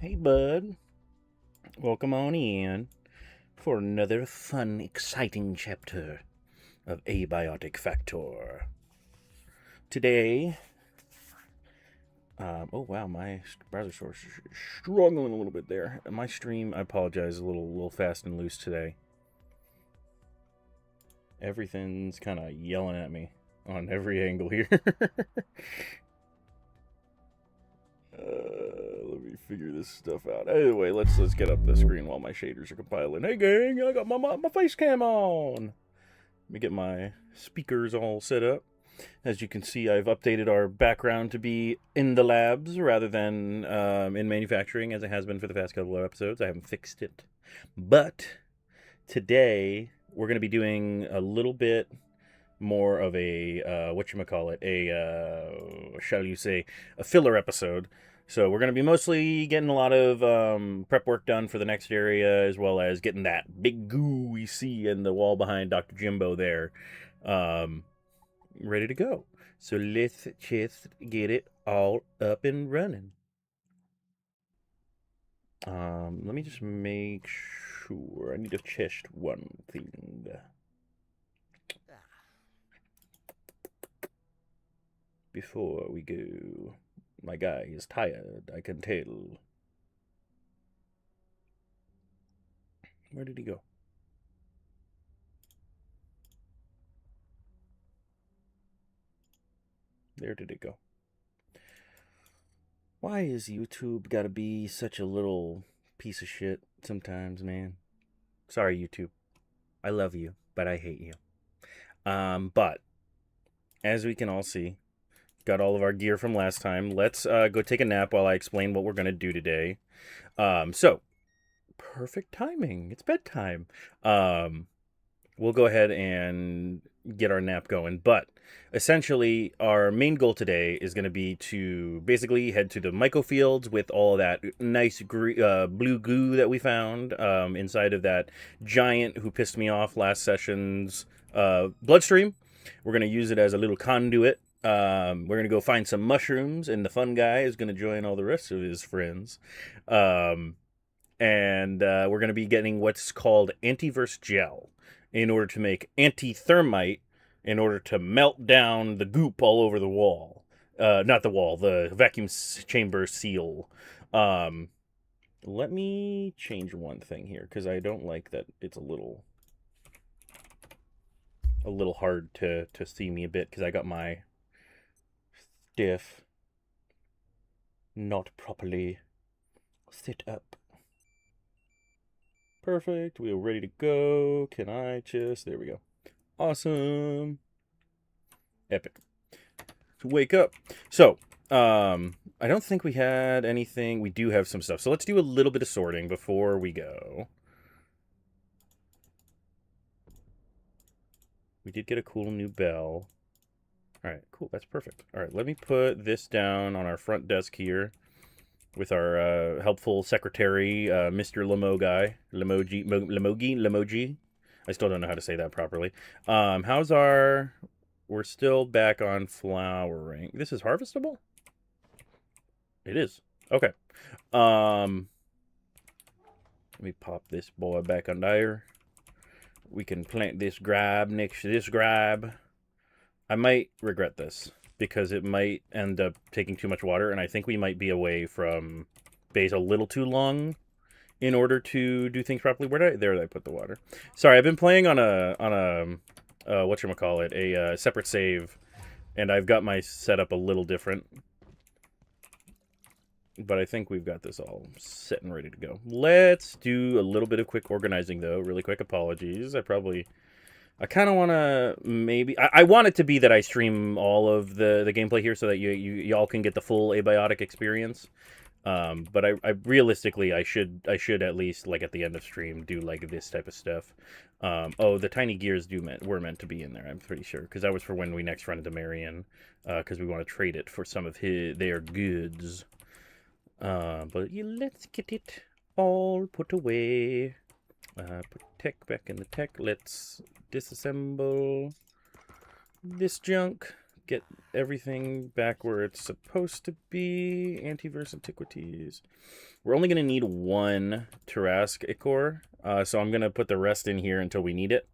Hey, bud. Welcome on in for another fun, exciting chapter of Abiotic Factor. Today, oh wow, my browser source is struggling a little bit there. My stream, I apologize, is a little fast and loose today. Everything's kind of yelling at me on every angle here. Let me figure this stuff out. Anyway, let's get up the screen while my shaders are compiling. Hey gang, I got my face cam on. Let me get my speakers all set up. As you can see, I've updated our background to be in the labs rather than in manufacturing, as it has been for the past couple of episodes. I haven't fixed it. But today, we're going to be doing a little bit more of a, whatchamacallit, shall you say, a filler episode. So we're going to be mostly getting a lot of prep work done for the next area, as well as getting that big goo we see in the wall behind Dr. Jimbo there ready to go. So let's just get it all up and running. Let me just make sure. I need to test one thing. Before we go. My guy is tired, I can tell. Where did he go? There did it go. Why is YouTube gotta be such a little piece of shit sometimes, man? Sorry, YouTube. I love you, but I hate you. But as we can all see, got all of our gear from last time. Let's go take a nap while I explain what we're gonna do today. So perfect timing. It's bedtime. We'll go ahead and get our nap going. But essentially, our main goal today is going to be to basically head to the Mycofields with all that nice blue goo that we found inside of that giant who pissed me off last session's bloodstream. We're going to use it as a little conduit. We're going to go find some mushrooms, and the Fungi is going to join all the rest of his friends. And we're going to be getting what's called antiverse gel in order to make anti-thermite in order to melt down the goop all over the wall. Not the wall, the vacuum chamber seal. Let me change one thing here, because I don't like that it's a little hard to see me a bit, because I got my stiff not properly set up. Perfect. We are ready to go. Can I just... There we go. Awesome. Epic. To wake up. So, I don't think we had anything. We do have some stuff. So let's do a little bit of sorting before we go. We did get a cool new bell. All right, cool. That's perfect. All right, let me put this down on our front desk here with our helpful secretary, Mr. Lemogi. I still don't know how to say that properly. How's our... We're still back on flowering. This is harvestable? It is. Okay. Let me pop this boy back on there. We can plant this grab next to this grab. I might regret this, because it might end up taking too much water, and I think we might be away from base a little too long in order to do things properly. There did I put the water? Sorry, I've been playing on a whatchamacallit, a separate save, and I've got my setup a little different. But I think we've got this all set and ready to go. Let's do a little bit of quick organizing, though. Really quick apologies. I kind of want to maybe... I want it to be that I stream all of the gameplay here so that y'all can get the full Abiotic experience. But I realistically, I should at least, like, at the end of stream, do, like, this type of stuff. Oh, the tiny gears were meant to be in there, I'm pretty sure. Because that was for when we next run into Marion. Because we want to trade it for some of their goods. But let's get it all put away. Put tech back in the tech. Let's disassemble this junk. get everything back where it's supposed to be. Antiverse Antiquities. We're only going to need one Tarask Ichor, so I'm going to put the rest in here until we need it.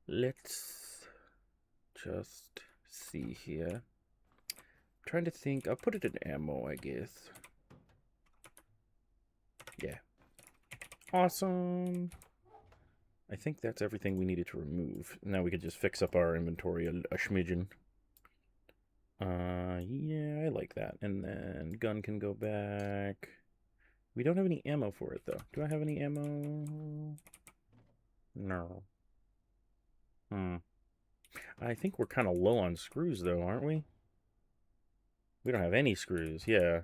Let's just see here. I'm trying to think. I'll put it in ammo, I guess. Yeah. Awesome. I think that's everything we needed to remove. Now we could just fix up our inventory a smidgen. Yeah, I like that. And then gun can go back. We don't have any ammo for it, though. Do I have any ammo? No. I think we're kind of low on screws, though, aren't we? We don't have any screws, yeah.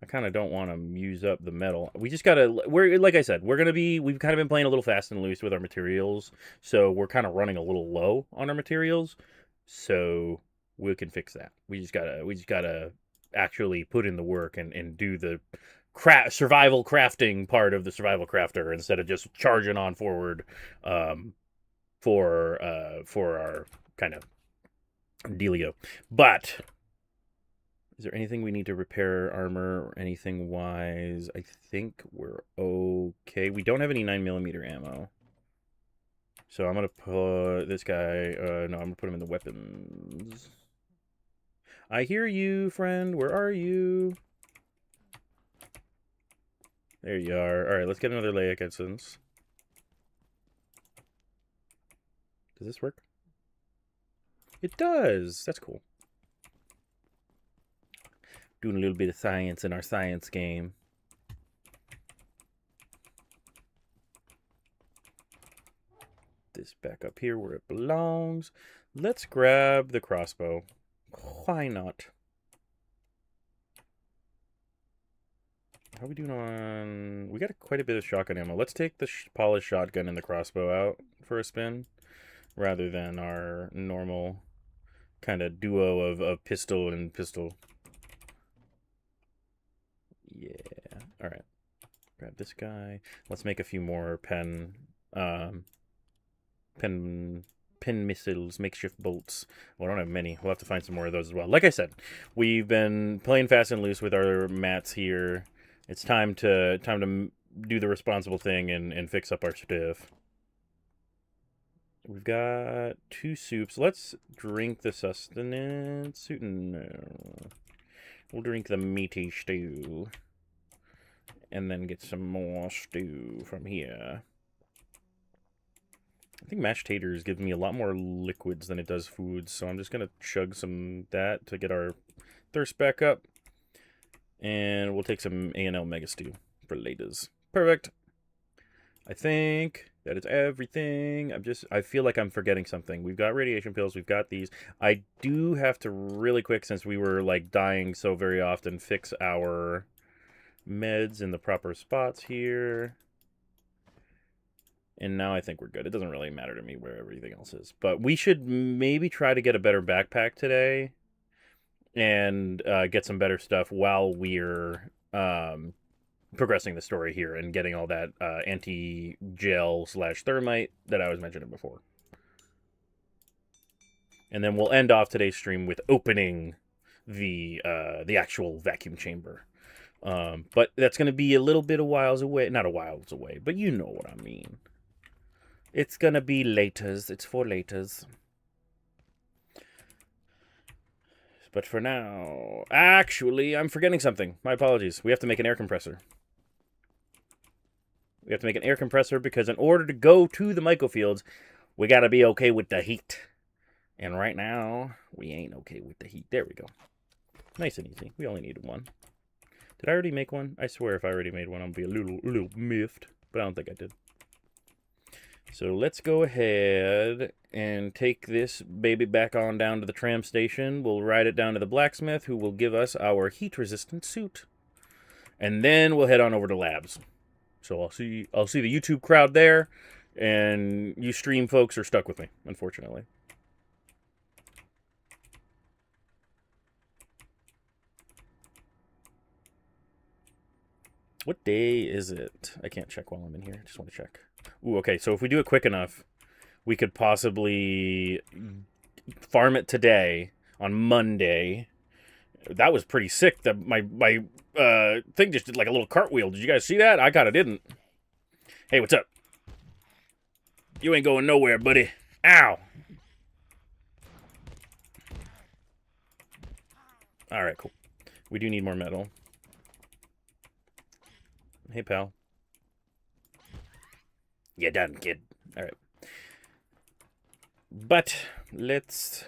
I kind of don't want to use up the metal. We just gotta, like I said, we've kind of been playing a little fast and loose with our materials, so we're kind of running a little low on our materials, so we can fix that. We just gotta actually put in the work and do the survival crafting part of the survival crafter instead of just charging on forward, for our kind of dealio. But is there anything we need to repair armor or anything wise? I think we're okay. We don't have any 9mm ammo. So I'm going to put this guy... no, I'm going to put him in the weapons. I hear you, friend. Where are you? There you are. Alright, let's get another Leic Essence. Does this work? It does! That's cool. Doing a little bit of science in our science game. This back up here where it belongs. Let's grab the crossbow. Why not? How are we doing on... We got quite a bit of shotgun ammo. Let's take the polished shotgun and the crossbow out for a spin, rather than our normal kind of duo of pistol and pistol. Yeah. All right. Grab this guy. Let's make a few more pin missiles, makeshift bolts. Well, I don't have many. We'll have to find some more of those as well. Like I said, we've been playing fast and loose with our mats here. It's time to do the responsible thing and fix up our stuff. We've got 2 soups. Let's drink the sustenance. No. We'll drink the meaty stew. And then get some more stew from here. I think mashed taters give me a lot more liquids than it does foods, so I'm just going to chug some that to get our thirst back up. And we'll take some A&L Mega Stew for laters. Perfect. I think that is everything. I feel like I'm forgetting something. We've got radiation pills. We've got these. I do have to really quick, since we were like dying so very often, fix our meds in the proper spots here. And now I think we're good. It doesn't really matter to me where everything else is. But we should maybe try to get a better backpack today and get some better stuff while we're progressing the story here and getting all that anti-gel / thermite that I was mentioning before. And then we'll end off today's stream with opening the actual vacuum chamber. But that's going to be a little bit of whiles away. Not a whiles away, but you know what I mean. It's going to be laters. It's for laters. But for now... Actually, I'm forgetting something. My apologies. We have to make an air compressor. We have to make an air compressor because in order to go to the Mycofields, we got to be okay with the heat. And right now, we ain't okay with the heat. There we go. Nice and easy. We only needed one. Did I already make one? I swear if I already made one, I'll be a little miffed. But I don't think I did. So let's go ahead and take this baby back on down to the tram station. We'll ride it down to the blacksmith, who will give us our heat-resistant suit. And then we'll head on over to labs. So I'll see the YouTube crowd there, and you stream folks are stuck with me, unfortunately. What day is it? I can't check while I'm in here. I just want to check. Ooh, okay. So if we do it quick enough, we could possibly farm it today on Monday. That was pretty sick. That my thing just did like a little cartwheel. Did you guys see that? I kind of didn't. Hey, what's up? You ain't going nowhere, buddy. Ow. All right, cool. We do need more metal. Hey, pal. You done, kid. All right. But let's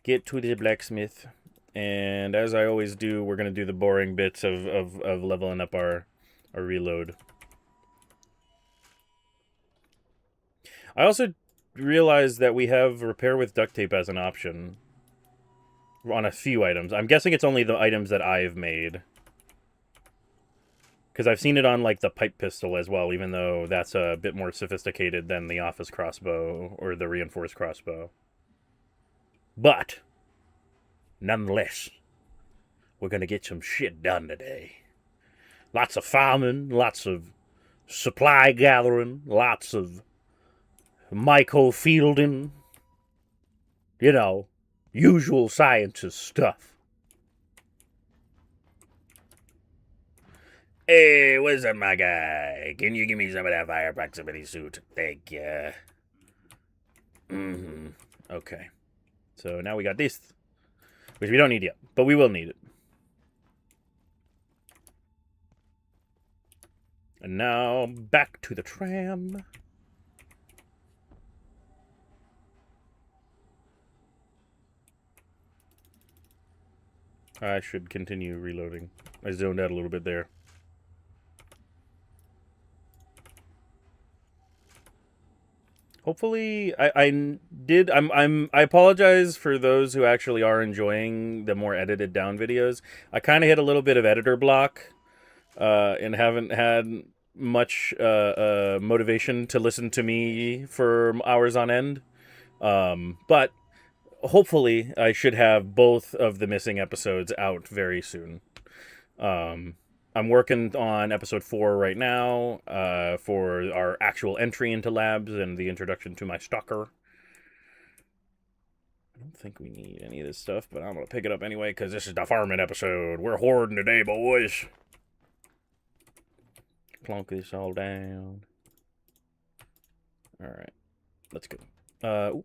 get to the blacksmith. And as I always do, we're going to do the boring bits of leveling up our reload. I also realized that we have repair with duct tape as an option on a few items. I'm guessing it's only the items that I've made. Because I've seen it on, like, the pipe pistol as well, even though that's a bit more sophisticated than the office crossbow or the reinforced crossbow. But, nonetheless, we're going to get some shit done today. Lots of farming, lots of supply gathering, lots of mycofielding. You know, usual sciences stuff. Hey, what's up, my guy? Can you give me some of that fire proximity suit? Thank you. Okay. So now we got this, which we don't need yet, but we will need it. And now, back to the tram. I should continue reloading. I zoned out a little bit there. Hopefully, I apologize for those who actually are enjoying the more edited down videos. I kind of hit a little bit of editor block, and haven't had much motivation to listen to me for hours on end. But hopefully, I should have both of the missing episodes out very soon. I'm working on episode 4 right now for our actual entry into labs and the introduction to my stalker. I don't think we need any of this stuff, but I'm going to pick it up anyway because this is the farming episode. We're hoarding today, boys. Plonk this all down. All right, let's go. Ooh,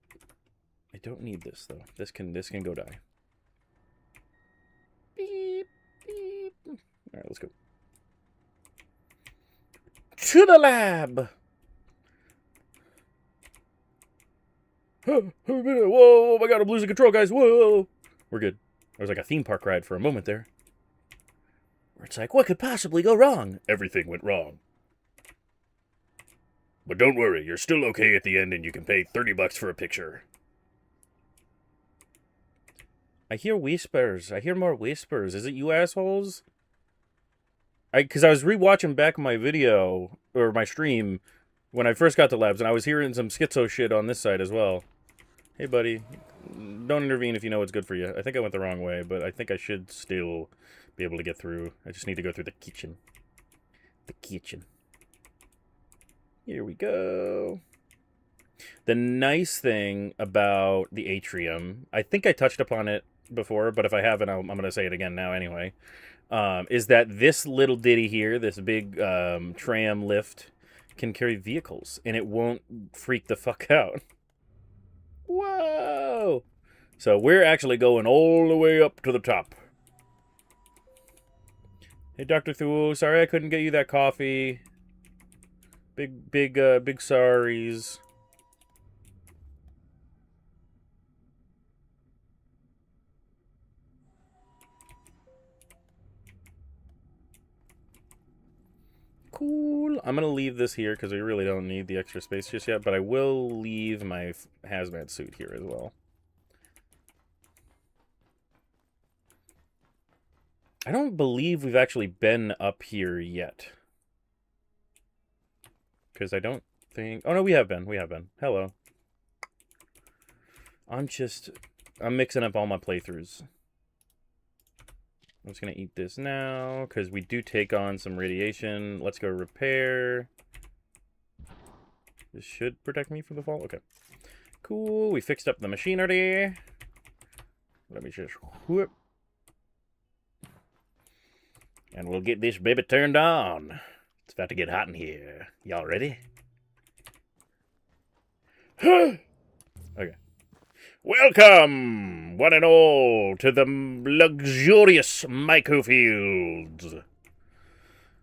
I don't need this though. This can go die. Beep, beep. All right, let's go. To the lab! Whoa, my God, I'm losing control, guys. Whoa! We're good. It was like a theme park ride for a moment there. Where it's like, what could possibly go wrong? Everything went wrong. But don't worry, you're still okay at the end and you can pay $30 for a picture. I hear whispers. I hear more whispers. Is it you assholes? Because I was rewatching back my video, or my stream, when I first got to labs, and I was hearing some schizo shit on this side as well. Hey, buddy. Don't intervene if you know what's good for you. I think I went the wrong way, but I think I should still be able to get through. I just need to go through the kitchen. The kitchen. Here we go. The nice thing about the atrium, I think I touched upon it before, but if I haven't, I'm going to say it again now anyway. Is that this little ditty here, this big tram lift, can carry vehicles, and it won't freak the fuck out. Whoa! So we're actually going all the way up to the top. Hey, Dr. Thuo, sorry I couldn't get you that coffee. Big sorries. Cool. I'm going to leave this here because we really don't need the extra space just yet, but I will leave my hazmat suit here as well. I don't believe we've actually been up here yet. Because I don't think... Oh, no, we have been. We have been. Hello. I'm mixing up all my playthroughs. I'm just going to eat this now, because we do take on some radiation. Let's go repair. This should protect me from the fall? Okay. Cool. We fixed up the machinery. Let me just whoop. And we'll get this baby turned on. It's about to get hot in here. Y'all ready? Okay. Welcome, one and all, to the luxurious Mycofields.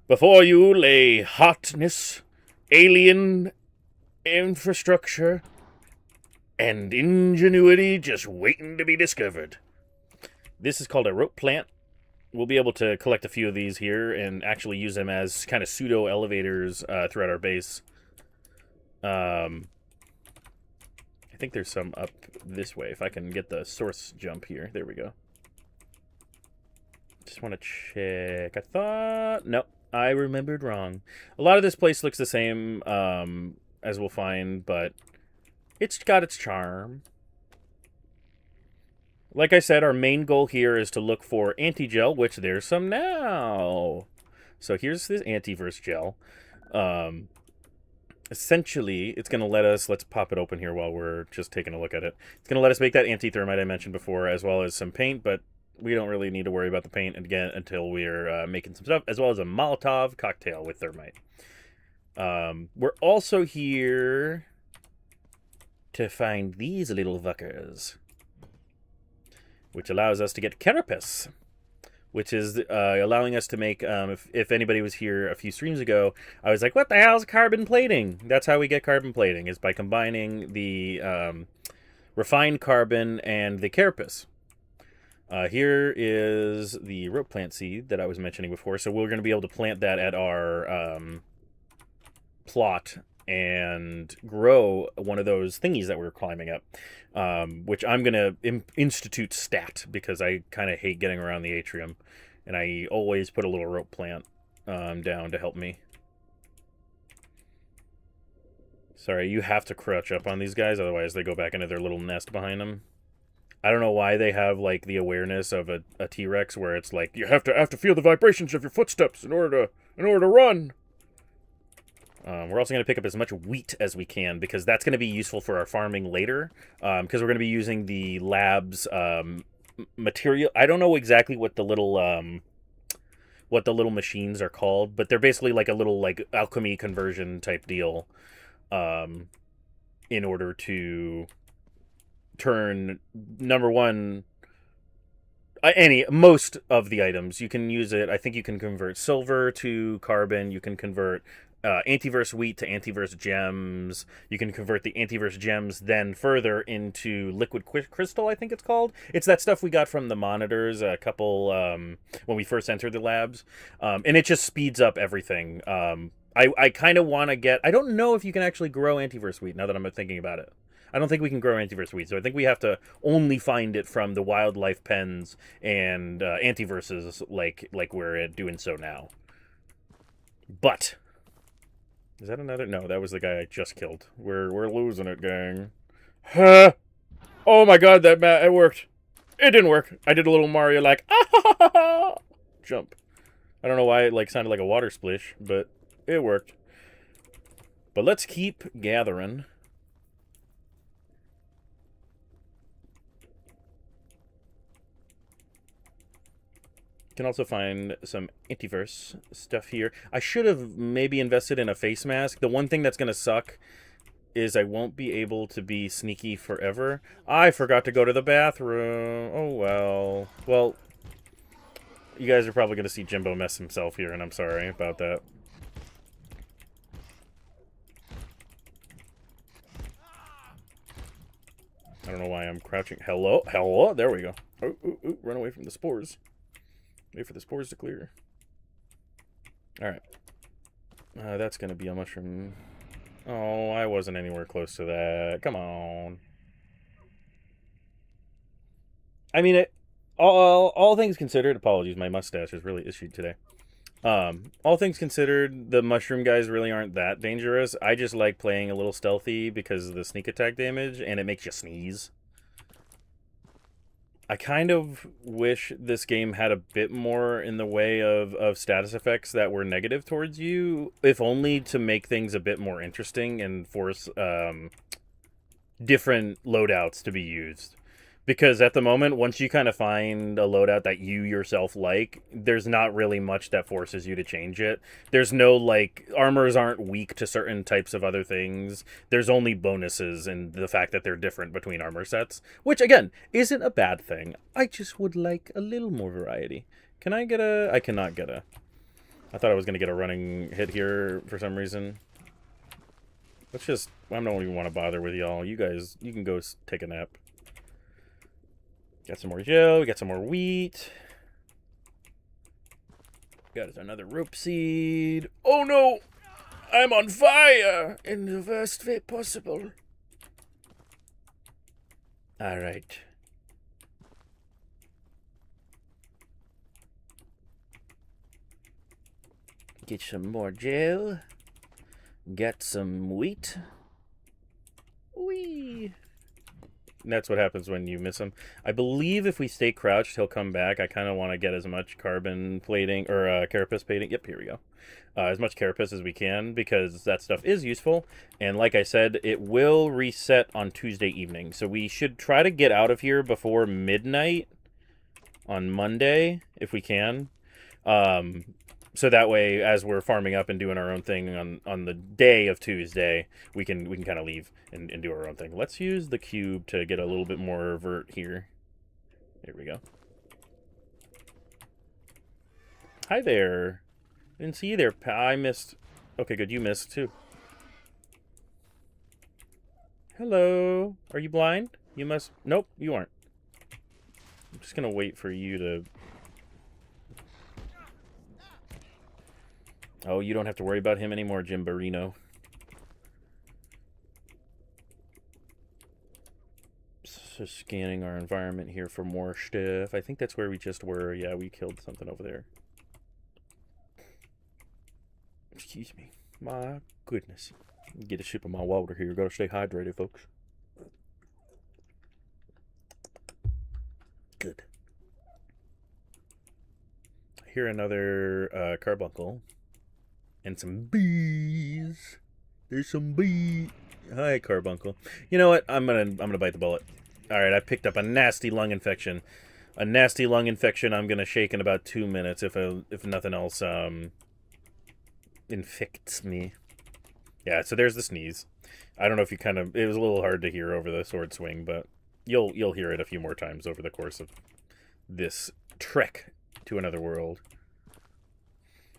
Before you lay hotness, alien infrastructure, and ingenuity just waiting to be discovered. This is called a rope plant. We'll be able to collect a few of these here and actually use them as kind of pseudo elevators throughout our base. I think there's some up this way. If I can get the source jump here. There we go. Just want to check. I thought... Nope. I remembered wrong. A lot of this place looks the same as we'll find, but it's got its charm. Like I said, our main goal here is to look for anti-gel, which there's some now. So here's this antiverse gel. Essentially, it's going to let us... Let's pop it open here while we're just taking a look at it. It's going to let us make that anti-thermite I mentioned before, as well as some paint, but we don't really need to worry about the paint again until we're making some stuff, as well as a Molotov cocktail with thermite. We're also here to find these little fuckers, which allows us to get carapace, which is allowing us to make, if anybody was here a few streams ago, I was like, what the hell is carbon plating? That's how we get carbon plating, is by combining the refined carbon and the carapace. Here is the rope plant seed that I was mentioning before, so we're going to be able to plant that at our plot and grow one of those thingies that we're climbing up, which I'm going to institute stat, because I kind of hate getting around the atrium, and I always put a little rope plant down to help me. Sorry, you have to crouch up on these guys, otherwise they go back into their little nest behind them. I don't know why they have, like, the awareness of a T-Rex, where it's like, you have to feel the vibrations of your footsteps in order to run. We're also going to pick up as much wheat as we can, because that's going to be useful for our farming later, because we're going to be using the lab's material. I don't know exactly what the little machines are called, but they're basically like a little like alchemy conversion type deal, in order to turn, number one, most of the items you can use it. I think you can convert silver to carbon. You can convert antiverse wheat to antiverse gems. You can convert the antiverse gems then further into liquid crystal, I think it's called. It's that stuff we got from the monitors a couple when we first entered the labs, and it just speeds up everything. I kind of want to get... I don't know if you can actually grow antiverse wheat now that I'm thinking about it. I don't think we can grow antiverse wheat, so I think we have to only find it from the wildlife pens and antiverses like we're doing so now. But... is that another? No, that was the guy I just killed. We're losing it, gang. Huh? Oh my god, it worked. It didn't work. I did a little Mario like jump. I don't know why it sounded like a water splish, but it worked. But let's keep gathering. You can also find some antiverse stuff here. I should have maybe invested in a face mask. The one thing that's going to suck is I won't be able to be sneaky forever. I forgot to go to the bathroom. Oh, well. Well, you guys are probably going to see Jimbo mess himself here, and I'm sorry about that. I don't know why I'm crouching. Hello? Hello? There we go. Oh, ooh, ooh, run away from the spores. Wait for the spores to clear. Alright. That's going to be a mushroom. Oh, I wasn't anywhere close to that. Come on. I mean, all things considered, apologies, my mustache is really issued today. All things considered, the mushroom guys really aren't that dangerous. I just like playing a little stealthy because of the sneak attack damage, and it makes you sneeze. I kind of wish this game had a bit more in the way of status effects that were negative towards you, if only to make things a bit more interesting and force different loadouts to be used. Because at the moment, once you kind of find a loadout that you yourself like, there's not really much that forces you to change it. There's no, like, armors aren't weak to certain types of other things. There's only bonuses in the fact that they're different between armor sets, which, again, isn't a bad thing. I just would like a little more variety. Can I get a... I cannot get a... I thought I was going to get a running hit here for some reason. Let's just... I don't even want to bother with y'all. You guys, you can go take a nap. Got some more gel. We got some more wheat. Got another rope seed. Oh no! I'm on fire! In the worst way possible. Alright. Get some more gel. Get some wheat. Whee! And that's what happens when you miss him. I believe if we stay crouched, he'll come back. I kind of want to get as much carbon plating, or carapace plating. Yep, here we go. As much carapace as we can, because that stuff is useful. And like I said, it will reset on Tuesday evening. So we should try to get out of here before midnight on Monday, if we can. So that way, as we're farming up and doing our own thing on the day of Tuesday, we can kind of leave and do our own thing. Let's use the cube to get a little bit more vert here. There we go. Hi there. Didn't see you there. I missed. Okay, good. You missed too. Hello. Are you blind? You must. Nope, you aren't. I'm just gonna wait for you to. Oh, you don't have to worry about him anymore, Jimbo. So scanning our environment here for more stuff. I think that's where we just were. Yeah, we killed something over there. Excuse me. My goodness. Get a sip of my water here. Gotta stay hydrated, folks. Good. I hear another carbuncle. And some bees. There's some bees. Hi, carbuncle. You know what? I'm gonna bite the bullet. All right, I picked up a nasty lung infection. A nasty lung infection. I'm gonna shake in about 2 minutes if nothing else infects me. Yeah. So there's the sneeze. I don't know if you kind of. It was a little hard to hear over the sword swing, but you'll hear it a few more times over the course of this trek to another world.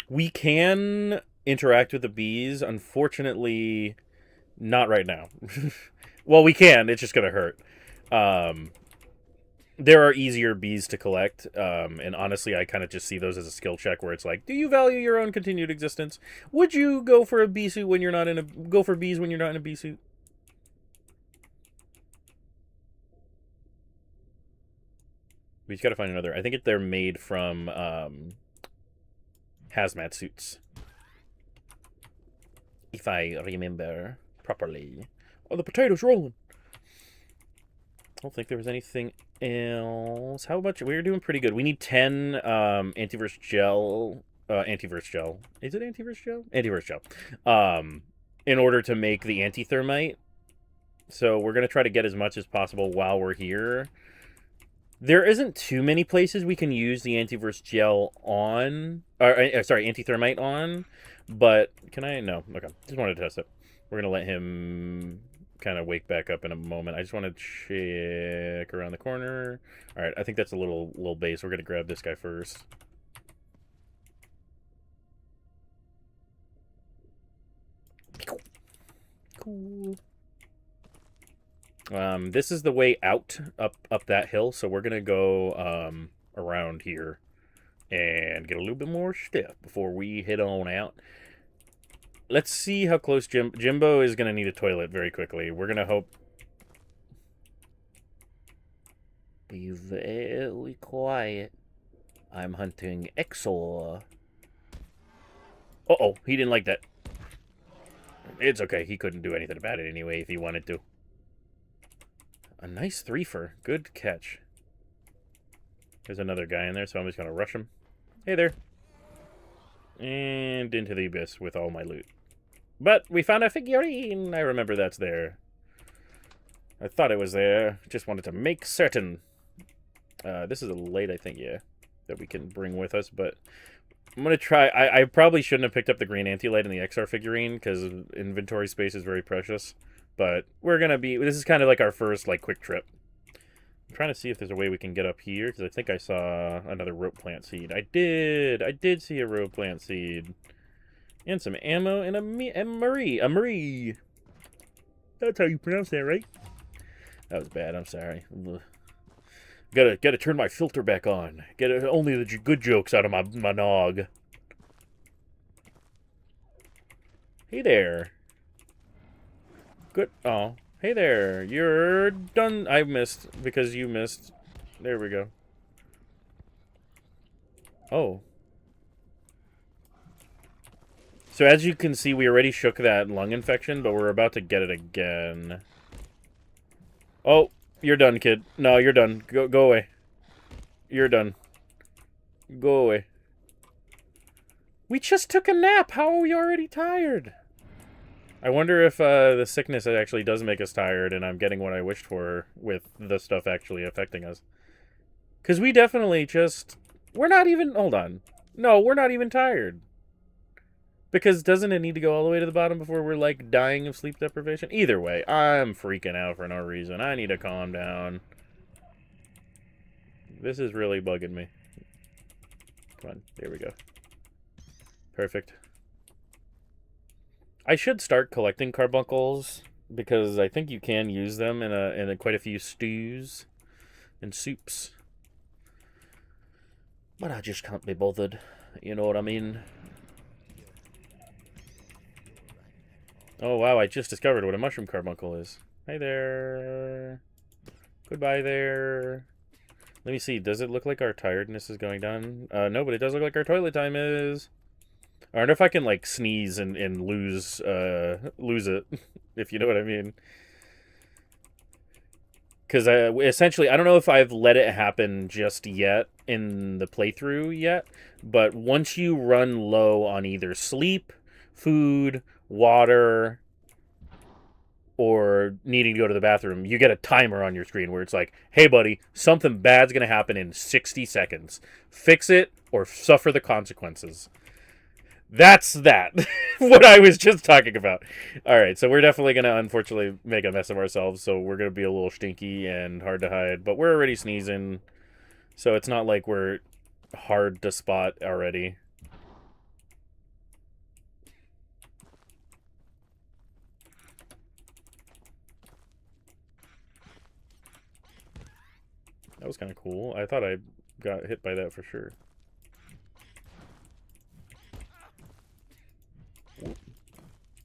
We can interact with the bees. Unfortunately, not right now. Well, we can. It's just going to hurt. There are easier bees to collect. And honestly, I kind of just see those as a skill check where it's like, do you value your own continued existence? Would you go for a bee suit when you're not in a... Go for bees when you're not in a bee suit? We just got to find another. I think they're made from hazmat suits. If I remember properly. Oh, the potato's rolling. I don't think there was anything else. How much? We're doing pretty good. We need 10 antivirus gel. Antivirus gel. Is it antivirus gel? Antivirus gel. In order to make the anti-thermite. So we're going to try to get as much as possible while we're here. There isn't too many places we can use the antivirus gel on. Sorry, anti-thermite on. But can I? No. Okay. Just wanted to test it. We're going to let him kind of wake back up in a moment. I just want to check around the corner. All right. I think that's a little base. We're going to grab this guy first. Cool. This is the way out up that hill, so we're gonna go around here and get a little bit more stuff before we head on out. Let's see how close Jimbo is gonna need a toilet very quickly. We're gonna hope. Be very quiet. I'm hunting Exor. Uh-oh, he didn't like that. It's okay, he couldn't do anything about it anyway if he wanted to. A nice threefer. Good catch. There's another guy in there, so I'm just going to rush him. Hey there. And into the abyss with all my loot. But we found a figurine. I remember that's there. I thought it was there. Just wanted to make certain. This is a light, I think, yeah, that we can bring with us, but I'm going to try. I probably shouldn't have picked up the green anti-light in the XR figurine because inventory space is very precious, but we're going to be... This is kind of like our first, like, quick trip. I'm trying to see if there's a way we can get up here, because I think I saw another rope plant seed. I did see a rope plant seed. And some ammo and a Marie. That's how you pronounce that, right? That was bad, I'm sorry. Ugh. Gotta turn my filter back on. Get only the good jokes out of my nog. Hey there. Good. Oh, hey there. You're done. I missed because you missed. There we go. Oh. So as you can see, we already shook that lung infection, but we're about to get it again. Oh. You're done, kid. No, you're done. Go away. You're done. Go away. We just took a nap. How are we already tired? I wonder if the sickness actually does make us tired and I'm getting what I wished for with the stuff actually affecting us. Because we definitely just... We're not even... Hold on. No, we're not even tired. Because doesn't it need to go all the way to the bottom before we're, like, dying of sleep deprivation? Either way, I'm freaking out for no reason. I need to calm down. This is really bugging me. Come on, there we go. Perfect. I should start collecting carbuncles, because I think you can use them in quite a few stews and soups. But I just can't be bothered. You know what I mean? Oh, wow, I just discovered what a mushroom carbuncle is. Hey there. Goodbye there. Let me see. Does it look like our tiredness is going down? No, but it does look like our toilet time is. I wonder if I can, like, sneeze and lose it, if you know what I mean. Because essentially, I don't know if I've let it happen just yet in the playthrough yet, but once you run low on either sleep, food, water, or needing to go to the bathroom, you get a timer on your screen where it's like, hey buddy, something bad's gonna happen in 60 seconds. Fix it or suffer the consequences. That's that. What I was just talking about. Alright, so we're definitely gonna unfortunately make a mess of ourselves, so we're gonna be a little stinky and hard to hide, but we're already sneezing, so it's not like we're hard to spot already. That was kind of cool. I thought I got hit by that for sure.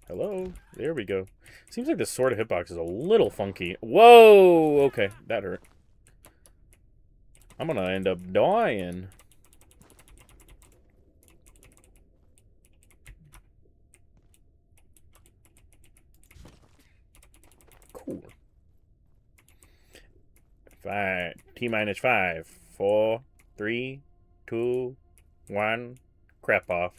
Hello? There we go. Seems like this sword hitbox is a little funky. Whoa! Okay, that hurt. I'm gonna end up dying. Cool. T-minus 5, 4, 3, 2, 1. Crap off.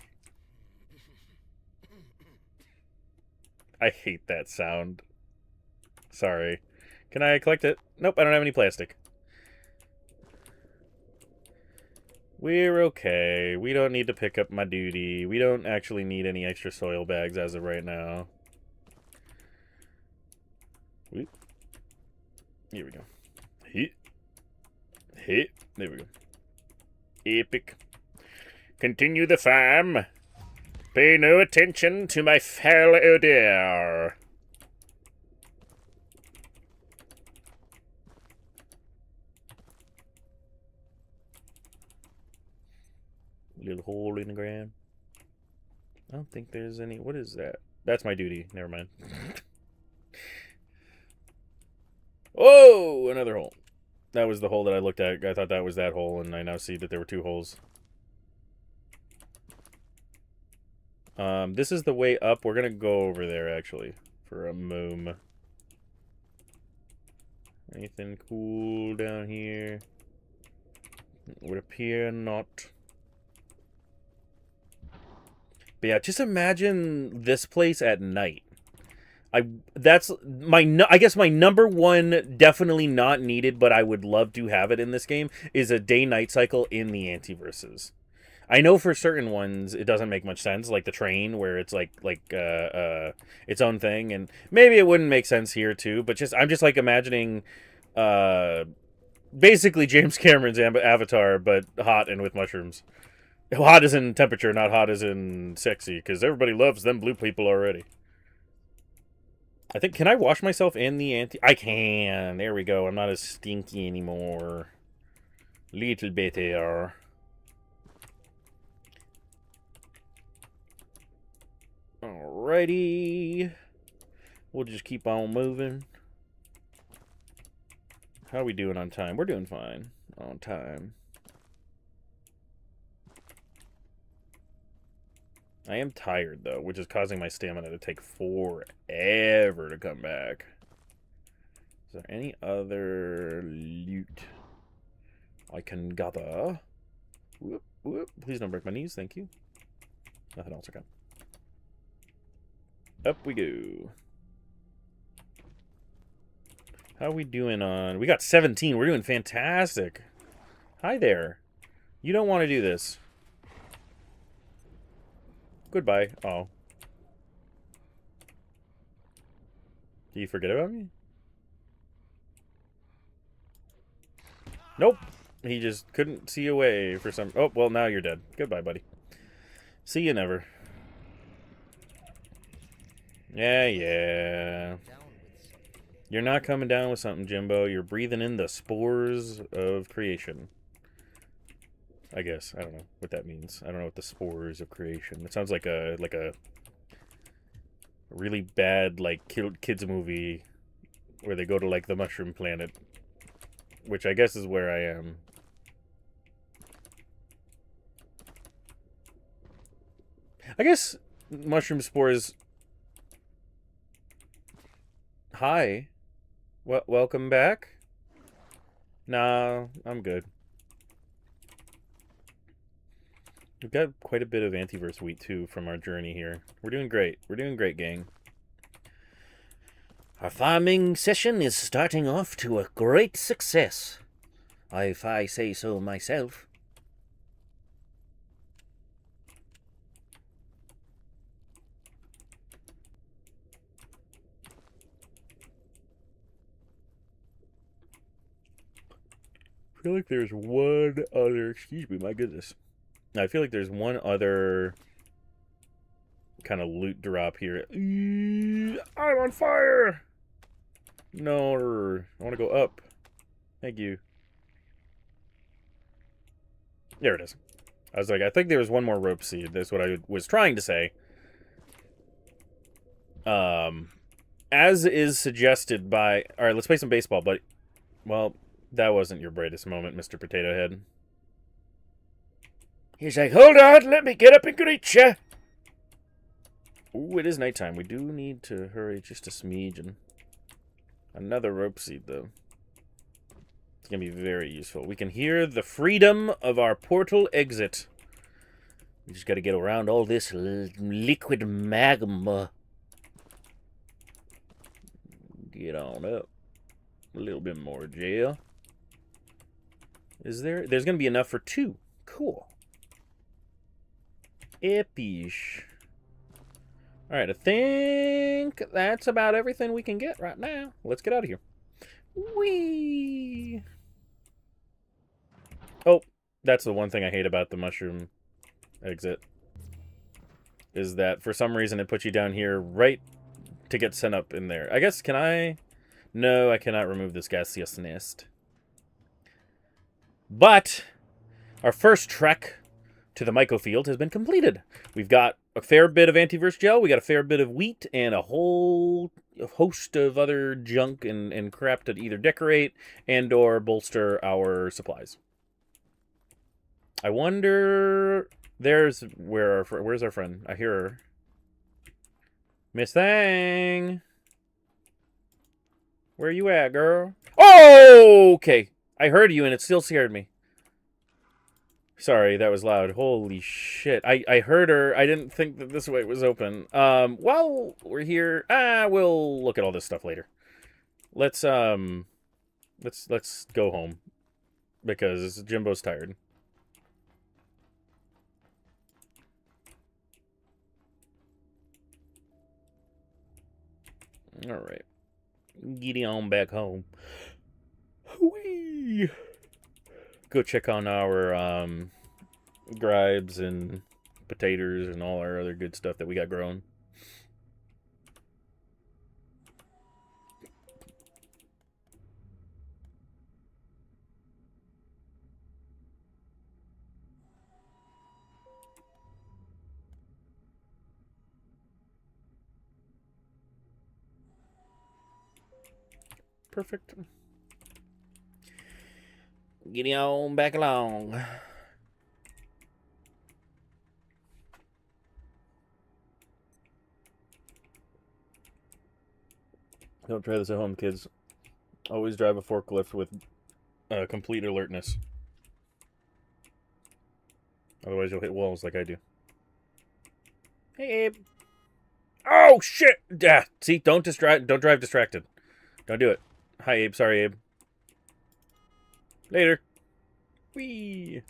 I hate that sound. Sorry. Can I collect it? Nope, I don't have any plastic. We're okay. We don't need to pick up my duty. We don't actually need any extra soil bags as of right now. Whoop. Here we go. Hit. Hit. There we go. Epic. Continue the farm. Pay no attention to my foul odor. Little hole in the ground. I don't think there's any... What is that? That's my duty. Never mind. Oh, another hole. That was the hole that I looked at. I thought that was that hole, and I now see that there were two holes. This is the way up. We're gonna go over there, actually, for a moom. Anything cool down here? It would appear not. But yeah, just imagine this place at night. That's I guess my number one, definitely not needed, but I would love to have it in this game, is a day-night cycle in the antiverses. I know for certain ones it doesn't make much sense, like the train, where it's like its own thing, and maybe it wouldn't make sense here too. But I'm just like imagining, basically James Cameron's Avatar, but hot and with mushrooms. Hot as in temperature, not hot as in sexy, because everybody loves them blue people already. I think, can I wash myself in the I can. There we go. I'm not as stinky anymore. Little bit there. Alrighty. We'll just keep on moving. How are we doing on time? We're doing fine on time. I am tired, though, which is causing my stamina to take forever to come back. Is there any other loot I can gather? Whoop, whoop. Please don't break my knees, thank you. Nothing else, okay. Up we go. How are we doing on... We got 17. We're doing fantastic. Hi there. You don't want to do this. Goodbye. Oh. Do you forget about me? Nope. He just couldn't see a way for some... Oh, well, now you're dead. Goodbye, buddy. See you never. Yeah. You're not coming down with something, Jimbo. You're breathing in the spores of creation. I guess. I don't know what that means. I don't know what the spores of creation. It sounds like a really bad, like, kids movie where they go to, like, the mushroom planet. Which I guess is where I am. I guess mushroom spores... Hi. Welcome back? Nah, I'm good. We've got quite a bit of antiverse wheat, too, from our journey here. We're doing great. We're doing great, gang. Our farming session is starting off to a great success, if I say so myself. I feel like there's one other... Excuse me, my goodness. I feel like there's one other kind of loot drop here. I'm on fire! No, I want to go up. Thank you. There it is. I was like, I think there was one more rope seed. That's what I was trying to say. As is suggested by... Alright, let's play some baseball, buddy. Well, that wasn't your brightest moment, Mr. Potato Head. He's like, hold on, let me get up and greet ya. Ooh, it is nighttime. We do need to hurry just a smidge. And another rope seed, though. It's going to be very useful. We can hear the freedom of our portal exit. We just got to get around all this liquid magma. Get on up. A little bit more gel. Is there? There's going to be enough for 2. Cool. Epish. Alright, I think that's about everything we can get right now. Let's get out of here. Whee! Oh, that's the one thing I hate about the mushroom exit. Is that for some reason it puts you down here right to get sent up in there. I guess, can I... No, I cannot remove this gaseous nest. But our first trek to the Mycofield has been completed. We've got a fair bit of antiverse gel, we got a fair bit of wheat, and a whole host of other junk and crap to either decorate and or bolster our supplies. I wonder... Where's our friend? I hear her. Miss Thang! Where you at, girl? Oh, okay. I heard you and it still scared me. Sorry, that was loud. Holy shit. I heard her. I didn't think that this way was open. While we're here, we'll look at all this stuff later. Let's go home because Jimbo's tired. All right. Get on back home. Whee! Go check on our gribes and potatoes and all our other good stuff that we got growing. Perfect. Get on back along. Don't try this at home, kids. Always drive a forklift with complete alertness. Otherwise, you'll hit walls like I do. Hey, Abe. Oh shit! Yeah. See, don't drive distracted. Don't do it. Hi, Abe. Sorry, Abe. Later. Whee!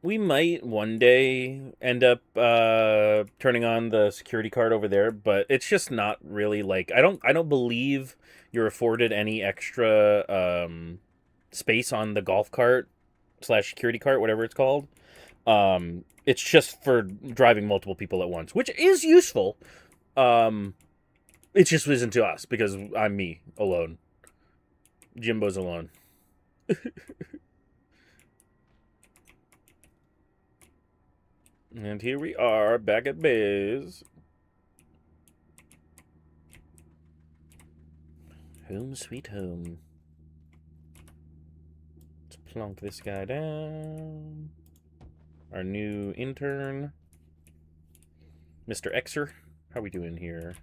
We might one day end up turning on the security card over there, but it's just not really like I don't believe you're afforded any extra space on the golf cart / security cart, whatever it's called. It's just for driving multiple people at once, which is useful. It just isn't to us because I'm me alone. Jimbo's alone. And here we are back at base. Home sweet home. Let's plonk this guy down. Our new intern, Mr. Xer. How we doing here?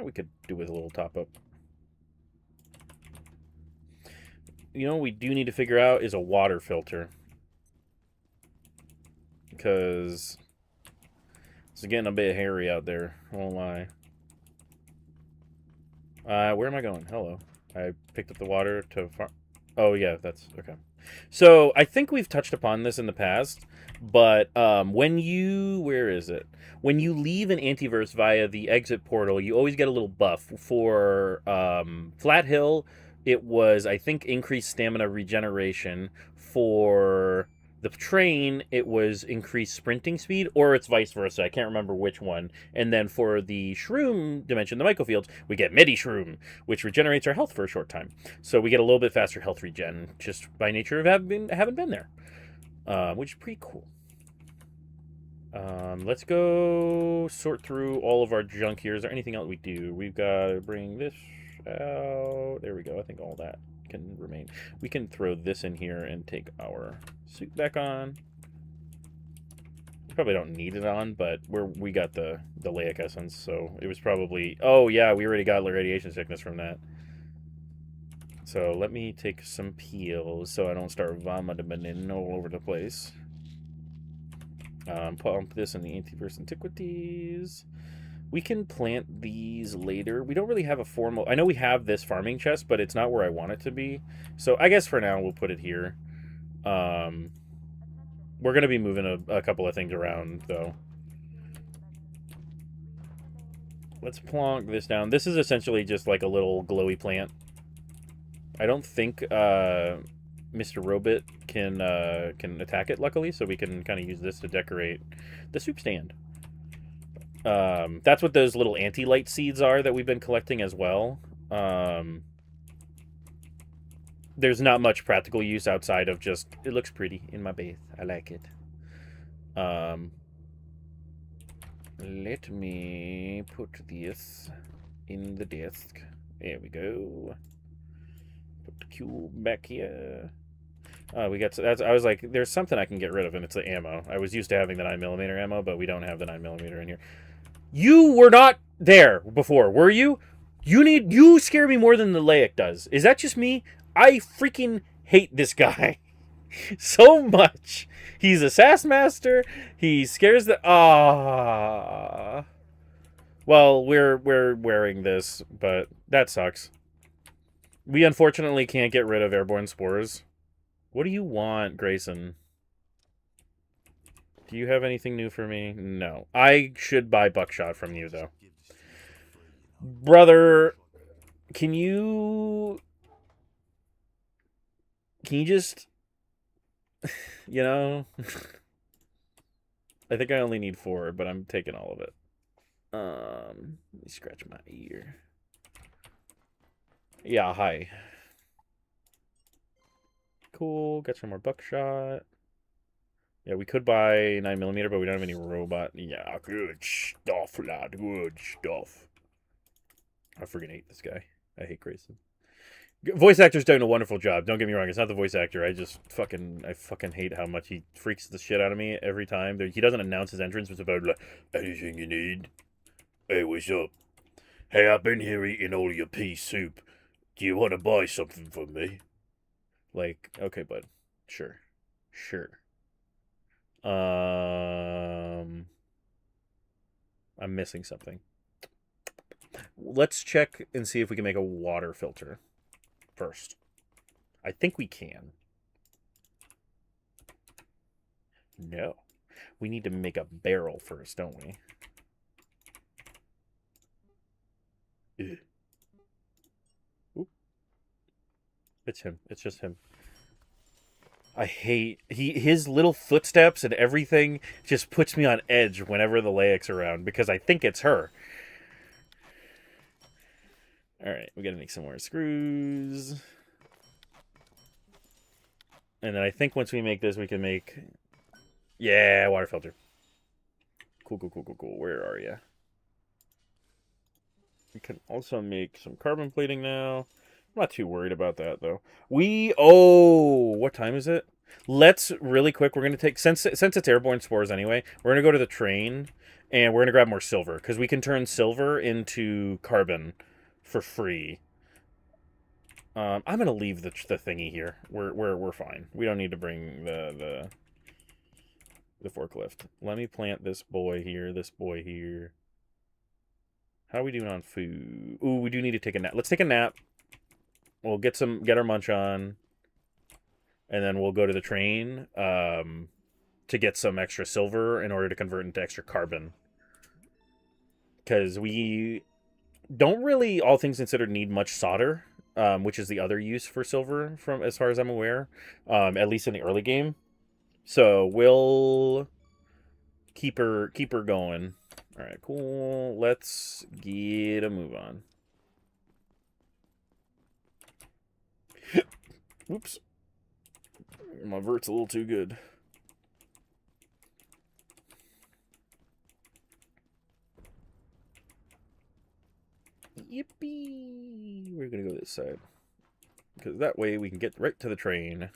We could do with a little top up. You know what we do need to figure out is a water filter. Because it's getting a bit hairy out there. I won't lie. Where am I going? Hello. I picked up the water to farm. Oh, yeah, that's okay. So I think we've touched upon this in the past, but when you, where is it? When you leave an antiverse via the exit portal, you always get a little buff. For Flat Hill, it was, I think, increased stamina regeneration. For the train, it was increased sprinting speed, or it's vice versa. I can't remember which one. And then for the shroom dimension, the Mycofields, we get Medi Shroom, which regenerates our health for a short time. So we get a little bit faster health regen, just by nature of having been there, which is pretty cool. Let's go sort through all of our junk here. Is there anything else we do? We've got to bring this out. There we go. I think all that can remain. We can throw this in here and take our suit back on. We probably don't need it on, but we got the Laic essence, so it was probably... Oh, yeah, we already got radiation sickness from that. So let me take some peels so I don't start vomiting all over the place. Pump this in the Antiverse Antiquities. We can plant these later. We don't really have a formal... I know we have this farming chest, but it's not where I want it to be. So I guess for now we'll put it here. We're going to be moving a couple of things around, though. Let's plonk this down. This is essentially just like a little glowy plant. I don't think Mr. Robot can attack it, luckily, so we can kind of use this to decorate the soup stand. That's what those little anti-light seeds are that we've been collecting as well. There's not much practical use outside of just, it looks pretty in my base. I like it. Let me put this in the desk. There we go. Put the cube back here. We got that's. I was like, there's something I can get rid of, and it's the ammo. I was used to having the 9mm ammo, but we don't have the 9mm in here. You were not there before, were you? You scare me more than the Laic does. Is that just me? I freaking hate this guy so much. He's a sass master. He scares the Well, we're wearing this, but that sucks. We unfortunately can't get rid of airborne spores. What do you want, Grayson? Do you have anything new for me? No. I should buy buckshot from you, though. Brother, can you just, you know? I think I only need 4, but I'm taking all of it. Let me scratch my ear. Yeah, hi. Cool, got some more buckshot. Yeah, we could buy 9mm, but we don't have any robot. Yeah, good stuff, lad. Good stuff. I freaking hate this guy. I hate Grayson. Voice actor's doing a wonderful job. Don't get me wrong. It's not the voice actor. I fucking hate how much he freaks the shit out of me every time. He doesn't announce his entrance. It's about, like, anything you need. Hey, what's up? Hey, I've been here eating all your pea soup. Do you want to buy something from me? Like, okay, bud. Sure. Sure. I'm missing something. Let's check and see if we can make a water filter first. I think we can. No. We need to make a barrel first, don't we? Oop. It's him. It's just him. I hate his little footsteps and everything just puts me on edge whenever the Laic's around because I think it's her. Alright, we gotta make some more screws. And then I think once we make this, we can make... Yeah, water filter. Cool, cool, cool, cool, cool. Where are you? We can also make some carbon plating now. I'm not too worried about that, though. What time is it? Let's, really quick, we're going to take... Since it's airborne spores anyway, we're going to go to the train, and we're going to grab more silver, because we can turn silver into carbon for free. I'm going to leave the thingy here. We're fine. We don't need to bring the forklift. Let me plant this boy here, this boy here. How are we doing on food? Ooh, we do need to take a nap. Let's take a nap. We'll get our munch on, and then we'll go to the train to get some extra silver in order to convert into extra carbon. Because we don't really, all things considered, need much solder, which is the other use for silver, from as far as I'm aware, at least in the early game. So we'll keep her going. All right, cool. Let's get a move on. Whoops. My vert's a little too good. Yippee! We're gonna go this side. Because that way we can get right to the train.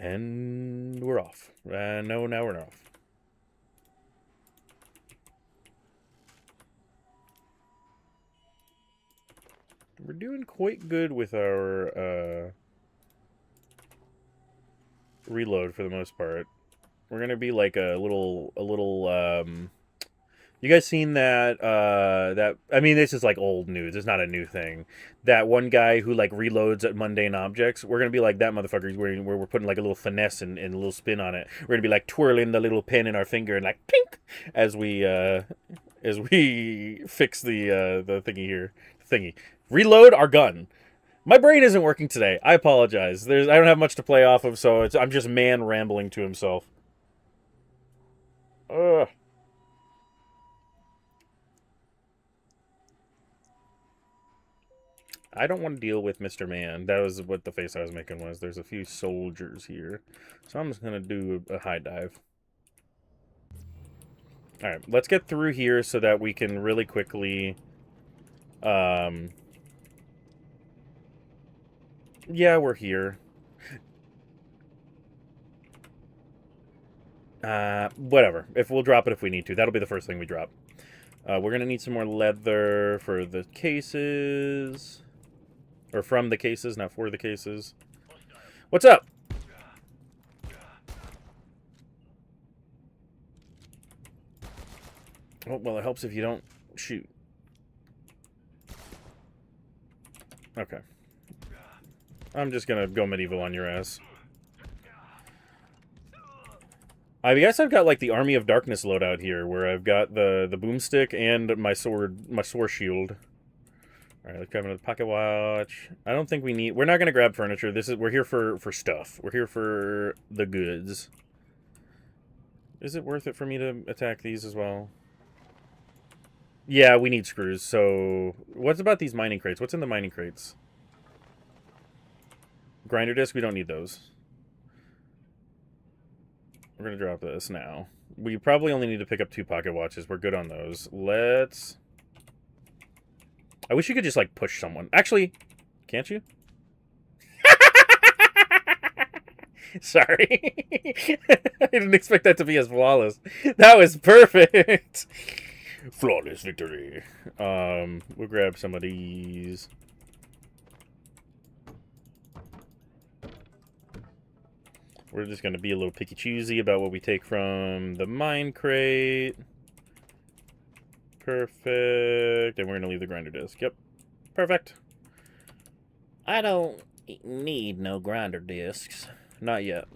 And we're off. No, now we're off. We're doing quite good with our reload for the most part. We're gonna be like a little you guys seen that I mean, this is like old news, it's not a new thing. That one guy who like reloads at mundane objects, we're gonna be like that motherfucker where we're putting like a little finesse and a little spin on it. We're gonna be like twirling the little pin in our finger and like pink as we fix the thingy here. Reload our gun. My brain isn't working today. I apologize. I don't have much to play off of, so I'm just man rambling to himself. Ugh. I don't want to deal with Mr. Man. That was what the face I was making was. There's a few soldiers here. So I'm just going to do a high dive. Alright, let's get through here so that we can really quickly... Yeah, we're here. Whatever. If we'll drop it if we need to. That'll be the first thing we drop. We're gonna need some more leather for the cases, or from the cases, not for the cases. What's up? Oh, well, it helps if you don't shoot. Okay. I'm just gonna go medieval on your ass. I guess I've got like the Army of Darkness loadout here, where I've got the boomstick and my sword shield. All right, let's grab another pocket watch. I don't think we need. We're not gonna grab furniture. We're here for stuff. We're here for the goods. Is it worth it for me to attack these as well? Yeah, we need screws. So, what's about these mining crates? What's in the mining crates? Grinder disc. We don't need those. We're gonna drop this now. We probably only need to pick up 2 pocket watches. We're good on those. Let's. I wish you could just like push someone. Actually, can't you? Sorry. I didn't expect that to be as flawless. That was perfect. Flawless victory. We'll grab some of these. We're just going to be a little picky-choosy about what we take from the mine crate. Perfect. And we're going to leave the grinder disc. Yep. Perfect. I don't need no grinder discs. Not yet.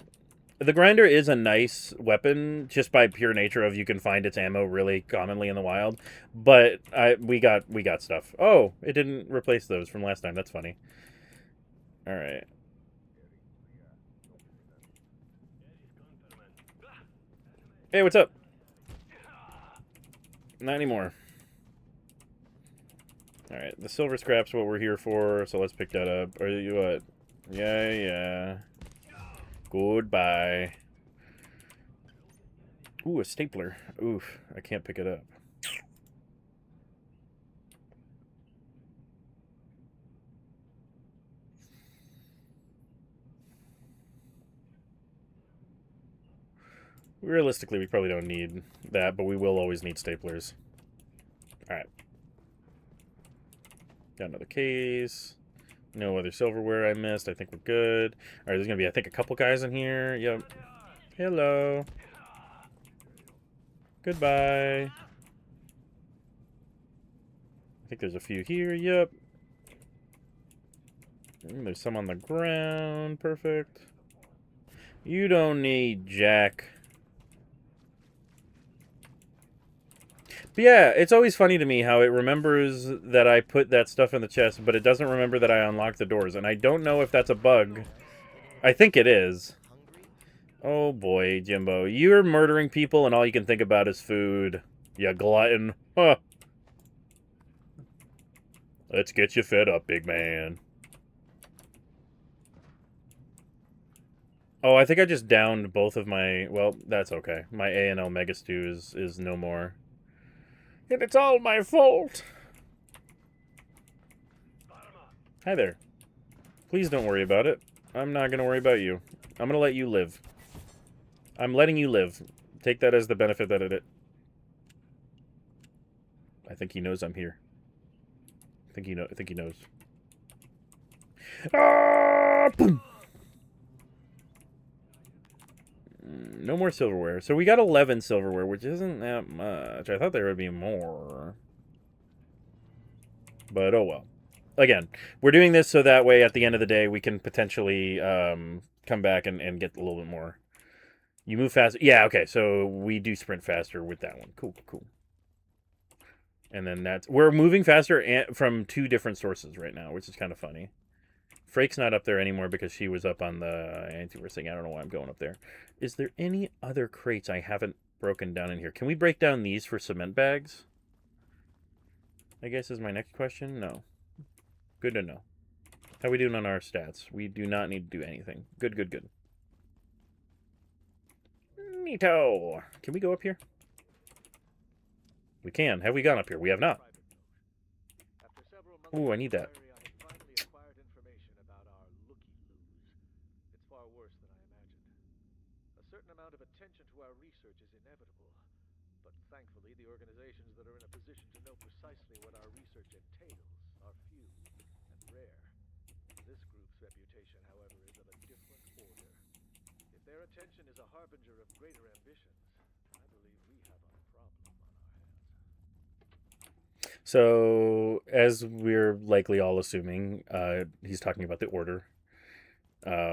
The grinder is a nice weapon, just by pure nature of you can find its ammo really commonly in the wild. But we got stuff. Oh, it didn't replace those from last time. That's funny. All right. Hey, what's up? Not anymore. All right, the silver scrap's what we're here for, so let's pick that up. Or you what? Yeah. Goodbye. Ooh, a stapler. Oof, I can't pick it up. Realistically, we probably don't need that, but we will always need staplers. Alright. Got another case. No other silverware I missed. I think we're good. Alright, there's going to be, I think, a couple guys in here. Yep. Hello. Goodbye. I think there's a few here. Yep. There's some on the ground. Perfect. You don't need jack. But yeah, it's always funny to me how it remembers that I put that stuff in the chest, but it doesn't remember that I unlocked the doors. And I don't know if that's a bug. I think it is. Oh boy, Jimbo. You're murdering people and all you can think about is food. You glutton. Huh. Let's get you fed up, big man. Oh, I think I just downed both of my... Well, that's okay. My A&L Mega Stew is no more. And it's all my fault. Hi there. Please don't worry about it. I'm not going to worry about you. I'm going to let you live. I'm letting you live. Take that as the benefit that it... I think he knows I'm here. I think he knows. Ah! Boom! No more silverware. So we got 11 silverware, which isn't that much. I thought there would be more. But oh well. Again, we're doing this so that way at the end of the day we can potentially come back and get a little bit more. You move faster. Yeah, okay. So we do sprint faster with that one. Cool. And then we're moving faster from 2 different sources right now, which is kind of funny. Frake's not up there anymore because she was up on the anti-war thing. I don't know why I'm going up there. Is there any other crates I haven't broken down in here? Can we break down these for cement bags? I guess is my next question. No. Good to know. How we doing on our stats? We do not need to do anything. Good. Neato. Can we go up here? We can. Have we gone up here? We have not. Ooh, I need that. is inevitable, but thankfully the organizations that are in a position to know precisely what our research entails are few and rare. This group's reputation, however, is of a different order. If their attention is a harbinger of greater ambitions, I believe we have a problem on our hands. So, as we're likely all assuming, he's talking about the order,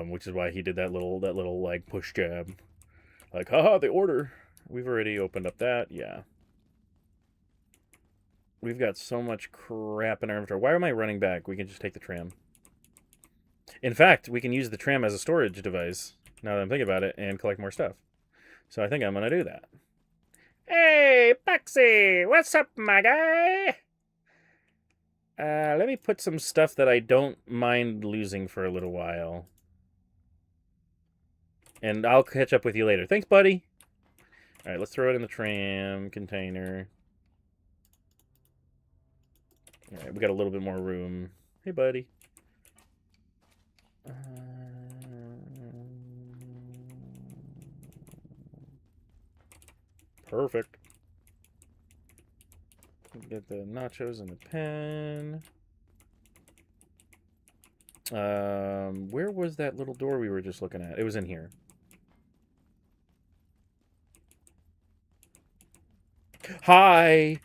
which is why he did that little like push jab, like, haha, the order. We've already opened up that, yeah. We've got so much crap in our inventory. Why am I running back? We can just take the tram. In fact, we can use the tram as a storage device, now that I'm thinking about it, and collect more stuff. So I think I'm going to do that. Hey, Buxy! What's up, my guy? Let me put some stuff that I don't mind losing for a little while. And I'll catch up with you later. Thanks, buddy. All right, let's throw it in the tram container. All right, we got a little bit more room. Hey, buddy. Perfect. Get the nachos and the pen. Where was that little door we were just looking at? It was in here. Hi,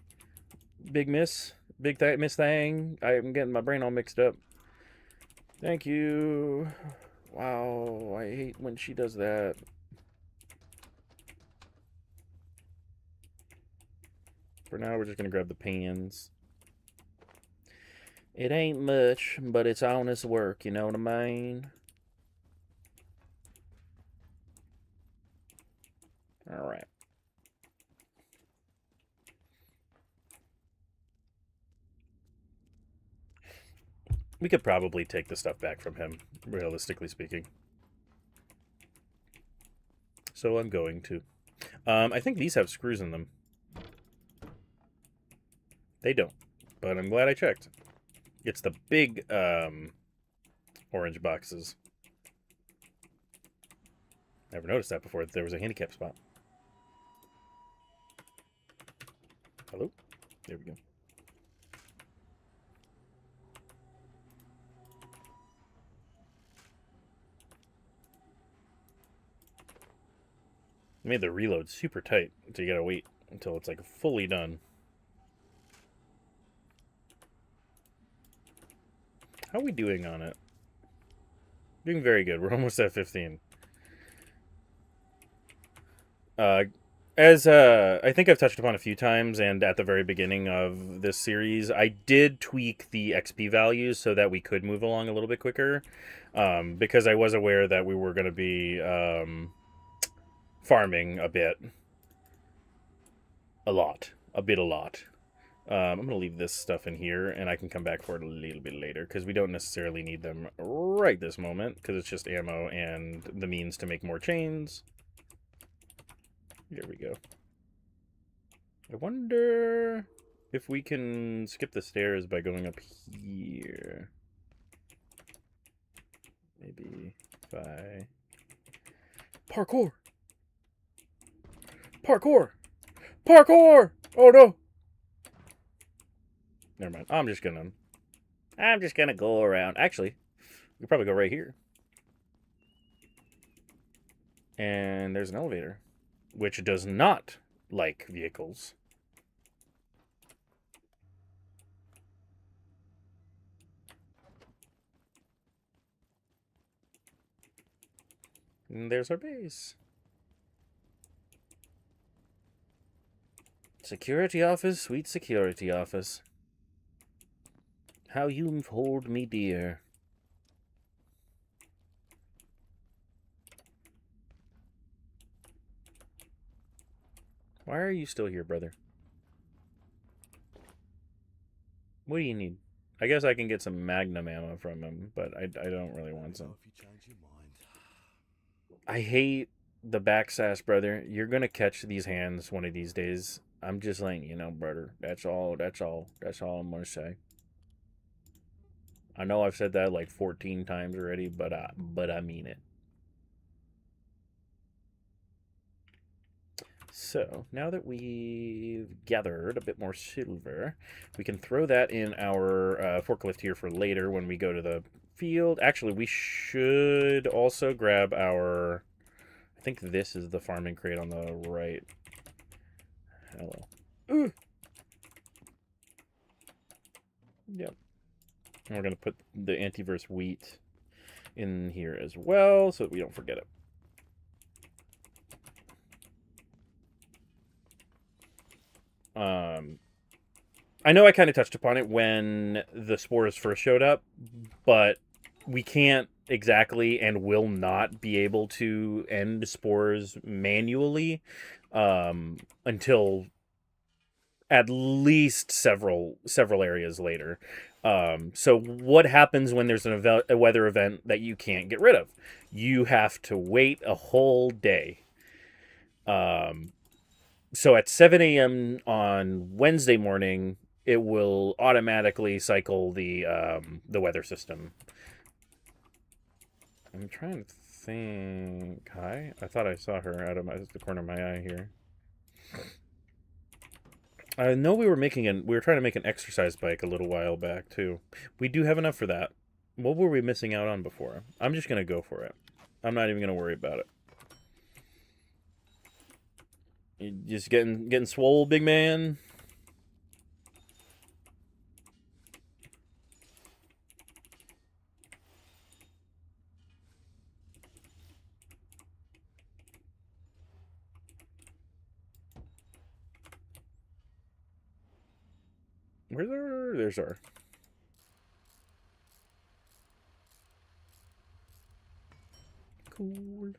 Big Miss. Miss Thang. I'm getting my brain all mixed up. Thank you. Wow, I hate when she does that. For now, we're just going to grab the pans. It ain't much, but it's honest work, you know what I mean? Alright. We could probably take the stuff back from him, realistically speaking. So I'm going to. I think these have screws in them. They don't, but I'm glad I checked. It's the big orange boxes. Never noticed that before, that there was a handicap spot. Hello? There we go. I made the reload super tight, so you gotta wait until it's like fully done. How are we doing on it? Doing very good. We're almost at 15. As I think I've touched upon a few times, and at the very beginning of this series, I did tweak the XP values so that we could move along a little bit quicker, because I was aware that we were going to be farming a lot. I'm going to leave this stuff in here, and I can come back for it a little bit later, because we don't necessarily need them right this moment, because it's just ammo and the means to make more chains. There we go. I wonder if we can skip the stairs by going up here. Maybe if I... Parkour! Parkour! Parkour! Oh no! Never mind. I'm just gonna go around. Actually, we could probably go right here. And there's an elevator, which does not like vehicles. And there's our base. Security office, sweet security office. How you hold me dear. Why are you still here, brother? What do you need? I guess I can get some magnum ammo from him, but I don't really want some. I hate the backsash, brother. You're gonna catch these hands one of these days. I'm just letting you know, brother. That's all I'm gonna say. I know I've said that like 14 times already, but I mean it. So, now that we've gathered a bit more silver, we can throw that in our forklift here for later when we go to the field. Actually, we should also grab our... I think this is the farming crate on the right. Hello. Ooh. Yep. And we're going to put the antiverse wheat in here as well so that we don't forget it. I know I kind of touched upon it when the spores first showed up, but we can't exactly and will not be able to end spores manually until at least several areas later. So what happens when there's a weather event that you can't get rid of? You have to wait a whole day. So at 7 a.m. on Wednesday morning, it will automatically cycle the weather system. I'm trying to think. Hi, I thought I saw her out of the corner of my eye here. I know we were trying to make an exercise bike a little while back too. We do have enough for that. What were we missing out on before? I'm just gonna go for it. I'm not even gonna worry about it. You just getting swole, big man. There's our. Cool.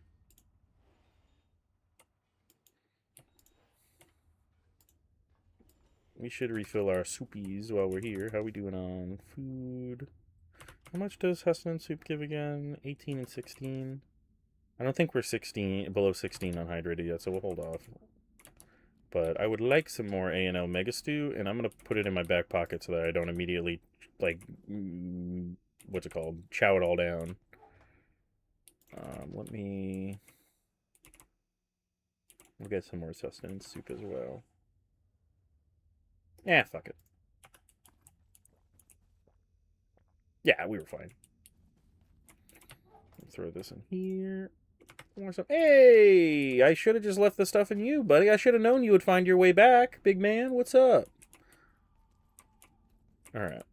We should refill our soupies while we're here. How we doing on food? How much does Huston soup give again? 18 and 16. I don't think we're below 16 on hydrated yet, so we'll hold off. But I would like some more A&L Mega Stew, and I'm going to put it in my back pocket so that I don't immediately, like, what's it called? Chow it all down. We'll get some more sustenance soup as well. Fuck it. Yeah, we were fine. Throw this in here. More stuff. Hey, I should have just left the stuff in you, buddy. I should have known you would find your way back, big man. What's up? All right.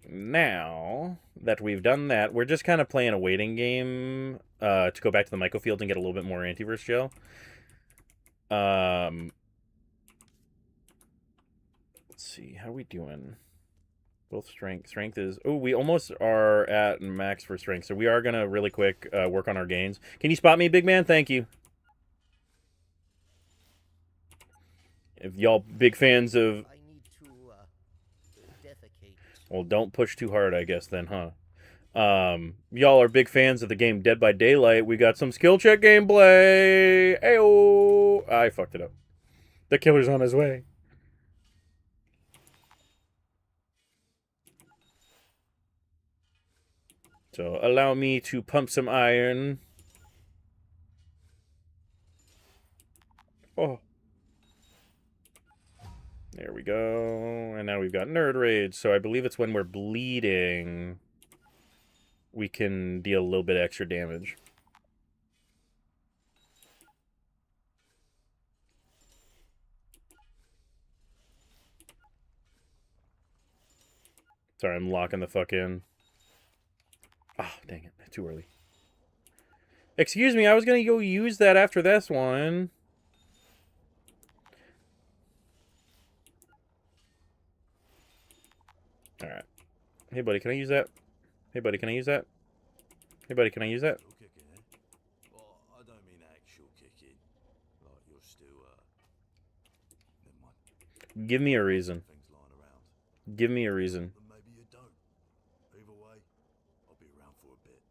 Now that we've done that, we're just kind of playing a waiting game to go back to the Mycofields and get a little bit more antiverse gel. Let's see. How are we doing? Both strength. Strength is... Oh, we almost are at max for strength. So we are going to really quick work on our gains. Can you spot me, big man? Thank you. If y'all big fans of... I need to defecate. Well, don't push too hard, I guess, then, huh? Y'all are big fans of the game Dead by Daylight. We got some skill check gameplay. Ayo! I fucked it up. The killer's on his way. So allow me to pump some iron. Oh. There we go. And now we've got Nerd Rage. So I believe it's when we're bleeding, we can deal a little bit extra damage. Sorry, I'm locking the fuck in. Oh, dang it. Too early. Excuse me, I was going to go use that after this one. Alright. Hey, buddy, can I use that? Hey, buddy, can I use that? Hey, buddy, can I use that? Kicking, eh? Well, I don't mean actual kicking. Like you're still, never mind. Give me a reason. Things lying around. Give me a reason. But maybe you don't. Either way, I'll be around for a bit.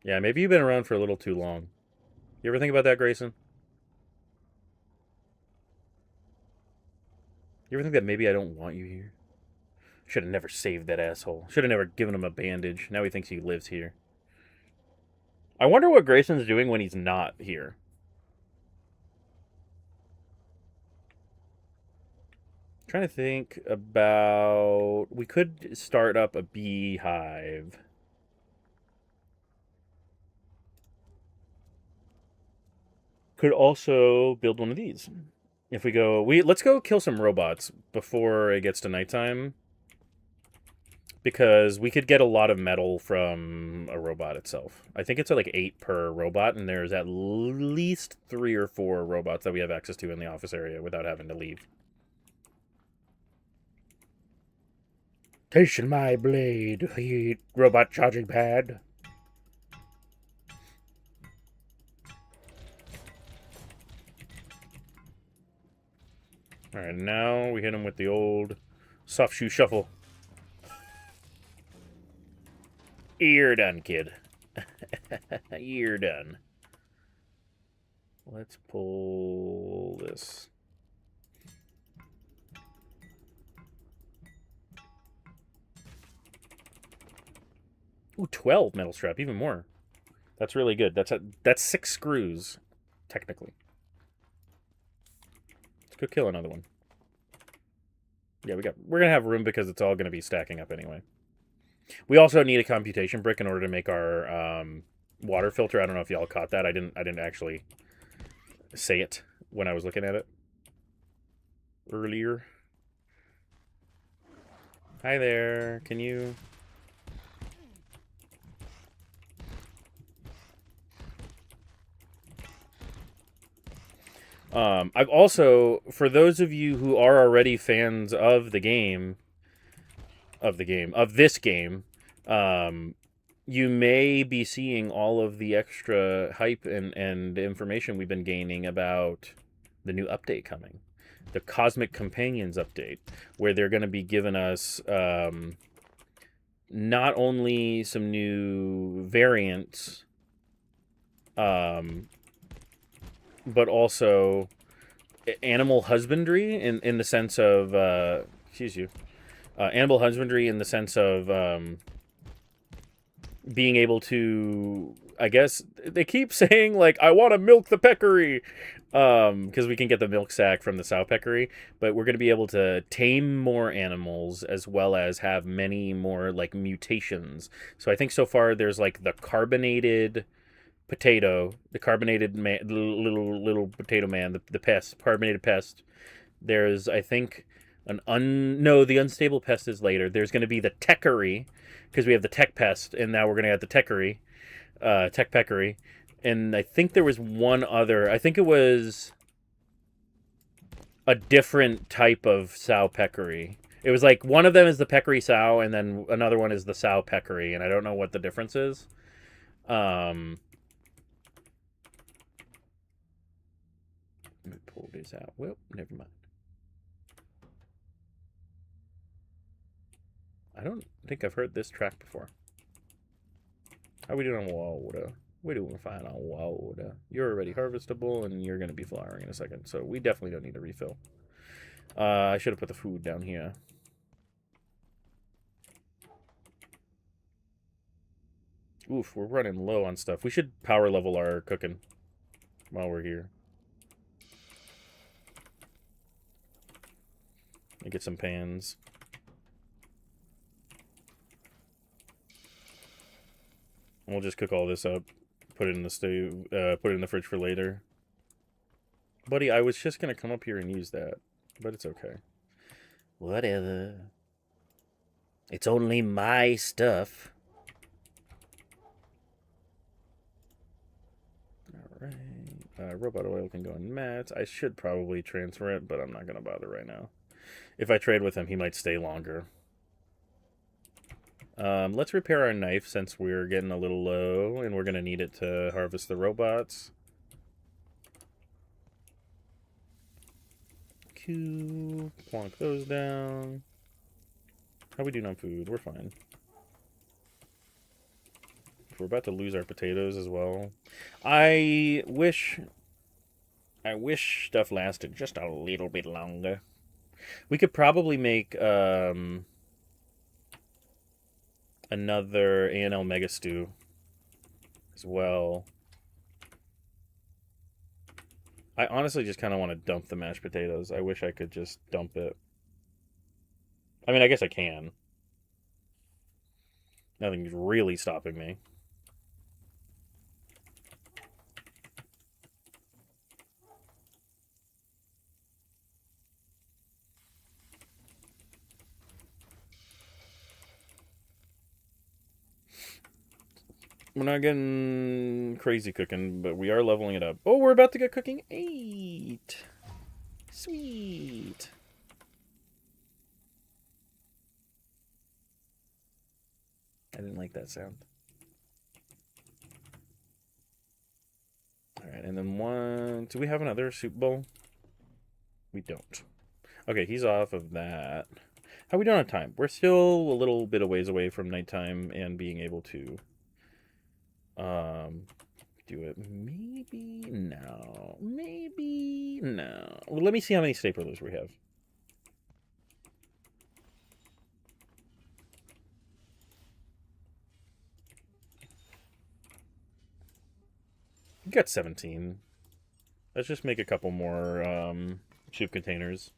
Yeah, maybe you've been around for a little too long. You ever think about that, Grayson? You ever think that maybe I don't want you here? Should have never saved that asshole. Should have never given him a bandage. Now he thinks he lives here. I wonder what Grayson's doing when he's not here. Trying to think about... We could start up a beehive. Could also build one of these. If we go... Let's go kill some robots before it gets to nighttime. Because we could get a lot of metal from a robot itself. I think it's like 8 per robot, and there's at least 3 or 4 robots that we have access to in the office area without having to leave. Station my blade, robot charging pad. Alright, now we hit him with the old soft shoe shuffle. You're done, kid. You're done. Let's pull this. Ooh, 12 metal strap, even more. That's really good. That's 6 screws, technically. Let's go kill another one. Yeah, we're gonna have room because it's all gonna be stacking up anyway. We also need a computation brick in order to make our water filter. I don't know if y'all caught that. I didn't actually say it when I was looking at it earlier. Hi there. Can you... I've also, for those of you who are already fans of this game, you may be seeing all of the extra hype and information we've been gaining about the new update coming. The Cosmic Companions update, where they're going to be giving us not only some new variants, but also animal husbandry in the sense of animal husbandry in the sense of being able to, I guess they keep saying like, I want to milk the peccary, because we can get the milk sack from the sow peccary, but we're going to be able to tame more animals as well as have many more like mutations. So I think so far there's like the carbonated potato, the carbonated man, little potato man, the pest, carbonated pest. There's, I think, no, the unstable pest is later. There's going to be the techary, because we have the tech pest, and now we're going to have the techary, tech peccary. And I think there was one other, I think it was a different type of sow peccary. It was like one of them is the peccary sow, and then another one is the sow peccary, and I don't know what the difference is. Let me pull this out. Well, never mind. I don't think I've heard this track before. How we doing on water? We're doing fine on water. You're already harvestable, and you're going to be flowering in a second, so we definitely don't need a refill. I should have put the food down here. Oof, we're running low on stuff. We should power level our cooking while we're here. And get some pans. We'll just cook all this up. Put it in the stove. Put it in the fridge for later. Buddy, I was just going to come up here and use that. But it's okay. Whatever. It's only my stuff. Alright. Robot oil can go in mats. I should probably transfer it, but I'm not going to bother right now. If I trade with him, he might stay longer. Let's repair our knife since we're getting a little low, and we're going to need it to harvest the robots. Q. Plonk those down. How we doing on food? We're fine. We're about to lose our potatoes as well. I wish stuff lasted just a little bit longer. We could probably make another A&L Mega Stew as well. I honestly just kind of want to dump the mashed potatoes. I wish I could just dump it. I mean, I guess I can. Nothing's really stopping me. We're not getting crazy cooking, but we are leveling it up. Oh, we're about to get cooking 8. Sweet. I didn't like that sound. All right, and then one... Do we have another soup bowl? We don't. Okay, he's off of that. How are we doing on time? We're still a little bit of ways away from nighttime and being able to do it. Maybe no. Maybe no. Well, let me see how many staplers we have. We got 17. Let's just make a couple more soup containers.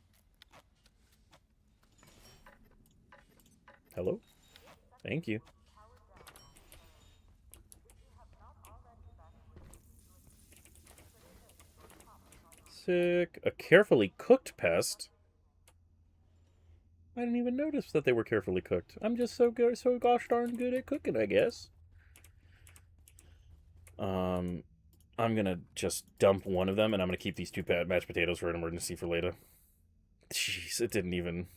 Hello? Thank you. Sick. A carefully cooked pest? I didn't even notice that they were carefully cooked. I'm just so good, so gosh darn good at cooking, I guess. I'm gonna just dump one of them, and I'm gonna keep these 2 mashed potatoes for an emergency for later. Jeez, it didn't even...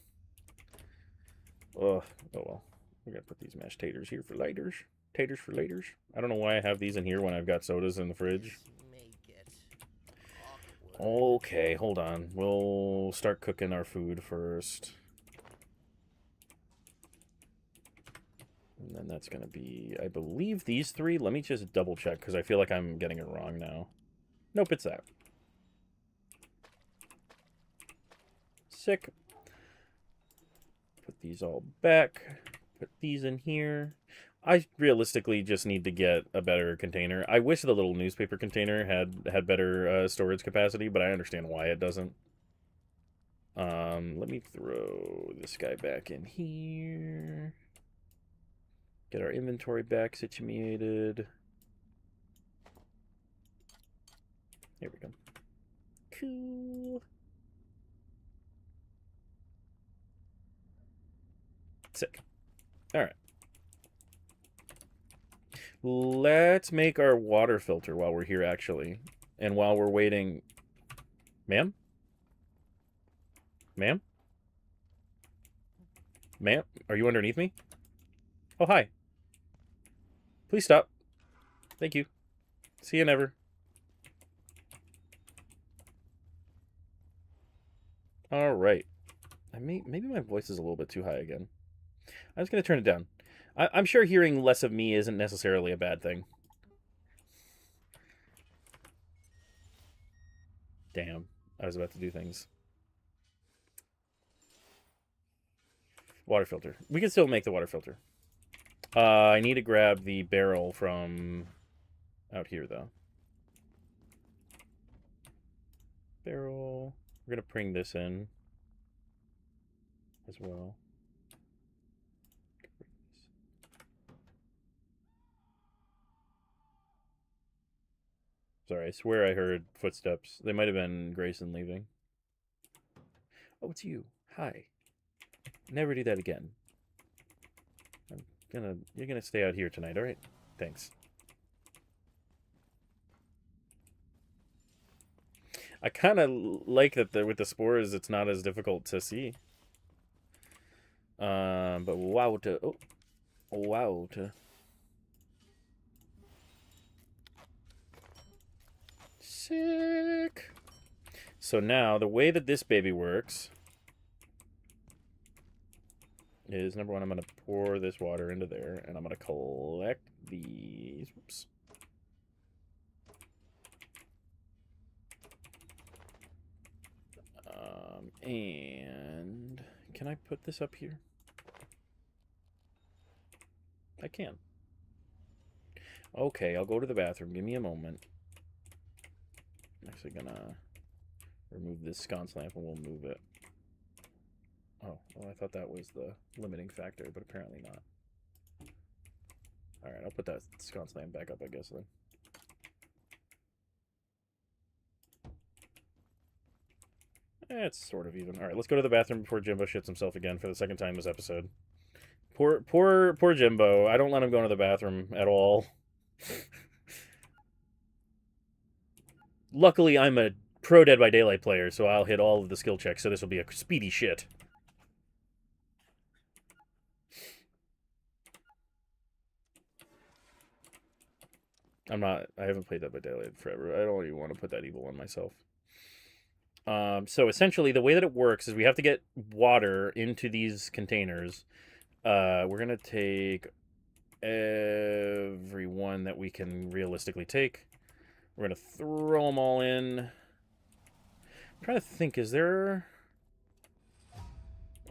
Oh well. We're gonna put these mashed taters here for laters. Taters for laters. I don't know why I have these in here when I've got sodas in the fridge. Okay, hold on. We'll start cooking our food first. And then that's going to be, I believe, these 3. Let me just double check, because I feel like I'm getting it wrong now. Nope, it's that. Sick. Put these all back. Put these in here. I realistically just need to get a better container. I wish the little newspaper container had better storage capacity, but I understand why it doesn't. Let me throw this guy back in here. Get our inventory back situated. Here we go. Cool. Sick. All right. Let's make our water filter while we're here, actually. And while we're waiting... Ma'am? Ma'am? Ma'am? Are you underneath me? Oh, hi. Please stop. Thank you. See you never. All right. Maybe my voice is a little bit too high again. I'm just going to turn it down. I'm sure hearing less of me isn't necessarily a bad thing. Damn. I was about to do things. Water filter. We can still make the water filter. I need to grab the barrel from out here, though. Barrel. We're going to bring this in as well. Sorry, I swear I heard footsteps. They might have been Grayson leaving. Oh, it's you. Hi. Never do that again. You're gonna stay out here tonight, alright? Thanks. I kind of like that with the spores, it's not as difficult to see. But wow to... Oh. Wow to... Sick! So now, the way that this baby works is, number one, I'm going to pour this water into there, and I'm going to collect these. Whoops. And can I put this up here? I can. Okay, I'll go to the bathroom. Give me a moment. I'm actually gonna remove this sconce lamp and we'll move it. Oh, well, I thought that was the limiting factor, but apparently not. Alright, I'll put that sconce lamp back up, I guess, then. It's sort of even. Alright, let's go to the bathroom before Jimbo shits himself again for the second time this episode. Poor Jimbo. I don't let him go into the bathroom at all. Luckily, I'm a pro Dead by Daylight player, so I'll hit all of the skill checks, so this will be a speedy shit. I haven't played Dead by Daylight forever. I don't even want to put that evil on myself. So essentially, the way that it works is we have to get water into these containers. We're going to take every one that we can realistically take. We're going to throw them all in. I'm trying to think, is there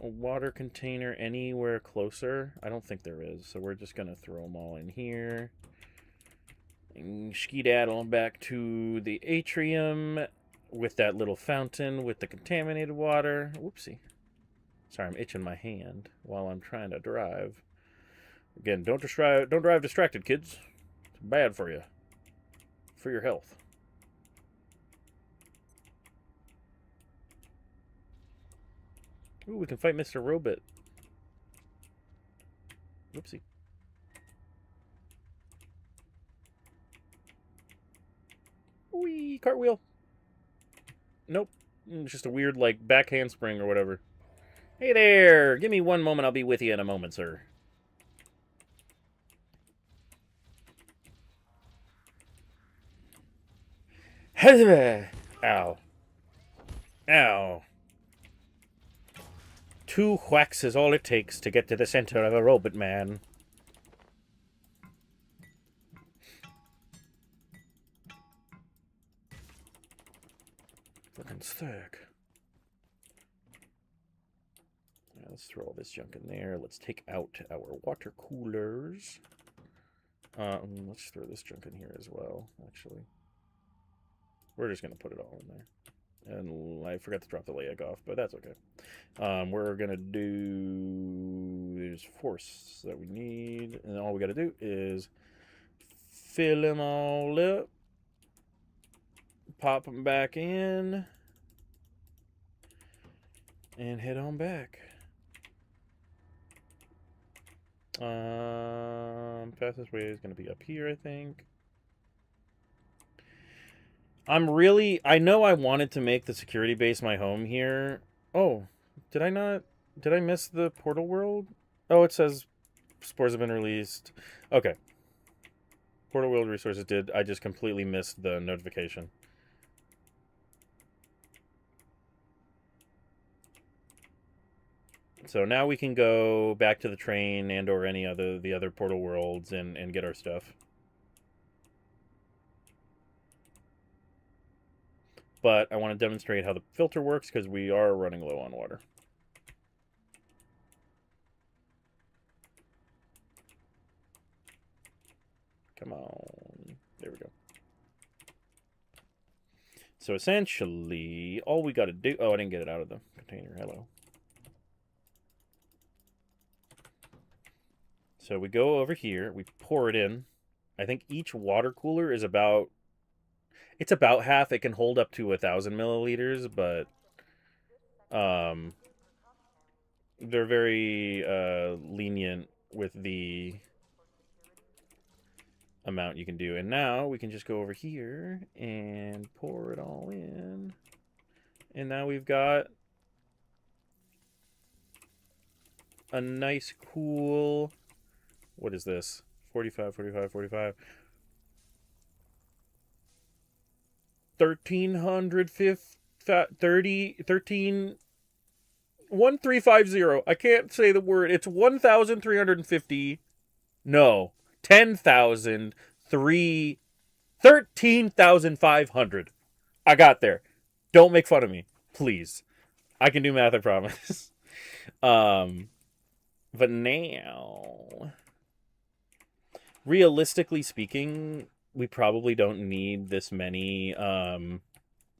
a water container anywhere closer? I don't think there is, so we're just going to throw them all in here. And skedaddle back to the atrium with that little fountain with the contaminated water. Whoopsie. Sorry, I'm itching my hand while I'm trying to drive. Again, don't drive distracted, kids. It's bad for you. For your health. Ooh, we can fight Mr. Robot. Whoopsie. Whee! Cartwheel. Nope. It's just a weird, like, back handspring or whatever. Hey there! Give me one moment, I'll be with you in a moment, sir. Ow. Ow. 2 whacks is all it takes to get to the center of a robot man. Fucking thick. Yeah, let's throw all this junk in there. Let's take out our water coolers. Let's throw this junk in here as well, actually. We're just going to put it all in there. And I forgot to drop the leg off, but that's okay. We're going to do... There's force that we need. And all we got to do is fill them all up. Pop them back in. And head on back. Fastest way is going to be up here, I think. I know I wanted to make the security base my home here. Oh, did I miss the portal world? Oh, it says spores have been released. Okay. Portal world resources did. I just completely missed the notification. So now we can go back to the train and or the other portal worlds and get our stuff. But I want to demonstrate how the filter works because we are running low on water. Come on. There we go. So essentially, all we got to do... Oh, I didn't get it out of the container. Hello. So we go over here. We pour it in. I think each water cooler is about... It's about half. It can hold up to 1,000 milliliters, but... they're very lenient with the amount you can do. And now we can just go over here and pour it all in. And now we've got a nice cool... What is this? 45, 45, 45. 1350. I can't say the word. It's 1,350. No. 13,500. I got there. Don't make fun of me, please. I can do math, I promise. But now realistically speaking, we probably don't need this many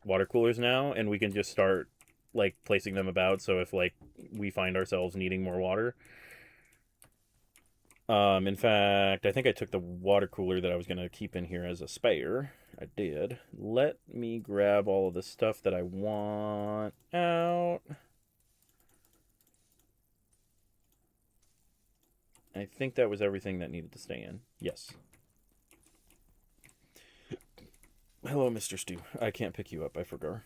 water coolers now, and we can just start like placing them about. So if like we find ourselves needing more water, in fact, I think I took the water cooler that I was gonna keep in here as a spare. I did. Let me grab all of the stuff that I want out. I think that was everything that needed to stay in. Yes. Hello, Mr. Stew. I can't pick you up. I forgot.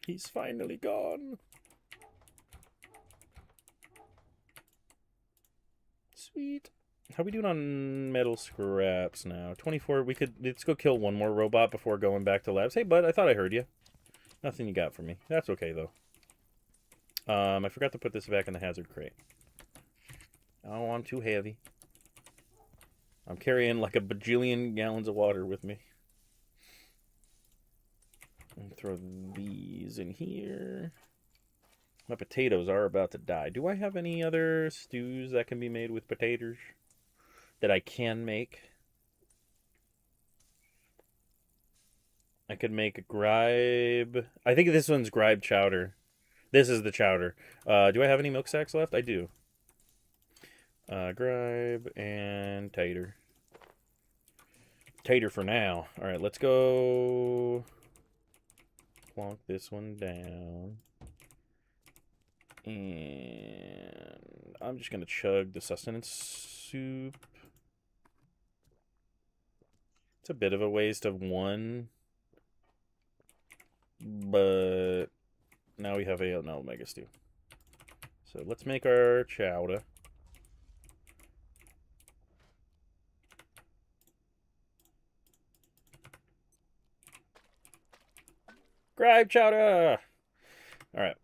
He's finally gone. Sweet. How we doing on metal scraps now? 24. Let's go kill one more robot before going back to labs. Hey, bud, I thought I heard you. Nothing you got for me. That's okay, though. I forgot to put this back in the hazard crate. Oh, I'm too heavy. I'm carrying like a bajillion gallons of water with me. And throw these in here. My potatoes are about to die. Do I have any other stews that can be made with potatoes that I can make? I could make a gribe. I think this one's gribe chowder. This is the chowder. Do I have any milk sacks left? I do. Gribe and tater. Tater for now. All right, let's go plonk this one down. And I'm just going to chug the sustenance soup. It's a bit of a waste of one. But now we have an omega stew. So let's make our chowder. Gribe chowder! Alright.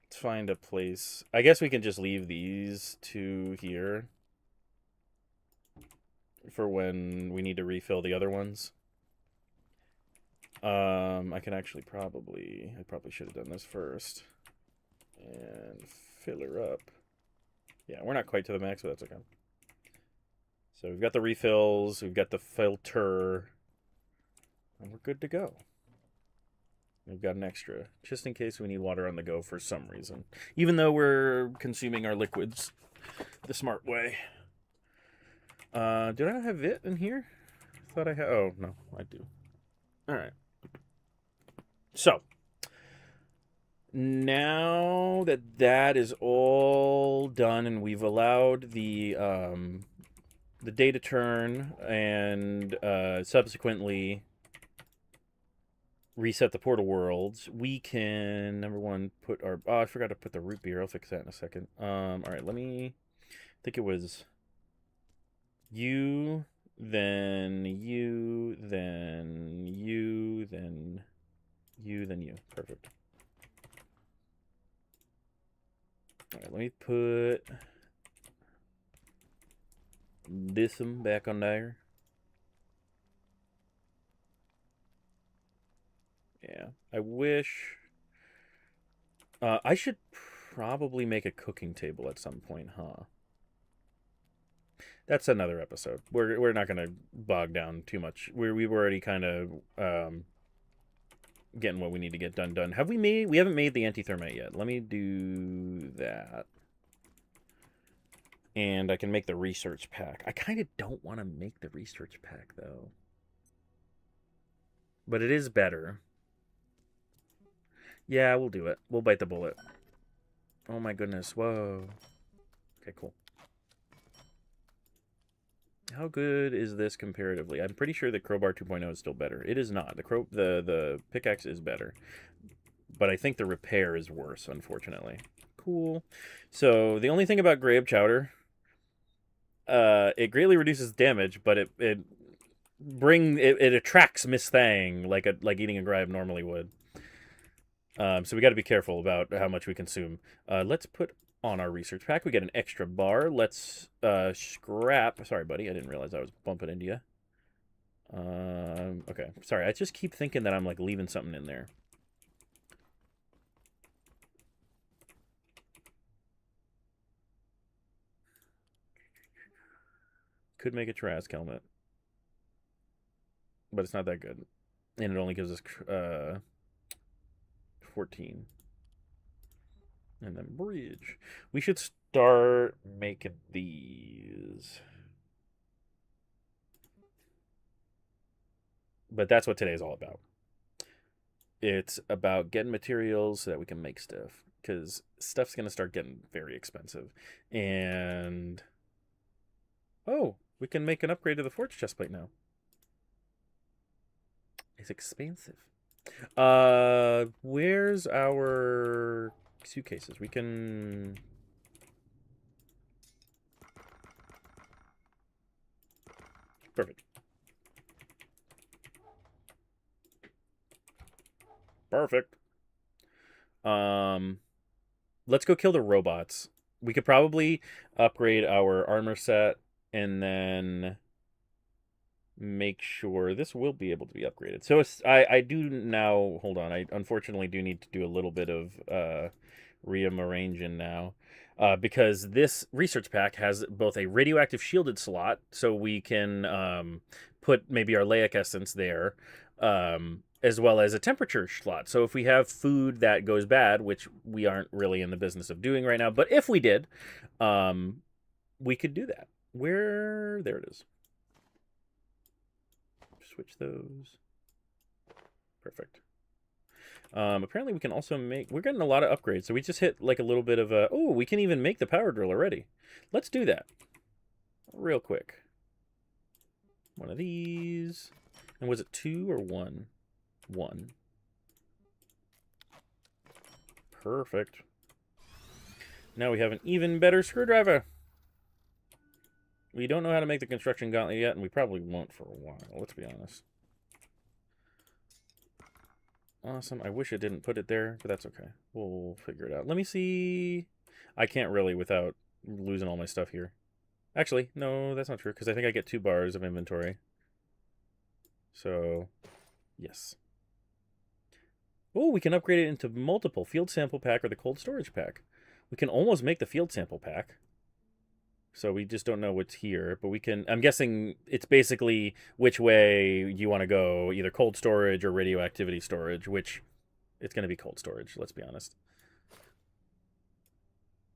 Let's find a place. I guess we can just leave these two here for when we need to refill the other ones. I can actually I probably should have done this first. And fill her up. Yeah, we're not quite to the max, but that's okay. So we've got the refills, we've got the filter, and we're good to go. We've got an extra, just in case we need water on the go for some reason. Even though we're consuming our liquids the smart way. Did I have it in here? I thought I had, oh, no, I do. Alright. So, now that that is all done and we've allowed the day to turn and subsequently reset the portal worlds, we can, number one, put our, oh, I forgot to put the root beer. I'll fix that in a second. All right, I think it was you, then you, then you, then you, then you. Perfect. All right, let me put this one back on there. Yeah, I wish. I should probably make a cooking table at some point, huh? That's another episode. We're not gonna bog down too much. We've already kind of getting what we need to get done. Have we made? We haven't made the antithermite yet. Let me do that. And I can make the research pack. I kind of don't want to make the research pack though, but it is better. Yeah, we'll do it. We'll bite the bullet. Oh my goodness. Whoa. Okay, cool. How good is this comparatively? I'm pretty sure the crowbar 2.0 is still better. It is not. The pickaxe is better. But I think the repair is worse, unfortunately. Cool. So, the only thing about Grabe Chowder, it greatly reduces damage, but it attracts Miss Thang like eating a Grabe normally would. So we got to be careful about how much we consume. Let's put on our research pack. We get an extra bar. Let's scrap. Sorry, buddy. I didn't realize I was bumping into you. Okay. Sorry. I just keep thinking that I'm like leaving something in there. Could make a Trask helmet. But it's not that good. And it only gives us 14. And then bridge. We should start making these. But that's what today's all about. It's about getting materials so that we can make stuff. Because stuff's going to start getting very expensive. And... oh, we can make an upgrade to the forge chestplate now. It's expensive. Where's our suitcases? We can... perfect. Perfect. Let's go kill the robots. We could probably upgrade our armor set and then make sure this will be able to be upgraded. So I do now, hold on, I unfortunately do need to do a little bit of rearranging now. Because this research pack has both a radioactive shielded slot, so we can put maybe our Leic essence there, as well as a temperature slot. So if we have food that goes bad, which we aren't really in the business of doing right now, but if we did, we could do that. There it is. Switch those. Perfect. Apparently we can also make... we're getting a lot of upgrades, so we just hit like a little bit of a... oh, we can even make the power drill already. Let's do that. Real quick. One of these. And was it 2 or 1? 1. Perfect. Now we have an even better screwdriver. We don't know how to make the construction gauntlet yet, and we probably won't for a while, let's be honest. Awesome. I wish it didn't put it there, but that's okay. We'll figure it out. Let me see. I can't really without losing all my stuff here. Actually, no, that's not true, because I think I get 2 bars of inventory. So, yes. Oh, we can upgrade it into multiple. Field sample pack or the cold storage pack. We can almost make the field sample pack. So we just don't know what's here, but we can... I'm guessing it's basically which way you want to go, either cold storage or radioactivity storage, which it's going to be cold storage, let's be honest.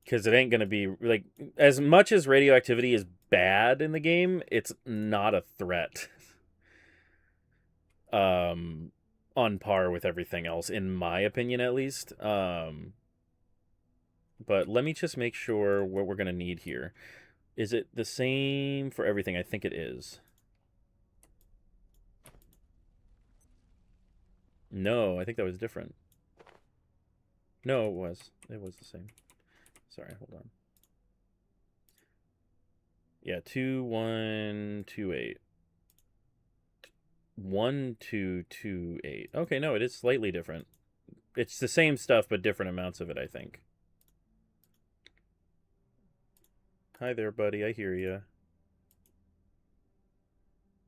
Because it ain't going to be... like, as much as radioactivity is bad in the game, it's not a threat. On par with everything else, in my opinion, at least. But let me just make sure what we're going to need here. Is it the same for everything? I think it is. No, I think that was different. No, it was. It was the same. Sorry, hold on. Yeah, 2128. 1228. Okay, no, it is slightly different. It's the same stuff, but different amounts of it, I think. Hi there, buddy. I hear you.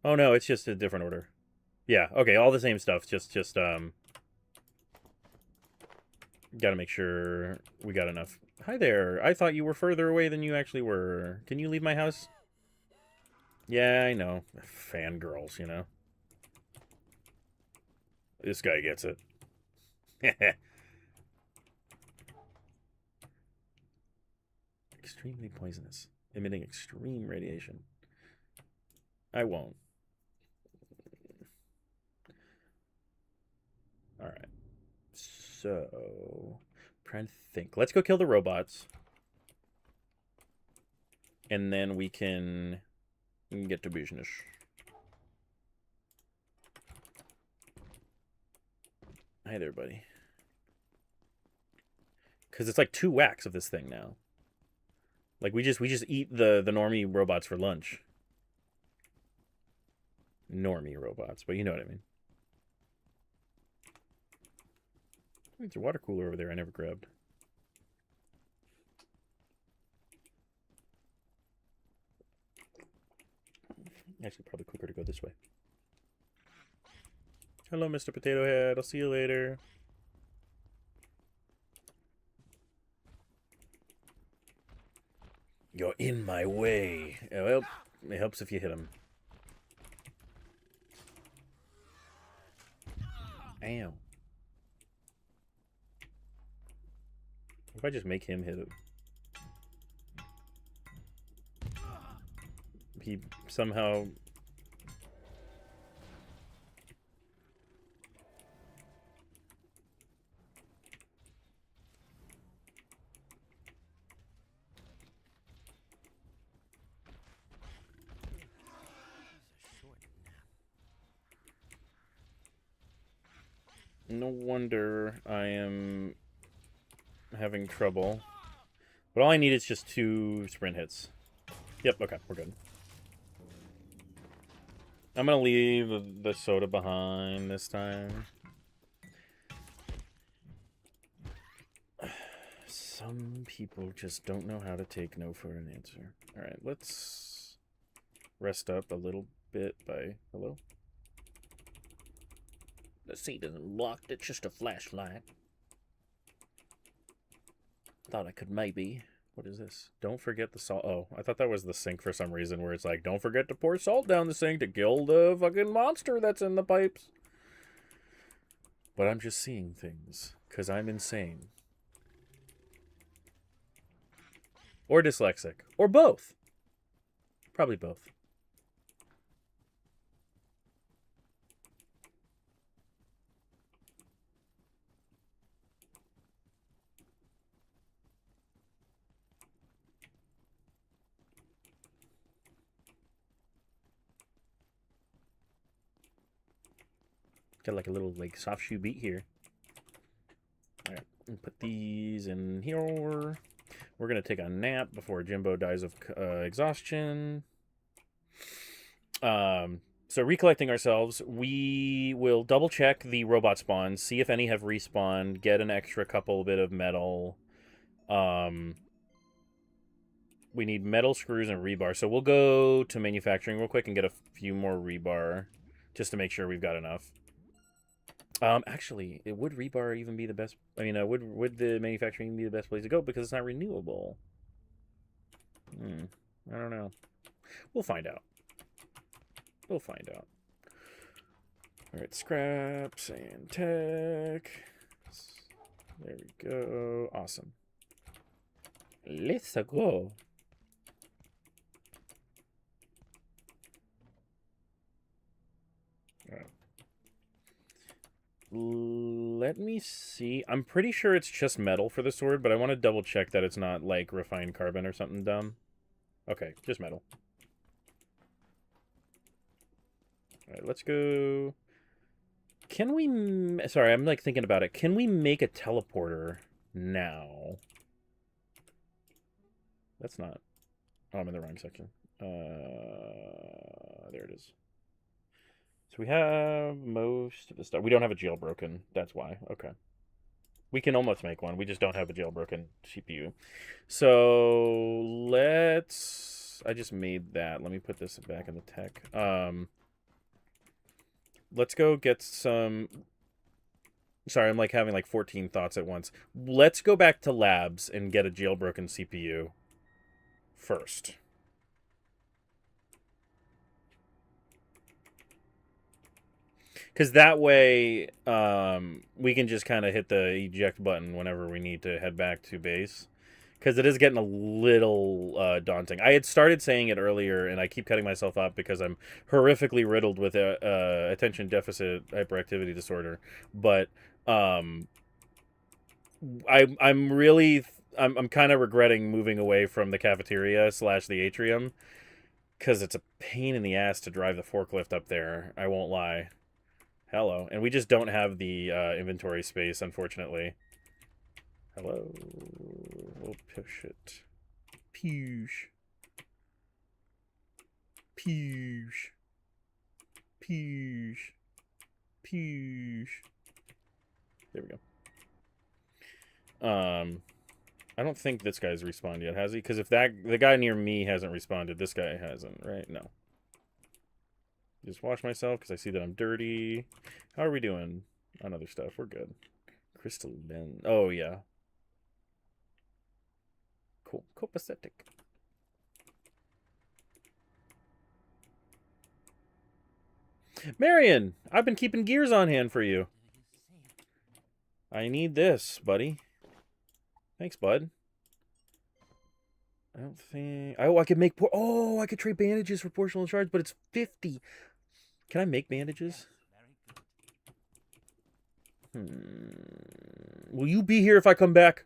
Oh, no, it's just a different order. Yeah, okay, all the same stuff. Just gotta make sure we got enough. Hi there. I thought you were further away than you actually were. Can you leave my house? Yeah, I know. Fangirls, you know. This guy gets it. Extremely poisonous. Emitting extreme radiation. I won't. Alright. So... trying to think. Let's go kill the robots. And then we can get to business. Hi there, buddy. Because it's like 2 whacks of this thing now. Like, we just eat the normie robots for lunch. Normie robots, but you know what I mean. There's a water cooler over there I never grabbed. Actually, probably quicker to go this way. Hello, Mr. Potato Head. I'll see you later. You're in my way. Well, It helps if you hit him. Ow. If I just make him hit it. He somehow... No wonder I am having trouble. But all I need is just 2 sprint hits. Yep, okay, we're good. I'm gonna leave the soda behind this time. Some people just don't know how to take no for an answer. Alright, let's rest up a little bit by... Hello? The seat isn't locked, it's just a flashlight. Thought I could maybe... What is this? Don't forget the salt. Oh, I thought that was the sink for some reason, where it's like, don't forget to pour salt down the sink to kill the fucking monster that's in the pipes. But I'm just seeing things, because I'm insane. Or dyslexic. Or both. Probably both. Got like a little like soft shoe beat here. Alright, put these in here. We're gonna take a nap before Jimbo dies of exhaustion. So recollecting ourselves, we will double check the robot spawns, see if any have respawned, get an extra couple bit of metal. We need metal screws and rebar. So we'll go to manufacturing real quick and get a few more rebar just to make sure we've got enough. Actually, would rebar even be the best? I mean, would the manufacturing be the best place to go because it's not renewable? I don't know. We'll find out. We'll find out. All right, scraps and tech. There we go. Awesome. Let's go. All right. Let me see. I'm pretty sure it's just metal for the sword, but I want to double check that it's not like refined carbon or something dumb. Okay, just metal. Alright, let's go. Can we... Sorry, I'm like thinking about it. Can we make a teleporter now? That's not... Oh, I'm in the wrong section. There it is. So we have most of the stuff. We don't have a jailbroken. That's why. Okay. We can almost make one. We just don't have a jailbroken CPU. So let's... I just made that. Let me put this back in the tech. Let's go get some... Sorry, I'm like having like 14 thoughts at once. Let's go back to labs and get a jailbroken CPU first. Because that way, we can just kind of hit the eject button whenever we need to head back to base. Because it is getting a little daunting. I had started saying it earlier, and I keep cutting myself up because I'm horrifically riddled with attention deficit hyperactivity disorder. But I'm kind of regretting moving away from the cafeteria / the atrium. Because it's a pain in the ass to drive the forklift up there. I won't lie. Hello. And we just don't have the inventory space, unfortunately. Hello. We'll push it. Pew-sh. Pew-sh. Pew-sh. Pew-sh. There we go. I don't think this guy's respawned yet, has he? Because if the guy near me hasn't responded, this guy hasn't, right? No. Just wash myself because I see that I'm dirty. How are we doing on other stuff? We're good. Crystal lens. Oh, yeah. Cool. Copacetic. Marion, I've been keeping gears on hand for you. I need this, buddy. Thanks, bud. I don't think... Oh, I could make... Oh, I could trade bandages for porcelain shards, but it's 50. Can I make bandages? Will you be here if I come back?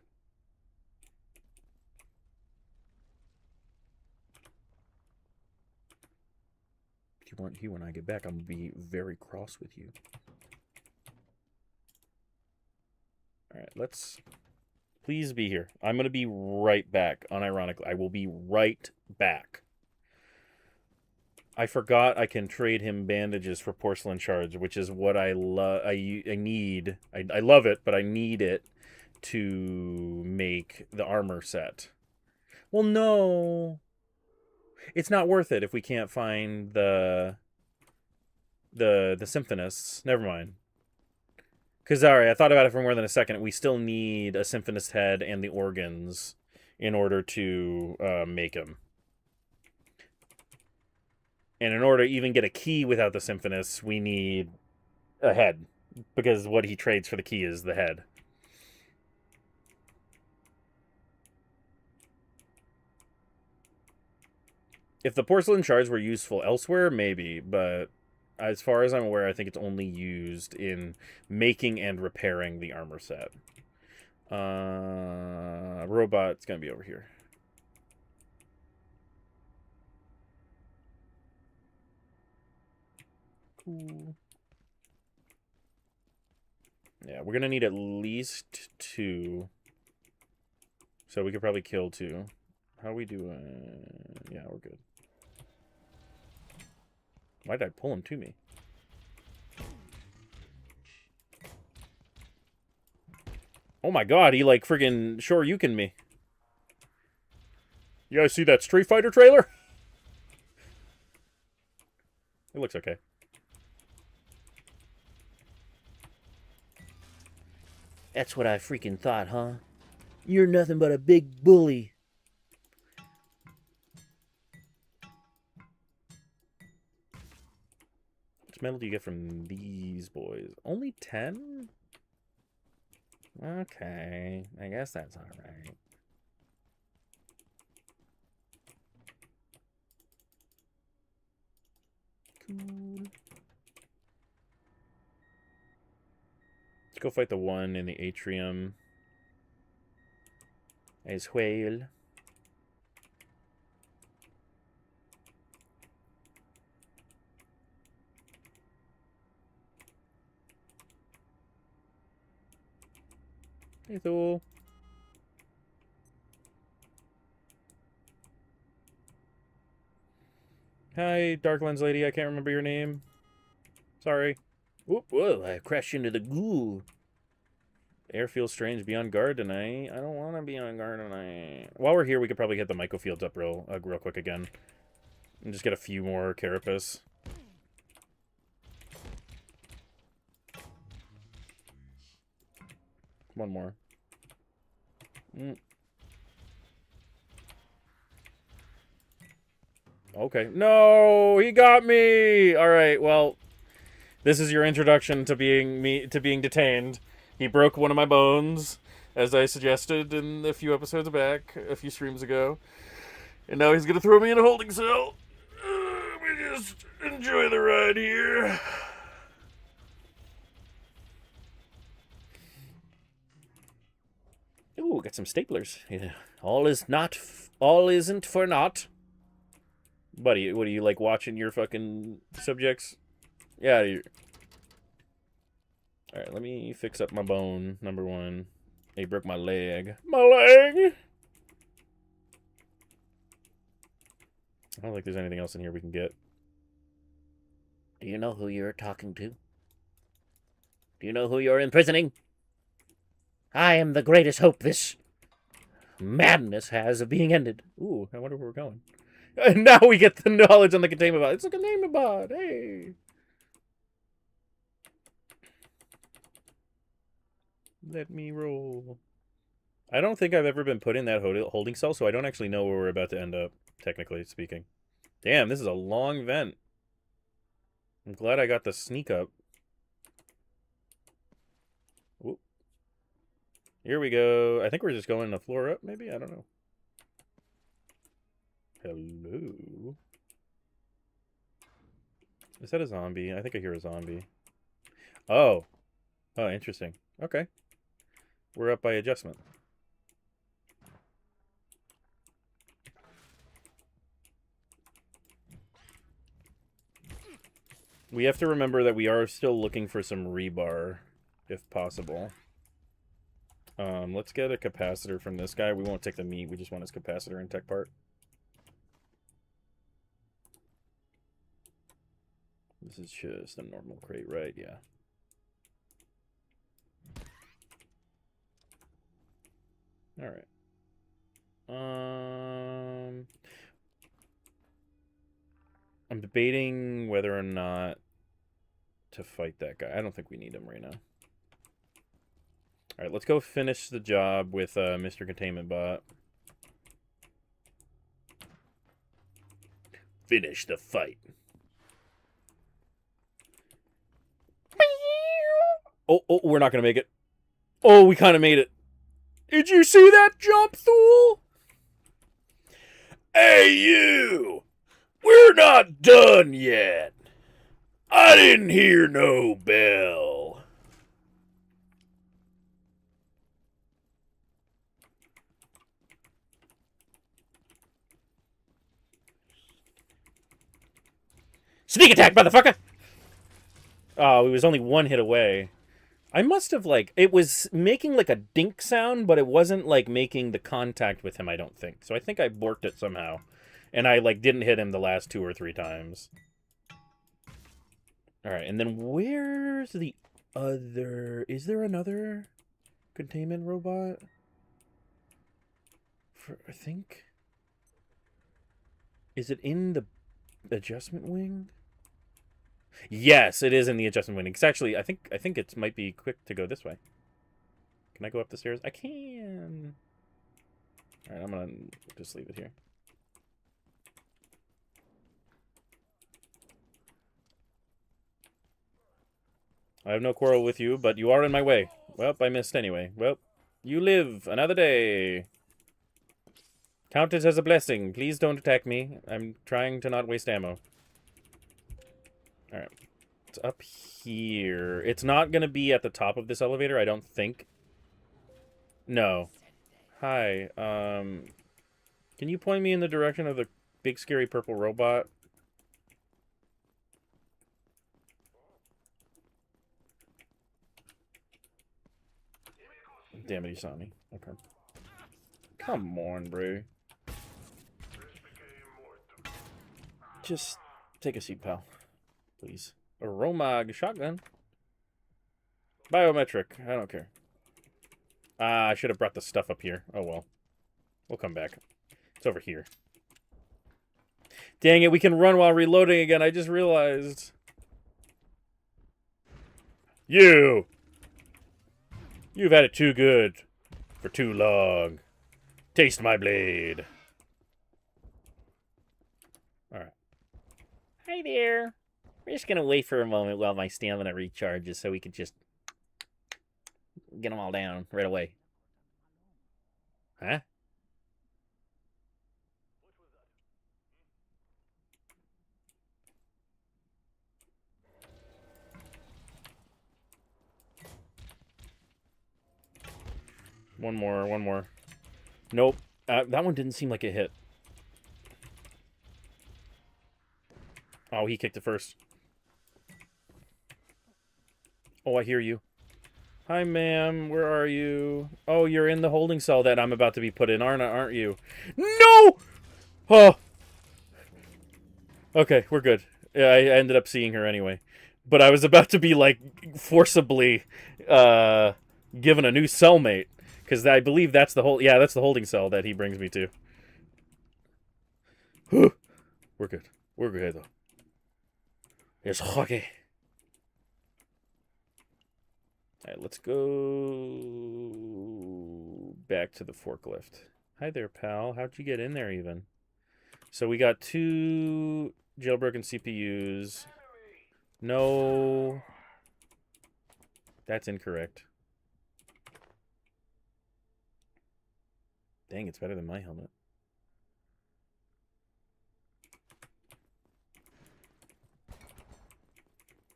If you want here when I get back, I'm going to be very cross with you. Alright, let's... Please be here. I'm going to be right back, unironically. I will be right back. I forgot I can trade him bandages for porcelain shards, which is what I love. I need. I love it, but I need it to make the armor set. Well, no. It's not worth it if we can't find the symphonists. Never mind. Because, alright, I thought about it for more than a second. We still need a symphonist head and the organs in order to make them. And in order to even get a key without the symphonist, we need a head. Because what he trades for the key is the head. If the porcelain shards were useful elsewhere, maybe. But as far as I'm aware, I think it's only used in making and repairing the armor set. Robot's going to be over here. Cool. Yeah, we're going to need at least 2. So we could probably kill 2. How are we doing? Yeah, we're good. Why did I pull him to me? Oh my god, he like friggin' Shoryuken me. You guys see that Street Fighter trailer? It looks okay. That's what I freaking thought, huh? You're nothing but a big bully. How much metal do you get from these boys? Only 10? Okay, I guess that's alright. Cool. Let's go fight the one in the atrium as well. Hey, Thule. Hi, Dark Lens Lady. I can't remember your name. Sorry. Whoop, whoa, I crashed into the goo. Air feels strange. Be on guard tonight. I don't want to be on guard tonight. While we're here, we could probably hit the Mycofields up real quick again. And just get a few more carapace. One more. Okay. No, he got me. All right. Well, this is your introduction to being detained. He broke one of my bones, as I suggested in a few episodes back, a few streams ago, and now he's gonna throw me in a holding cell. Let me just enjoy the ride here. Ooh, got some staplers. Yeah. All isn't for naught. Buddy, what do you like watching your fucking subjects? Yeah, you. Alright, let me fix up my bone, number 1. He broke my leg. My leg! I don't think there's anything else in here we can get. Do you know who you're talking to? Do you know who you're imprisoning? I am the greatest hope this madness has of being ended. Ooh, I wonder where we're going. And now we get the knowledge on the containment bot. It's a containment bot. Hey! Let me roll. I don't think I've ever been put in that holding cell, so I don't actually know where we're about to end up, technically speaking. Damn, this is a long vent. I'm glad I got the sneak up. Whoop. Here we go. I think we're just going the floor up, maybe? I don't know. Hello? Is that a zombie? I think I hear a zombie. Oh. Oh, interesting. Okay. We're up by adjustment. We have to remember that we are still looking for some rebar, if possible. Let's get a capacitor from this guy. We won't take the meat. We just want his capacitor and tech part. This is just a normal crate, right? Yeah. All right. I'm debating whether or not to fight that guy. I don't think we need him right now. All right, let's go finish the job with Mr. Containment Bot. Finish the fight. Oh, we're not going to make it. Oh, we kind of made it. Did you see that jump, Thule? Hey, you! We're not done yet. I didn't hear no bell. Sneak attack, motherfucker! Oh, he was only one hit away. I must have, like, it was making, like, a dink sound, but it wasn't, like, making the contact with him, I don't think. So I think I borked it somehow. And I, like, didn't hit him the last 2 or 3 times. Alright, and then where's the other... Is there another containment robot? I think... Is it in the adjustment wing? Yes, it is in the adjustment wing. It's actually, I think it might be quick to go this way. Can I go up the stairs? I can. All right, I'm gonna just leave it here. I have no quarrel with you, but you are in my way. Well, I missed anyway. Well, you live another day. Count it as a blessing. Please don't attack me. I'm trying to not waste ammo. All right. It's up here. It's not going to be at the top of this elevator, I don't think. No. Hi. Can you point me in the direction of the big scary purple robot? Damn it, he saw me. Okay. Come on, bro. Just take a seat, pal. Please. A Romag shotgun. Biometric. I don't care. I should have brought the stuff up here. Oh, well. We'll come back. It's over here. Dang it, we can run while reloading again. I just realized. You! You've had it too good for too long. Taste my blade. Alright. Hi there. We're just gonna wait for a moment while my stamina recharges so we can just get them all down right away. Huh? One more. Nope. That one didn't seem like it hit. Oh, he kicked it first. Oh, I hear you. Hi, ma'am. Where are you? Oh, you're in the holding cell that I'm about to be put in, aren't you? No! Oh. Okay, we're good. Yeah, I ended up seeing her anyway. But I was about to be, like, forcibly given a new cellmate. Because I believe that's the whole... Yeah, that's the holding cell that he brings me to. We're good. We're good, though. It's hockey. Alright, let's go back to the forklift. Hi there, pal. How'd you get in there, even? So we got 2 jailbroken CPUs. No. That's incorrect. Dang, it's better than my helmet.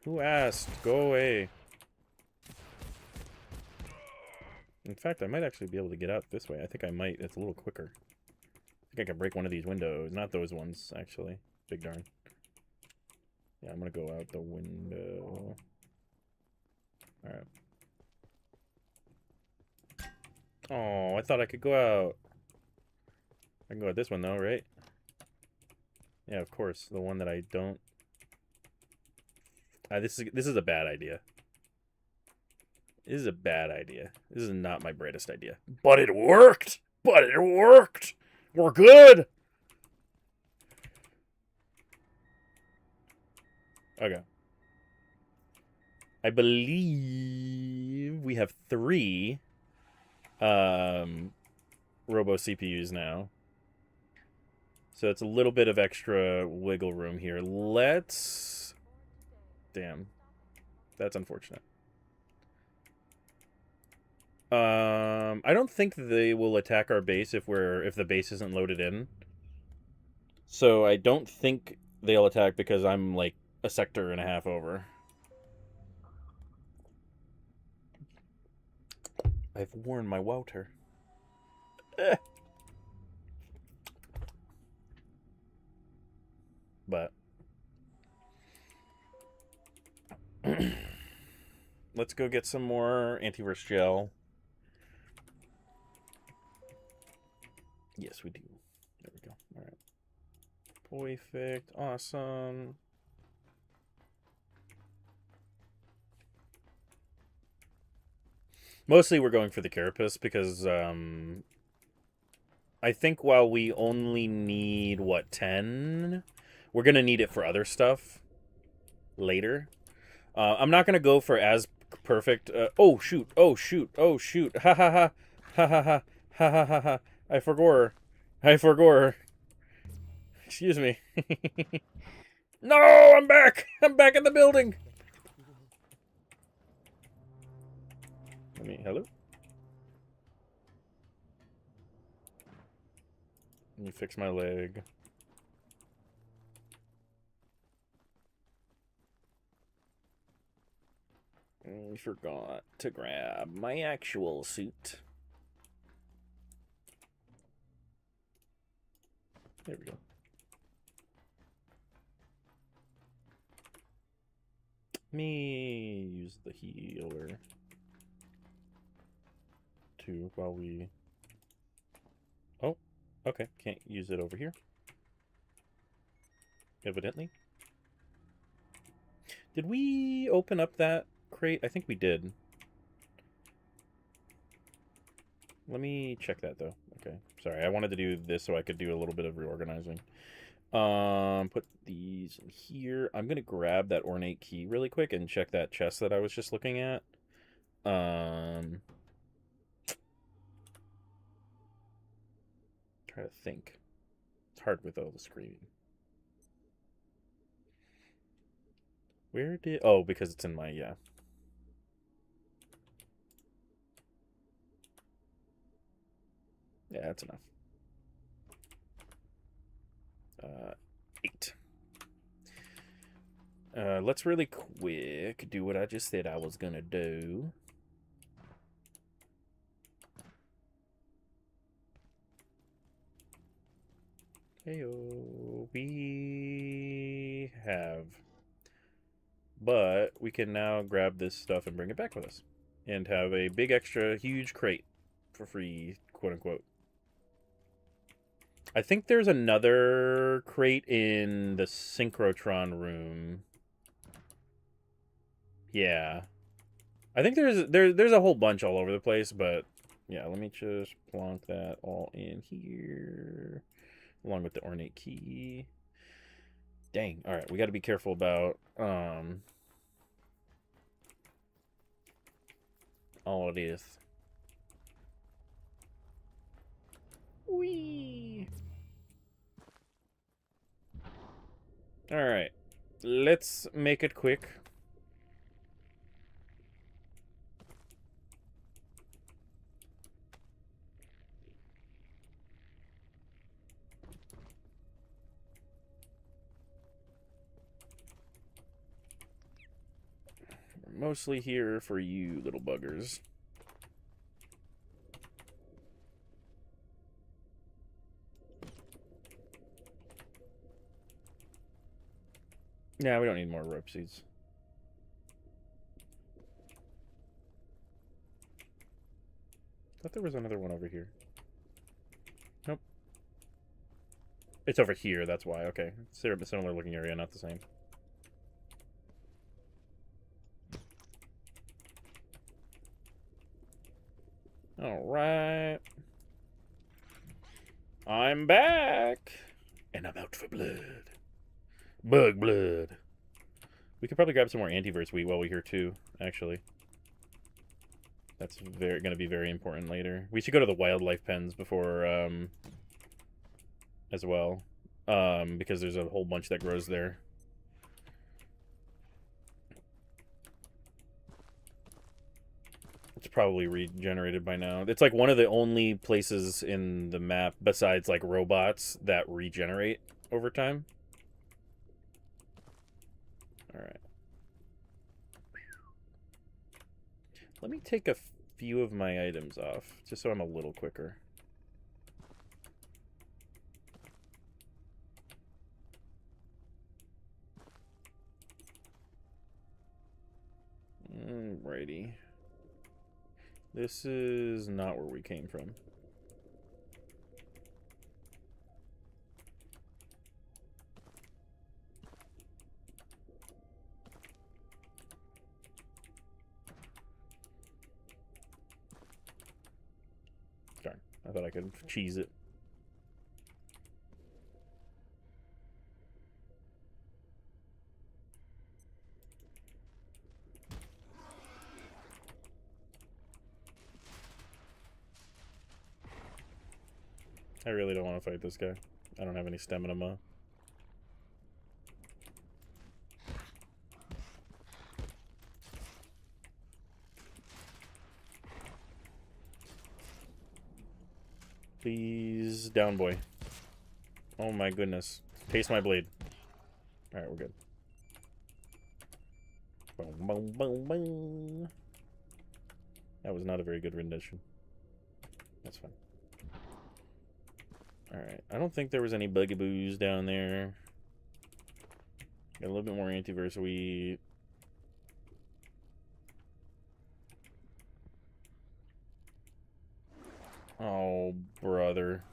Who asked? Go away. In fact, I might actually be able to get out this way. I think I might. It's a little quicker. I think I can break one of these windows. Not those ones, actually. Big darn. Yeah, I'm gonna go out the window. Alright. Oh, I thought I could go out. I can go out this one, though, right? Yeah, of course. The one that I don't... this is a bad idea. This is a bad idea. This is not my brightest idea. But it worked! But it worked! We're good! Okay. I believe we have 3 Robo CPUs now. So it's a little bit of extra wiggle room here. Let's... Damn. That's unfortunate. I don't think they will attack our base if the base isn't loaded in. So I don't think they'll attack because I'm like a sector and a half over. I've worn my welter. But let's go get some more antivirus gel. Yes, we do. There we go. All right. Perfect. Awesome. Mostly we're going for the carapace because I think while we only need, what, 10? We're going to need it for other stuff later. I'm not going to go for as perfect... oh, shoot. Oh, shoot. Oh, shoot. Ha, ha, ha. Ha, ha, ha. Ha, ha, ha, ha. I forgot. I forgot. Excuse me. No, I'm back. I'm back in the building. Hello? Let me fix my leg. I forgot to grab my actual suit. There we go. Let me use the healer too while we... Oh, okay. Can't use it over here. Evidently. Did we open up that crate? I think we did. Let me check that though. Okay. Sorry, I wanted to do this so I could do a little bit of reorganizing. Put these in here. I'm gonna grab that ornate key really quick and check that chest that I was just looking at. Try to think. It's hard with all the screaming. Where did... Oh, because it's in my... Yeah. Yeah, that's enough. 8. Let's really quick do what I just said I was gonna do. Heyo, we have. But we can now grab this stuff and bring it back with us. And have a big extra huge crate for free, quote unquote. I think there's another crate in the synchrotron room. Yeah. I think there's a whole bunch all over the place, but yeah, let me just plonk that all in here along with the ornate key. Dang. All right, we got to be careful about all of this. Whee! All right. let's make it quick. We're mostly here for you little buggers. Yeah, we don't need more rope seeds. Thought there was another one over here. Nope. It's over here, that's why. Okay. Similar looking area, not the same. Alright. I'm back! And I'm out for blood. Bug blood. We could probably grab some more antivirus wheat while we're here too, actually. That's going to be very important later. We should go to the wildlife pens before, as well. Because there's a whole bunch that grows there. It's probably regenerated by now. It's like one of the only places in the map, besides like robots, that regenerate over time. Alright. Let me take a few of my items off, just so I'm a little quicker. Alrighty. This is not where we came from. Darn, I thought I could cheese it. I really don't want to fight this guy. I don't have any stamina. Please, down boy. Oh my goodness. Taste my blade. Alright, we're good. Boom, boom, boom, boom. That was not a very good rendition. That's fine. Alright, I don't think there was any bugaboos down there. Got a little bit more antivirus wheat. Oh, brother.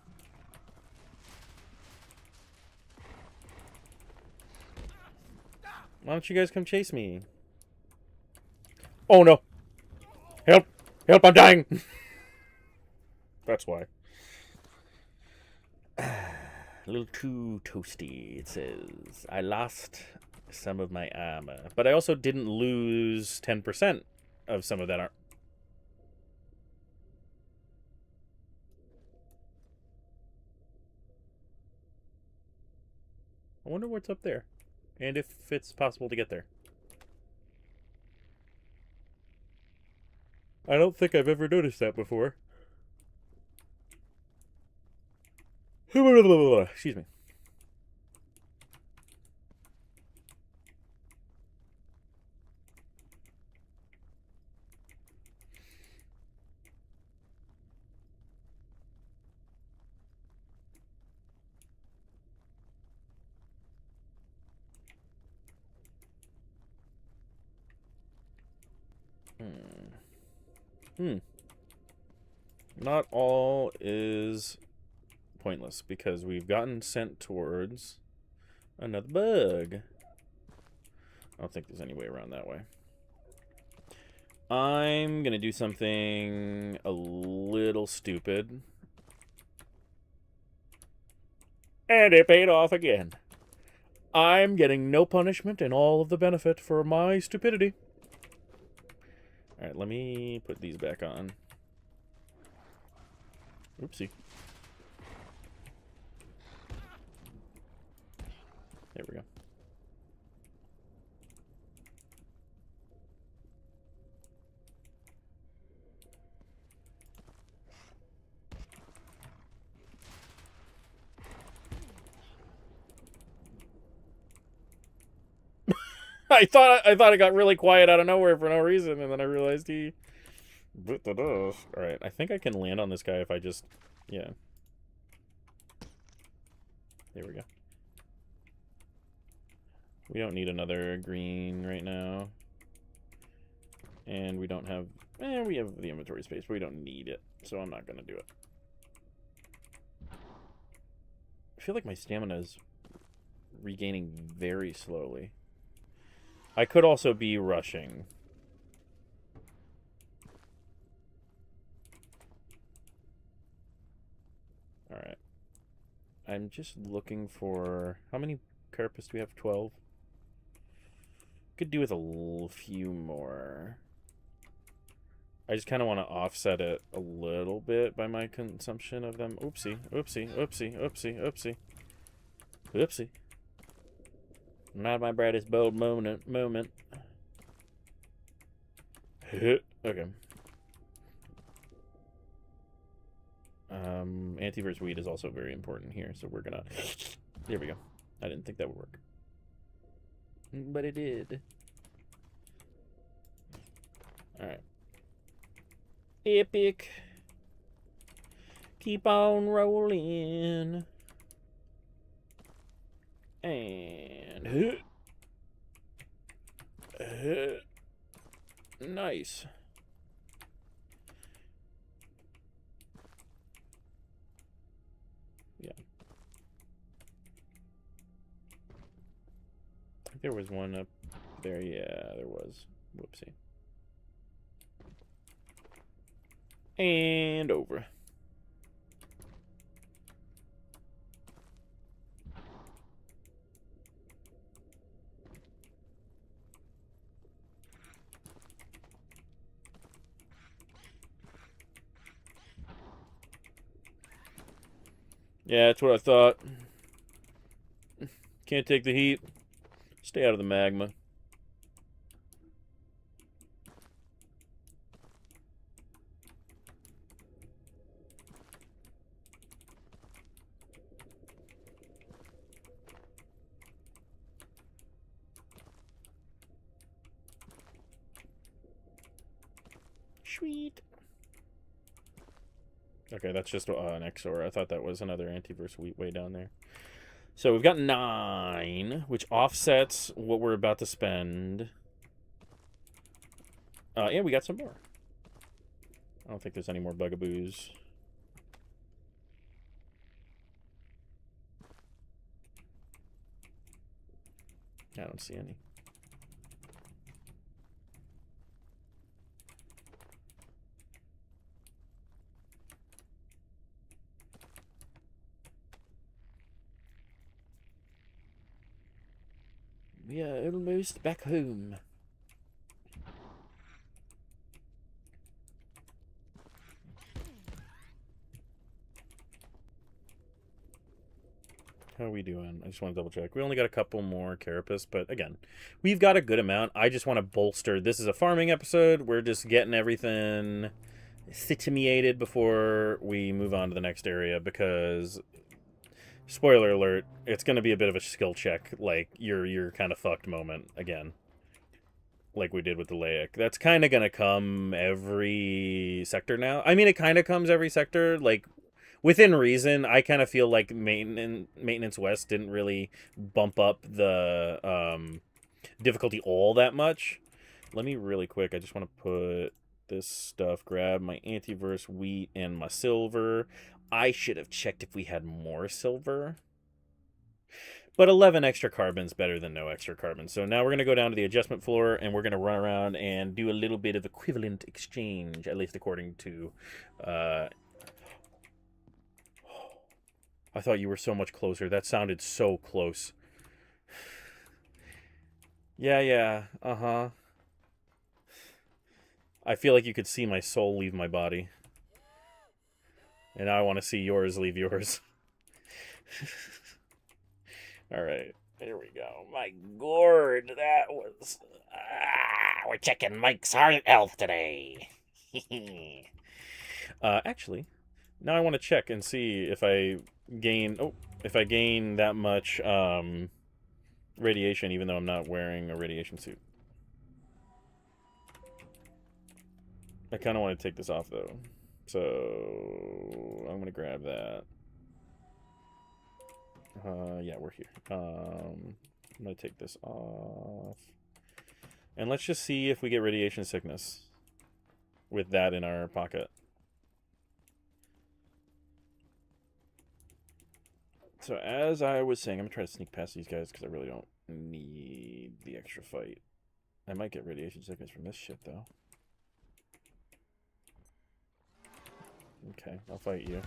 Why don't you guys come chase me? Oh, no. Help! Help, I'm dying! That's why. A little too toasty, it says. I lost some of my armor. But I also didn't lose 10% of some of that armor. I wonder what's up there. And if it's possible to get there. I don't think I've ever noticed that before. Excuse me. Not all is pointless because we've gotten sent towards another bug. I don't think there's any way around that way. I'm gonna do something a little stupid. And it paid off again. I'm getting no punishment and all of the benefit for my stupidity. Alright, let me put these back on. Oopsie. There we go. I thought it got really quiet out of nowhere for no reason, and then I realized he. All right, I think I can land on this guy if I just, yeah. There we go. We don't need another green right now, and we don't have. We have the inventory space, but we don't need it, so I'm not gonna do it. I feel like my stamina is regaining very slowly. I could also be rushing. Alright. I'm just looking for... How many carapace do we have? 12? Could do with a few more. I just kind of want to offset it a little bit by my consumption of them. Oopsie, oopsie, oopsie, oopsie, oopsie. Oopsie. Not my brightest bold moment. Okay. Antivirus weed is also very important here, so we're gonna... There we go. I didn't think that would work. But it did. Alright. Epic. Keep on rolling. And... Nice. Yeah. I think there was one up there. Yeah, there was. Whoopsie. And over. Yeah, that's what I thought. Can't take the heat. Stay out of the magma. Sweet. Okay, that's just an XOR. I thought that was another antiverse wheat way down there. So we've got 9, which offsets what we're about to spend. Yeah, we got some more. I don't think there's any more bugaboos. I don't see any. We are almost back home. How are we doing? I just want to double check. We only got a couple more carapace, but again, we've got a good amount. I just want to bolster. This is a farming episode. We're just getting everything situated before we move on to the next area because, spoiler alert, it's going to be a bit of a skill check. Like, you're kind of fucked moment again. Like we did with the Laic. That's kind of going to come every sector now. I mean, it kind of comes every sector. Like, within reason, I kind of feel like Maintenance West didn't really bump up the difficulty all that much. Let me really quick, I just want to put this stuff, grab my antiverse wheat and my silver. I should have checked if we had more silver. But 11 extra carbon's better than no extra carbon. So now we're going to go down to the adjustment floor, and we're going to run around and do a little bit of equivalent exchange, at least according to... I thought you were so much closer. That sounded so close. Yeah. Uh-huh. I feel like you could see my soul leave my body. And I want to see yours leave yours. Alright, here we go. My gourd, that was... We're checking Mike's heart health today. Actually, now I want to check and see if I gain... Oh, if I gain that much, radiation, even though I'm not wearing a radiation suit. I kind of want to take this off, though. So I'm going to grab that. Yeah, we're here. I'm going to take this off. And let's just see if we get radiation sickness with that in our pocket. So as I was saying, I'm going to try to sneak past these guys because I really don't need the extra fight. I might get radiation sickness from this shit, though. Okay, I'll fight you.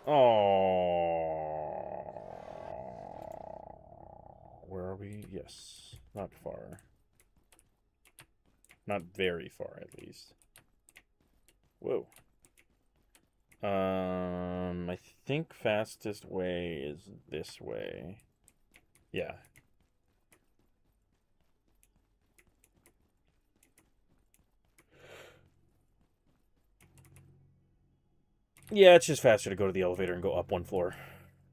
Oh, where are we? Yes, not far. Not very far, at least. Whoa. I think fastest way is this way. Yeah. Yeah, it's just faster to go to the elevator and go up one floor.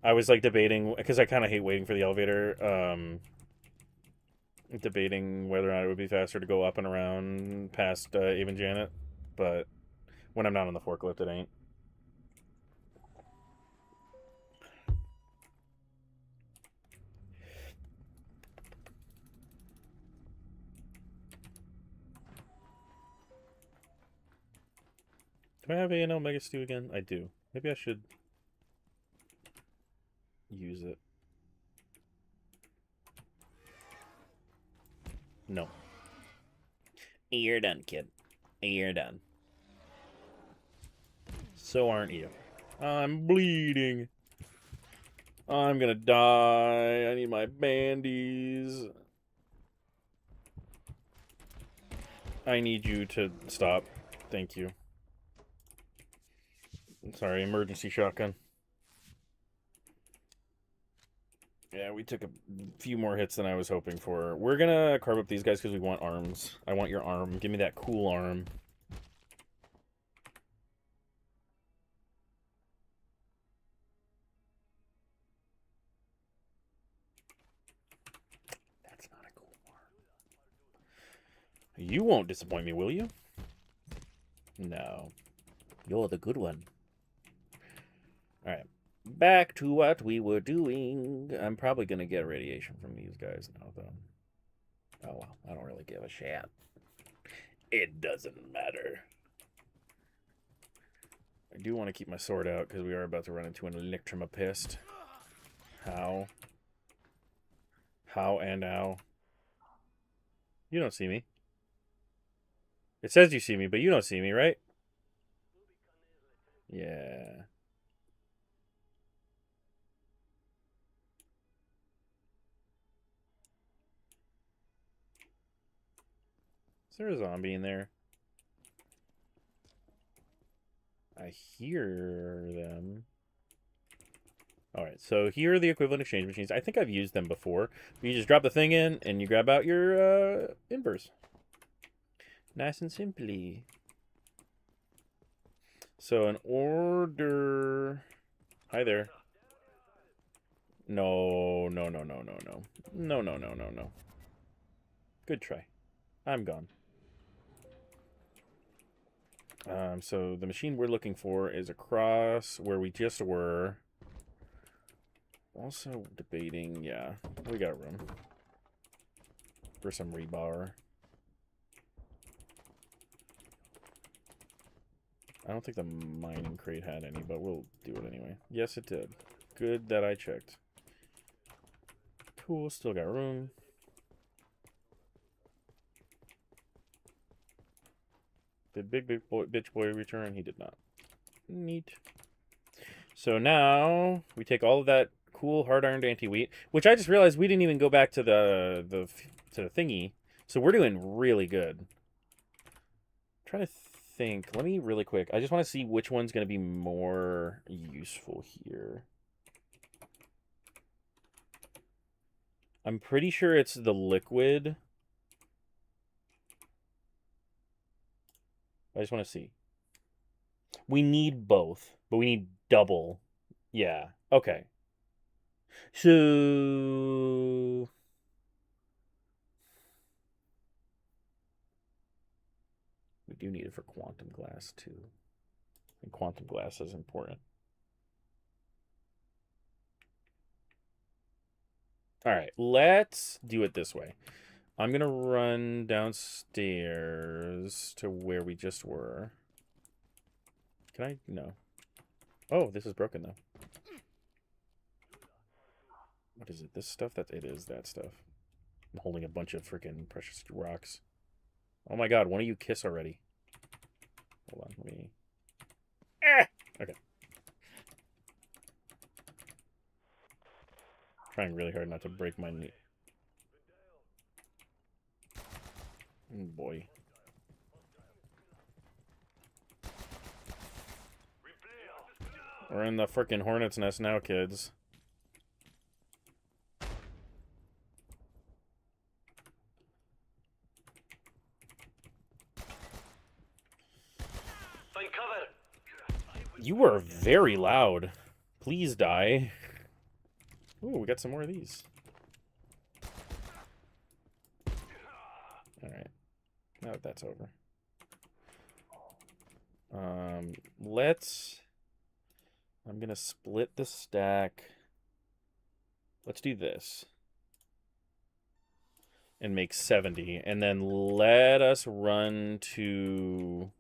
I was like debating, because I kind of hate waiting for the elevator, debating whether or not it would be faster to go up and around past even Janet, but when I'm not on the forklift, it ain't. Do I have A&L Mega Stew again? I do. Maybe I should use it. No. You're done, kid. You're done. So aren't you. I'm bleeding. I'm gonna die. I need my bandies. I need you to stop. Thank you. Sorry, emergency shotgun. Yeah, we took a few more hits than I was hoping for. We're gonna carve up these guys because we want arms. I want your arm. Give me that cool arm. That's not a cool arm. You won't disappoint me, will you? No. You're the good one. Alright. Back to what we were doing. I'm probably going to get radiation from these guys now, though. Oh, well. I don't really give a shit. It doesn't matter. I do want to keep my sword out, because we are about to run into an electromapist. How? How and how? You don't see me. It says you see me, but you don't see me, right? Yeah. Is there a zombie in there? I hear them. Alright, so here are the equivalent exchange machines. I think I've used them before. You just drop the thing in, and you grab out your inverse. Nice and simply. So an order... Hi there. No, no, no, no, no, no. No, no, no, no, no. Good try. I'm gone. So the machine we're looking for is across where we just were. Also debating, yeah, we got room for some rebar. I don't think the mining crate had any, but we'll do it anyway. Yes, it did. Good that I checked. Cool, still got room. Did big boy, bitch boy return? He did not. Neat. So now we take all of that cool hard ironed anti-wheat, which I just realized we didn't even go back to the thingy. So we're doing really good. I'm trying to think. Let me really quick. I just want to see which one's going to be more useful here. I'm pretty sure it's the liquid. I just want to see. We need both, but we need double. Yeah. Okay. So we do need it for quantum glass too. And quantum glass is important. All right, let's do it this way. I'm going to run downstairs to where we just were. Can I? No. Oh, this is broken, though. What is it? This stuff? It is that stuff. I'm holding a bunch of freaking precious rocks. Oh my god, why don't you kiss already? Hold on, let me... Ah! Okay. Trying really hard not to break my knee. Oh boy. We're in the frickin' hornet's nest now, kids. Find cover. You are very loud. Please die. Ooh, we got some more of these. Alright. Now that that's over. I'm gonna split the stack. Let's do this. And make 70. And then let us run to...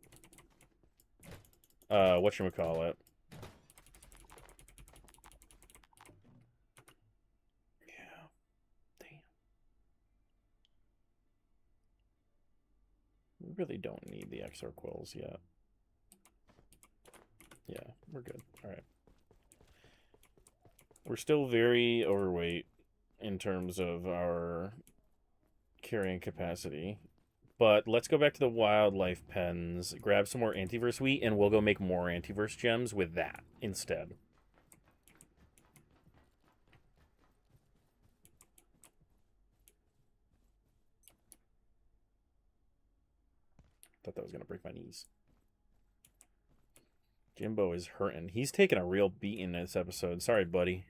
whatchamacallit. Yeah. Damn. We really don't need the XR quills yet. Yeah, we're good. Alright. We're still very overweight in terms of our carrying capacity. But let's go back to the wildlife pens, grab some more antiverse wheat, and we'll go make more antiverse gems with that instead. Thought that was going to break my knees. Jimbo is hurting. He's taking a real beating in this episode. Sorry, buddy.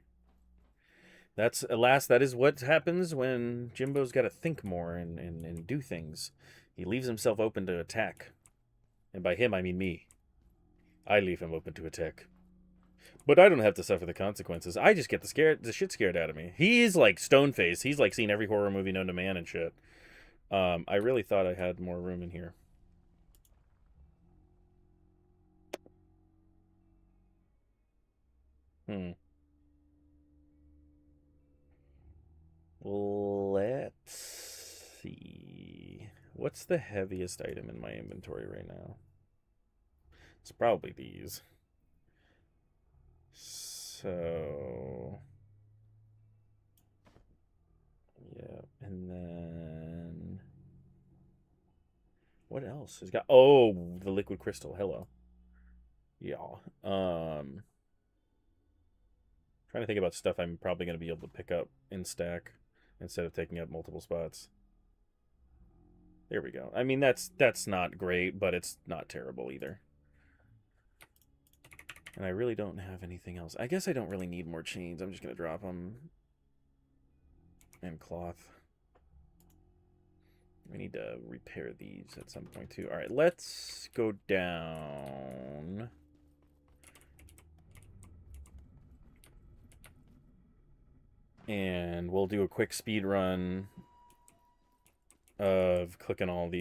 That's, alas, that is what happens when Jimbo's got to think more and do things. He leaves himself open to attack. And by him, I mean me. I leave him open to attack. But I don't have to suffer the consequences. I just get the shit scared out of me. He's like stone-faced. He's like seen every horror movie known to man and shit. I really thought I had more room in here. Let's see. What's the heaviest item in my inventory right now? It's probably these. So... yeah, and then... what else has got... oh, the liquid crystal. Hello. Yeah. Trying to think about stuff I'm probably going to be able to pick up in stack instead of taking up multiple spots. There we go. I mean, that's not great, but it's not terrible either. And I really don't have anything else. I guess I don't really need more chains. I'm just going to drop them. And cloth. We need to repair these at some point, too. All right, let's go down. And we'll do a quick speed run of clicking all of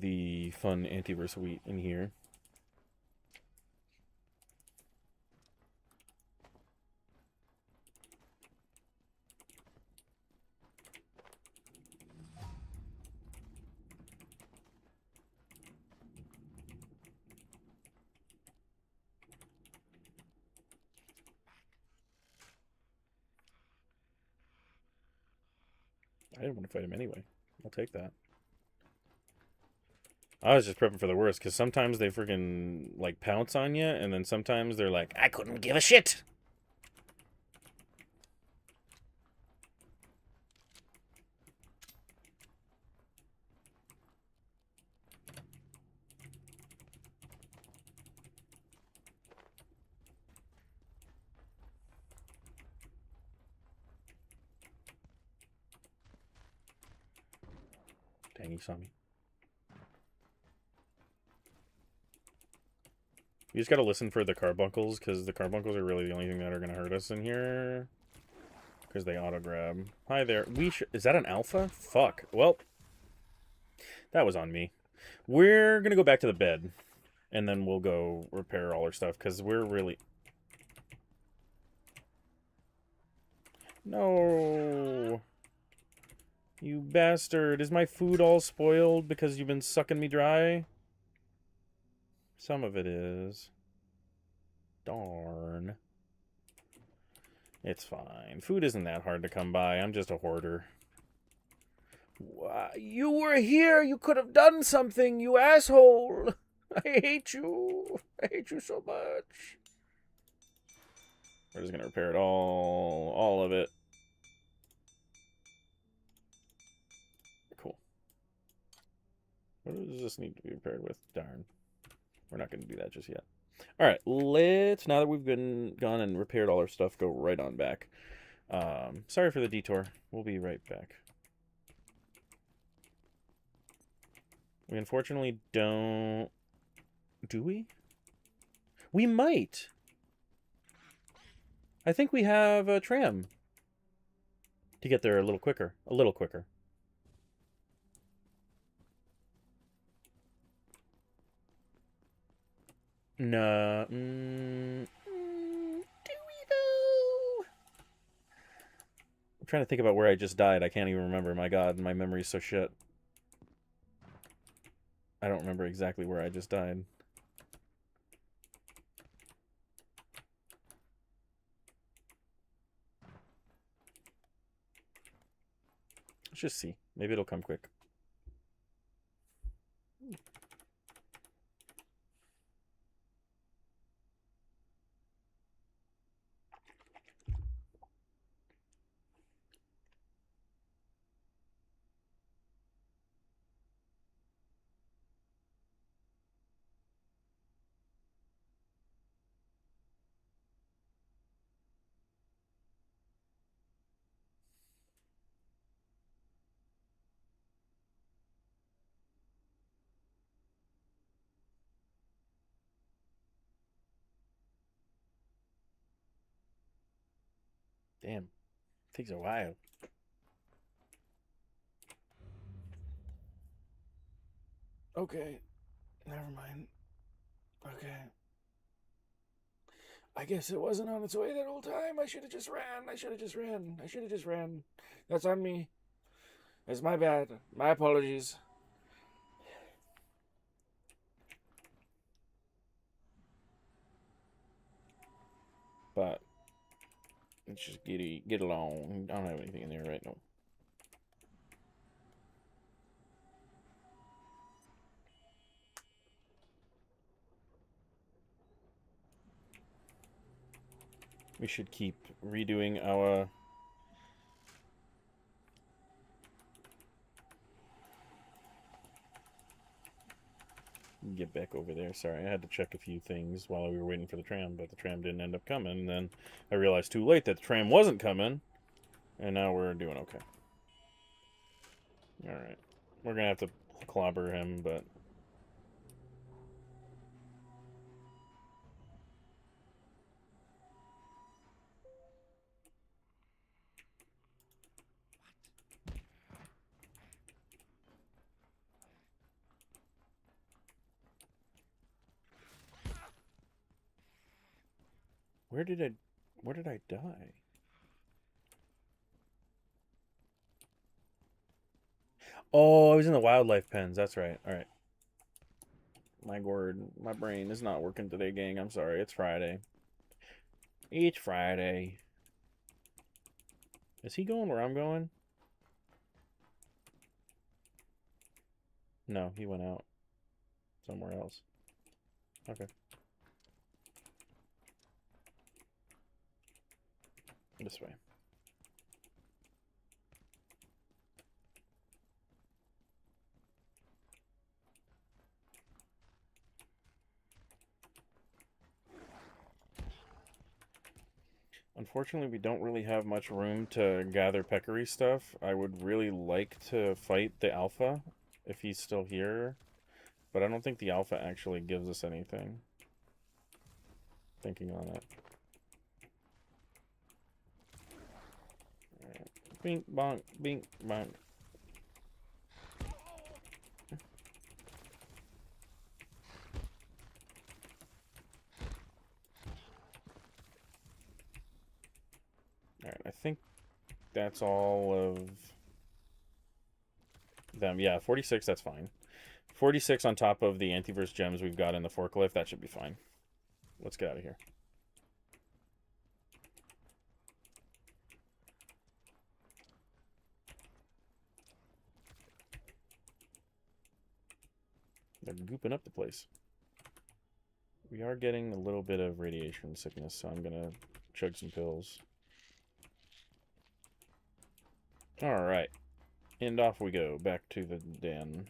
the fun antiverse wheat in here. I didn't want to fight him anyway. I'll take that. I was just prepping for the worst, because sometimes they freaking, like, pounce on you, and then sometimes they're like, I couldn't give a shit! Dang, he saw me. You just gotta listen for the carbuncles, because the carbuncles are really the only thing that are gonna hurt us in here. Because they auto-grab. Hi there. Is that an alpha? Fuck. Well, that was on me. We're gonna go back to the bed. And then we'll go repair all our stuff, because we're really... No! You bastard. Is my food all spoiled because you've been sucking me dry? Some of it is. Darn. It's fine. Food isn't that hard to come by. I'm just a hoarder. You were here. You could have done something, you asshole. I hate you. I hate you so much. We're just gonna repair it all. All of it. Cool. What does this need to be repaired with? Darn. We're not gonna do that just yet. Alright, now that we've gone and repaired all our stuff, go right on back. Sorry for the detour. We'll be right back. We unfortunately don't... Do we? We might! I think we have a tram to get there a little quicker. A little quicker. No. Do we though? I'm trying to think about where I just died. I can't even remember. My God, my memory's so shit. I don't remember exactly where I just died. Let's just see. Maybe it'll come quick. Damn. Takes a while. Okay. Never mind. Okay. I guess it wasn't on its way that whole time. I should have just ran. I should have just ran. I should have just ran. That's on me. It's my bad. My apologies. But let's just get along. I don't have anything in there right now. We should keep redoing our... Get back over there. Sorry, I had to check a few things while we were waiting for the tram, but the tram didn't end up coming. And then I realized too late that the tram wasn't coming, and now we're doing okay. Alright. We're gonna have to clobber him, but... Where did I die? Oh, I was in the wildlife pens. That's right. All right. My word, my brain is not working today, gang. I'm sorry. It's Friday. It's Friday. Is he going where I'm going? No, he went out somewhere else. Okay. This way. Unfortunately, we don't really have much room to gather peccary stuff. I would really like to fight the alpha if he's still here. But I don't think the alpha actually gives us anything. Thinking on it. Alright. Bink, bonk, bink, bonk. Alright, I think that's all of them. Yeah, 46, that's fine. 46 on top of the antiverse gems we've got in the forklift, that should be fine. Let's get out of here. They're gooping up the place. We are getting a little bit of radiation sickness, so I'm gonna chug some pills. Alright. And off we go, back to the den.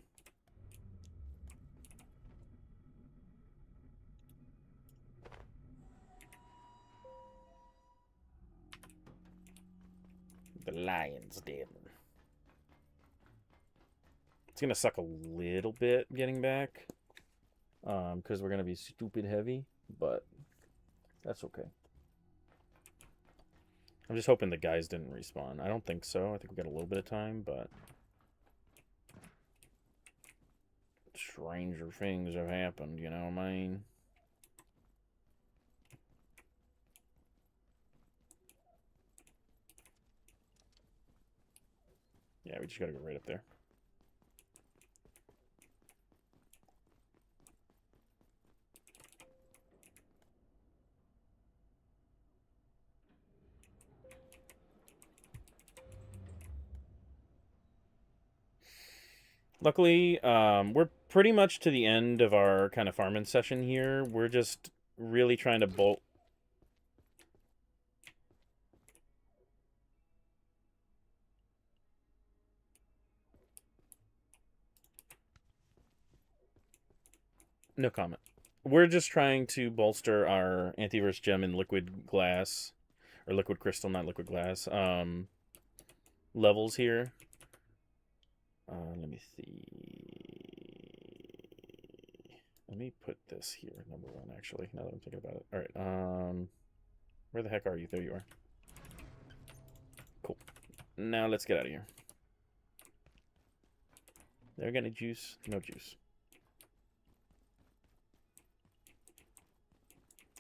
The lion's den. It's gonna suck a little bit getting back. Because we're gonna be stupid heavy, but that's okay. I'm just hoping the guys didn't respawn. I don't think so. I think we got a little bit of time, but stranger things have happened, you know what I mean? Yeah, we just gotta go right up there. Luckily, we're pretty much to the end of our kind of farming session here. We're just really trying to bolt. No comment. We're just trying to bolster our antiverse gem in liquid glass, or liquid crystal, not liquid glass, levels here. Let me see. Let me put this here, number one, actually, now that I'm thinking about it. All right, where the heck are you? There you are. Cool. Now let's get out of here. They're gonna juice? No juice.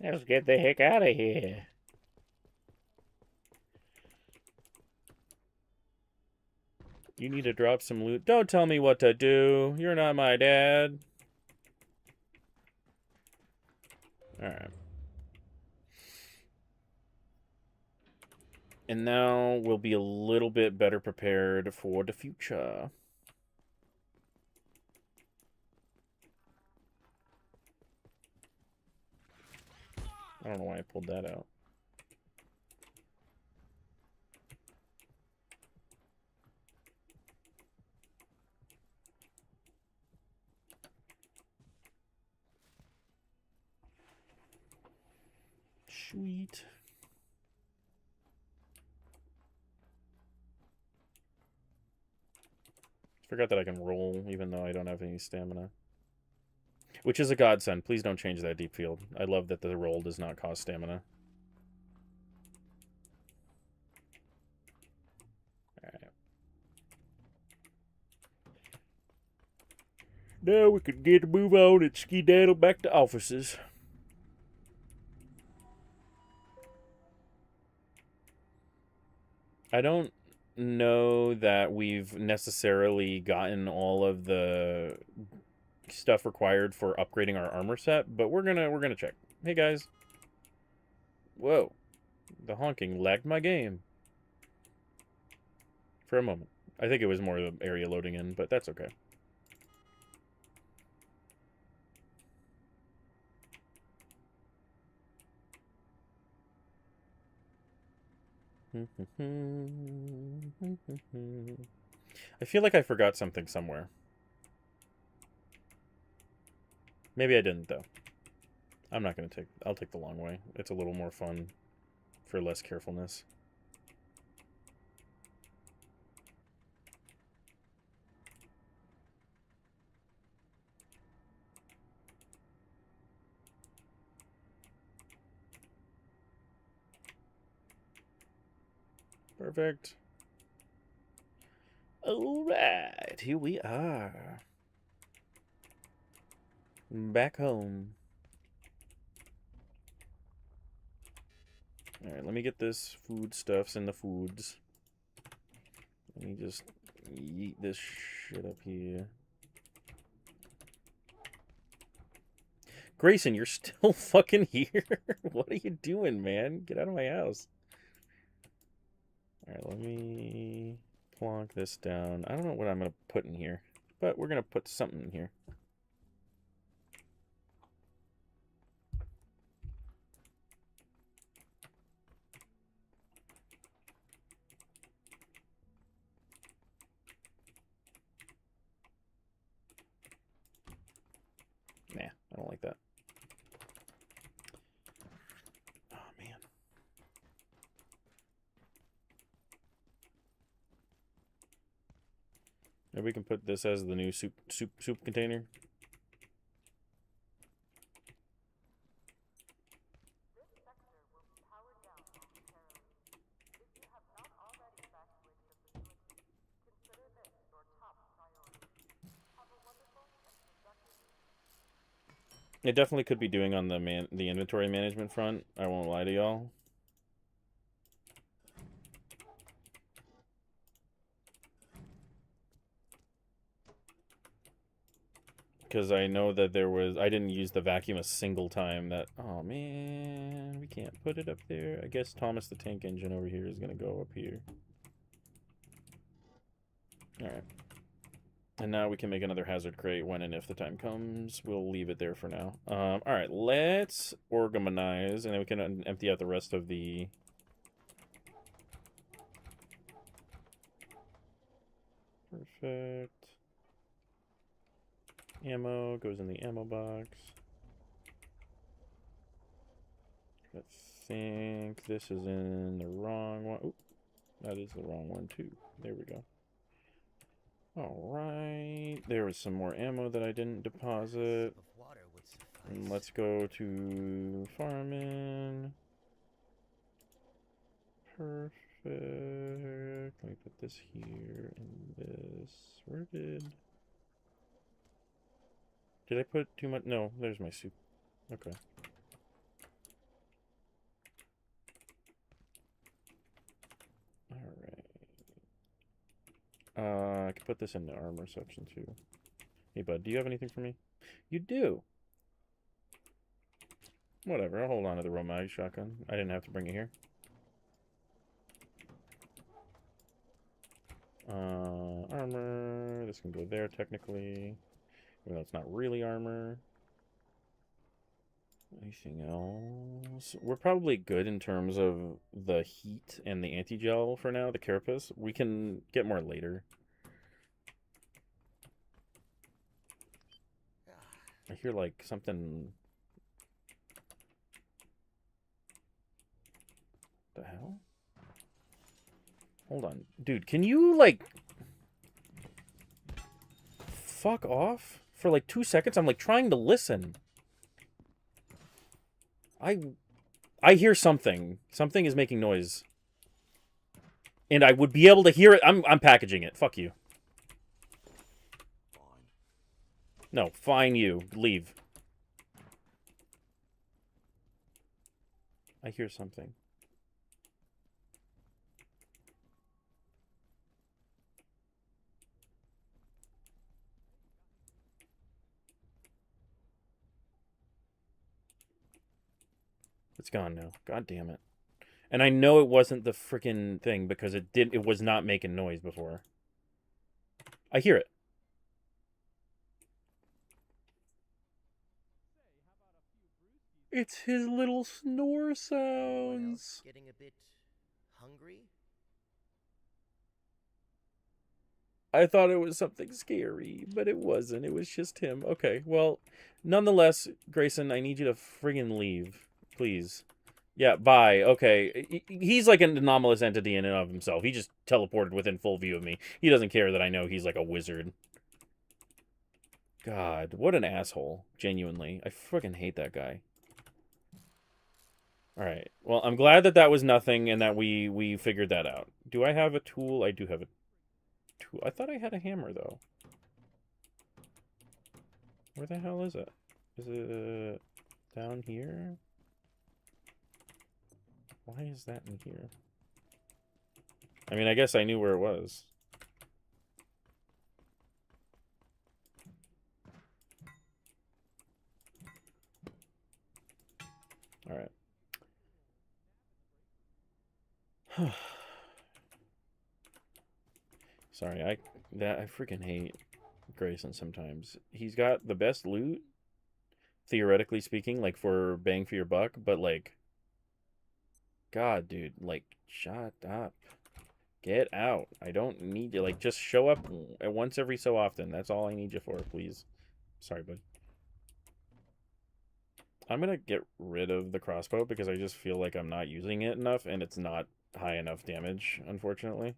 Let's get the heck out of here. You need to drop some loot. Don't tell me what to do. You're not my dad. Alright. And now we'll be a little bit better prepared for the future. I don't know why I pulled that out. Sweet. Forgot that I can roll even though I don't have any stamina. Which is a godsend. Please don't change that deep field. I love that the roll does not cost stamina. Alright. Now we can get a move on and skedaddle back to offices. I don't know that we've necessarily gotten all of the stuff required for upgrading our armor set, but we're gonna check. Hey guys. Whoa. The honking lagged my game. For a moment. I think it was more the area loading in, but that's okay. I feel like I forgot something somewhere. Maybe I didn't, though. I'm not going to take... I'll take the long way. It's a little more fun for less carefulness. Perfect. Alright, here we are. Back home. Alright, let me get this foodstuffs in the foods. Let me just yeet this shit up here. Grayson, you're still fucking here? What are you doing, man? Get out of my house. Alright, let me plonk this down. I don't know what I'm going to put in here, but we're going to put something in here. Nah, I don't like that. Oh, man. Maybe we can put this as the new soup container. It definitely could be doing on the inventory management front. I won't lie to y'all. Because I know that I didn't use the vacuum a single time. Oh man, we can't put it up there. I guess Thomas the Tank Engine over here is going to go up here. Alright. And now we can make another hazard crate when and if the time comes. We'll leave it there for now. Alright, let's organize, and then we can empty out the rest of the... Perfect. Ammo goes in the ammo box. I think this is in the wrong one. Oop, that is the wrong one too. There we go. Alright, there was some more ammo that I didn't deposit. And let's go to farming. Perfect. Let me put this here and this. Where did I put too much? No, there's my soup. Okay. Alright. I can put this in the armor section too. Hey bud, do you have anything for me? You do. Whatever, I'll hold on to the Romag shotgun. I didn't have to bring it here. Armor. This can go there technically. Even though it's not really armor. Anything else? We're probably good in terms of the heat and the anti-gel for now, the carapace. We can get more later. I hear like something... The hell? Hold on. Dude, can you like... fuck off? For like 2 seconds, I'm like trying to listen. I hear something. Something is making noise. And I would be able to hear it. I'm packaging it. Fuck you. Fine. No, fine you. Leave. I hear something. It's gone now. God damn it. And I know it wasn't the freaking thing because it was not making noise before. I hear it. It's his little snore sounds. Getting a bit hungry? I thought it was something scary, but it wasn't. It was just him. Okay, well, nonetheless, Grayson, I need you to friggin' leave. Please. Yeah, bye. Okay. He's like an anomalous entity in and of himself. He just teleported within full view of me. He doesn't care that I know he's like a wizard. God, what an asshole. Genuinely. I freaking hate that guy. All right. Well, I'm glad that that was nothing and that we figured that out. Do I have a tool? I do have a tool. I thought I had a hammer though. Where the hell is it? Is it down here? Why is that in here? I mean, I guess I knew where it was. All right. Sorry, I freaking hate Grayson sometimes. He's got the best loot, theoretically speaking, like for bang for your buck, but like, God, dude, like, shut up. Get out. I don't need you. Like, just show up once every so often. That's all I need you for, please. Sorry, bud. I'm gonna get rid of the crossbow because I just feel like I'm not using it enough and it's not high enough damage, unfortunately.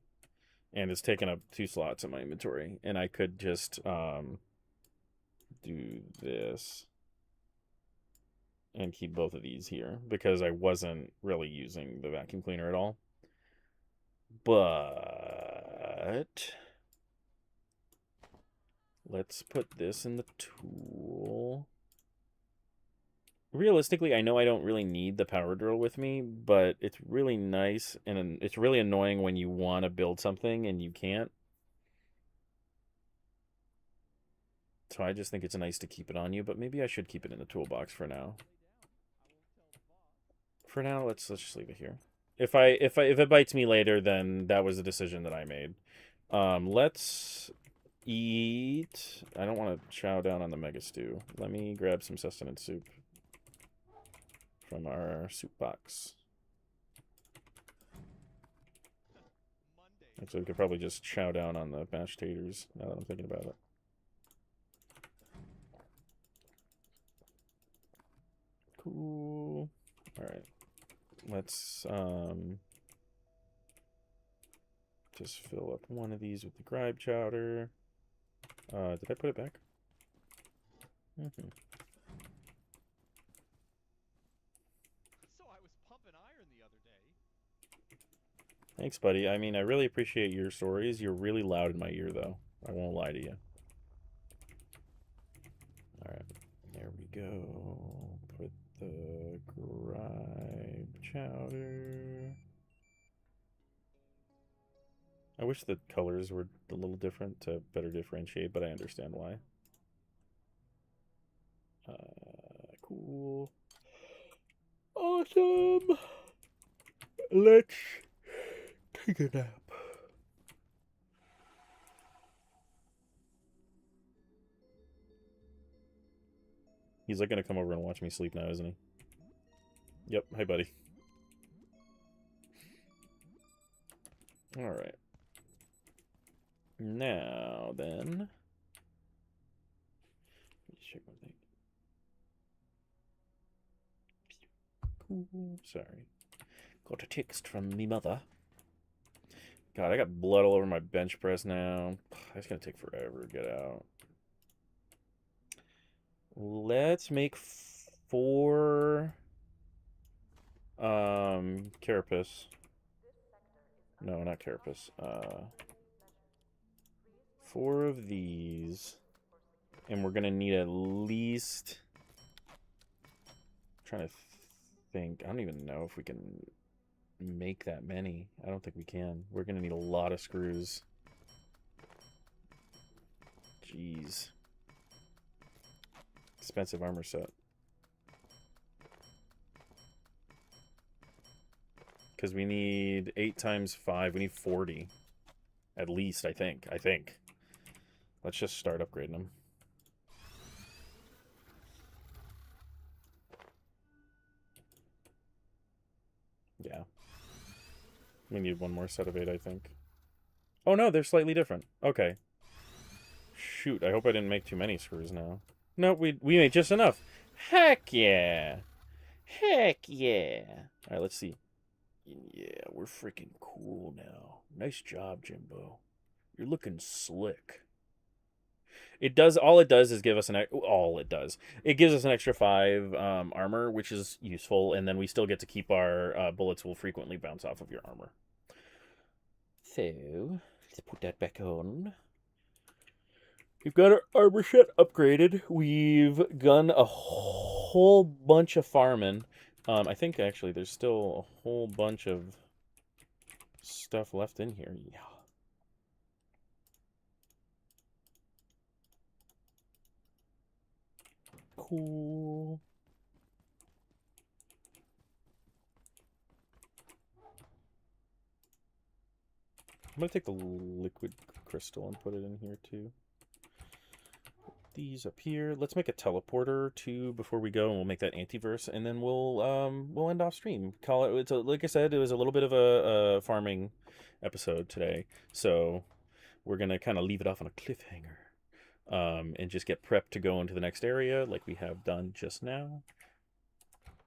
And it's taken up 2 slots in my inventory. And I could just do this and keep both of these here because I wasn't really using the vacuum cleaner at all. But let's put this in the tool. Realistically, I know I don't really need the power drill with me, but it's really nice and it's really annoying when you want to build something and you can't. So I just think it's nice to keep it on you, but maybe I should keep it in the toolbox for now. For now, let's just leave it here. If it bites me later, then that was a decision that I made. Let's eat. I don't want to chow down on the mega stew. Let me grab some sustenance soup from our soup box. Actually, we could probably just chow down on the mashed taters now that I'm thinking about it. Cool. All right. Let's just fill up one of these with the gribe chowder. Did I put it back? Mm-hmm. So I was pumping iron the other day. Thanks, buddy. I mean, I really appreciate your stories. You're really loud in my ear, though. I won't lie to you. All right. There we go. Put the gribe chowder. I wish the colors were a little different to better differentiate, but I understand why. Cool. Awesome. Let's take a nap. He's like gonna come over and watch me sleep now, isn't he? Yep. Hi, buddy. All right. Now then, let's check one thing. Cool. Sorry. Got a text from me mother. God, I got blood all over my bench press now. That's gonna take forever to get out. Let's make 4 carapace. No, not carapace. 4 of these. And we're gonna need at least, I'm trying to think. I don't even know if we can make that many. I don't think we can. We're gonna need a lot of screws. Jeez. Expensive armor set. Because we need 8 times 5. We need 40. At least, I think. Let's just start upgrading them. Yeah. We need 1 more set of 8, I think. Oh no, they're slightly different. Okay. Shoot, I hope I didn't make too many screws now. No, we made just enough. Heck yeah. Heck yeah. Alright, let's see. Yeah, we're freaking cool now. Nice job, Jimbo. You're looking slick. It does, all it does is give us all it does. It gives us an extra 5 armor, which is useful, and then we still get to keep our bullets will frequently bounce off of your armor. So, let's put that back on. We've got our armor set upgraded. We've done a whole bunch of farming. I think actually there's still a whole bunch of stuff left in here. Yeah. Cool. I'm going to take the liquid crystal and put it in here too. Put these up here. Let's make a teleporter too before we go, and we'll make that antiverse, and then we'll end off stream. Call it. Like I said, it was a little bit of a farming episode today, so we're gonna kind of leave it off on a cliffhanger, and just get prepped to go into the next area like we have done just now.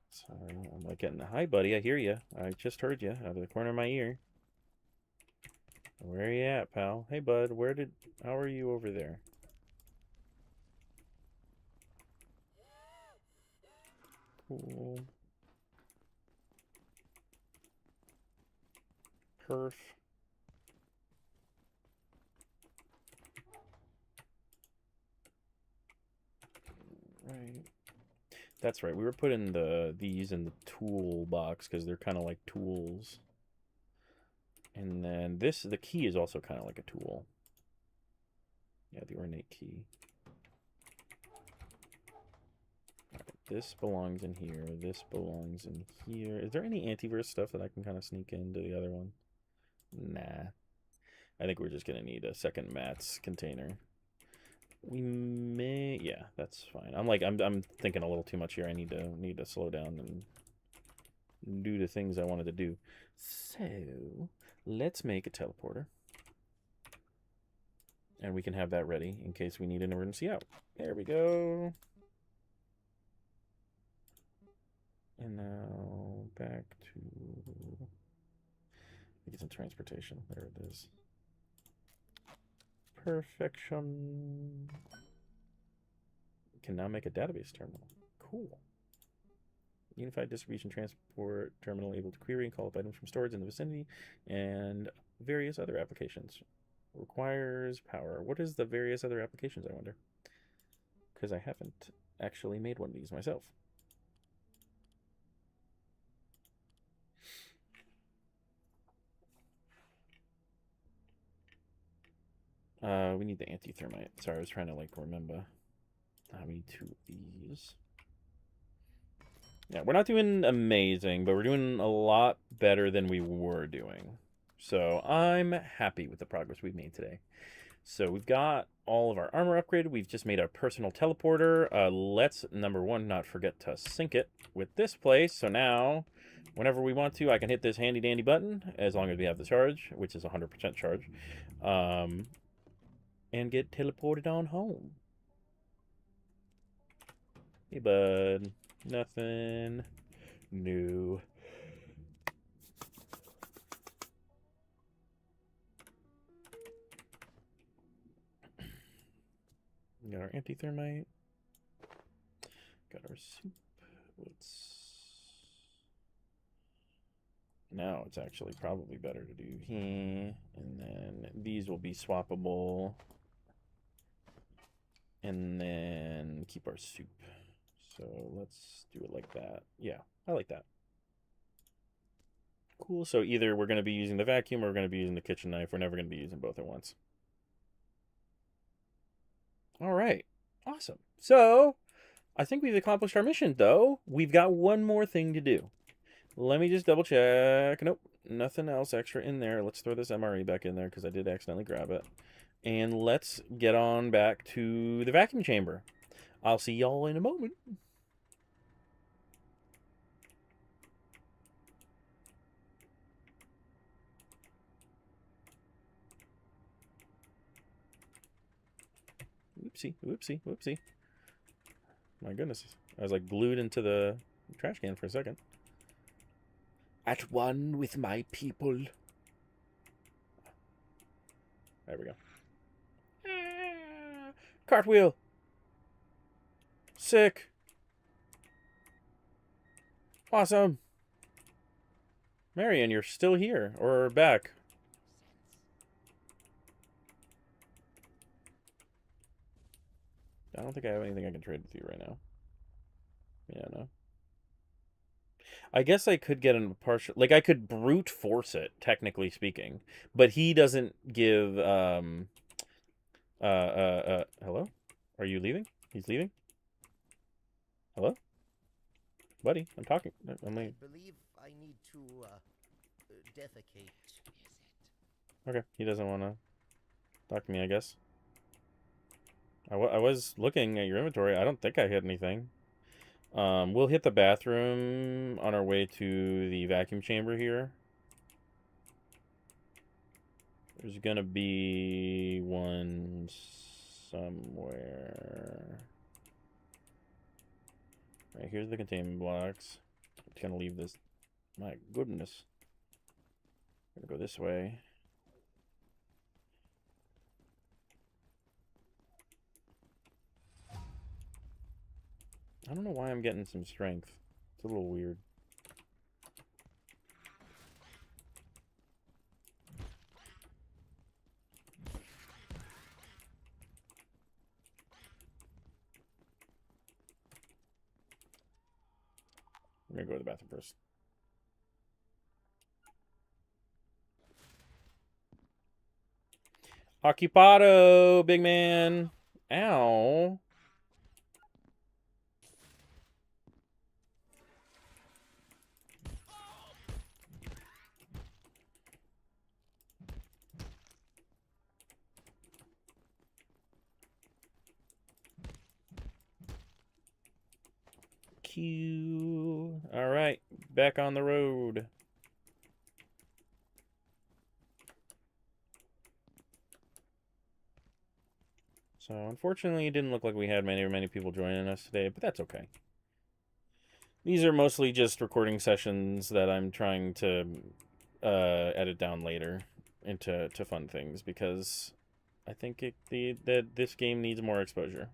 Sorry, I'm like getting, hi buddy, I hear you. I just heard you out of the corner of my ear. Where are you at, pal? Hey, bud, how are you over there? Cool. Perf. Right. That's right, we were putting these in the toolbox because they're kind of like tools. And then the key is also kind of like a tool. Yeah, the ornate key. All right, this belongs in here. This belongs in here. Is there any antiverse stuff that I can kind of sneak into the other one? Nah. I think we're just going to need a second mats container. We may... Yeah, that's fine. I'm thinking a little too much here. I need to slow down and do the things I wanted to do. So... let's make a teleporter. And we can have that ready in case we need an emergency out. There we go. And now back to... I think it's in transportation. There it is. Perfection. We can now make a database terminal. Cool. Unified distribution transport terminal able to query and call up items from storage in the vicinity and various other applications. Requires power. What is the various other applications, I wonder? Because I haven't actually made one of these myself. We need the anti-thermite. Sorry, I was trying to remember. We need 2 of these. Yeah, we're not doing amazing, but we're doing a lot better than we were doing. So I'm happy with the progress we've made today. So we've got all of our armor upgraded. We've just made our personal teleporter. Let's, number 1, not forget to sync it with this place. So now, whenever we want to, I can hit this handy dandy button, as long as we have the charge, which is 100% charge, and get teleported on home. Hey, bud. Nothing new. Got our anti-thermite. Got our soup. Now it's actually probably better to do here. And then these will be swappable. And then keep our soup. So let's do it like that. Yeah, I like that. Cool. So either we're going to be using the vacuum or we're going to be using the kitchen knife. We're never going to be using both at once. All right. Awesome. So I think we've accomplished our mission, though. We've got one more thing to do. Let me just double check. Nope. Nothing else extra in there. Let's throw this MRE back in there because I did accidentally grab it. And let's get on back to the vacuum chamber. I'll see y'all in a moment. Whoopsie, whoopsie, whoopsie. My goodness. I was glued into the trash can for a second. At one with my people. There we go. Cartwheel. Sick. Awesome. Marion, you're still here. Or back. I don't think I have anything I can trade with you right now. Yeah, no. I guess I could get a partial... Like, I could brute force it, technically speaking. But he doesn't give, hello? Are you leaving? He's leaving? Hello? Buddy, I'm talking. I'm I leaving. believe I need to defecate. Okay, he doesn't want to talk to me, I guess. I was looking at your inventory. I don't think I hit anything. We'll hit the bathroom on our way to the vacuum chamber here. There's gonna be one somewhere. Right, here's the containment blocks. I'm just gonna leave this. My goodness. I'm gonna go this way. I don't know why I'm getting some strength. It's a little weird. I'm gonna go to the bathroom first. Occupado, big man. Ow. Q. All right, back on the road. So unfortunately, it didn't look like we had many people joining us today, but that's okay. These are mostly just recording sessions that I'm trying to edit down later into fun things because I think that this game needs more exposure.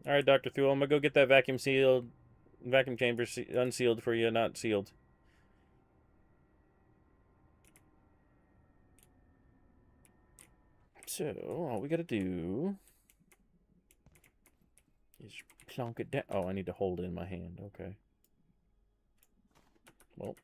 All right, Dr. Thule, I'm gonna go get that vacuum chamber unsealed for you, not sealed. So all we gotta do is plonk it down. Oh, I need to hold it in my hand. Okay. Well.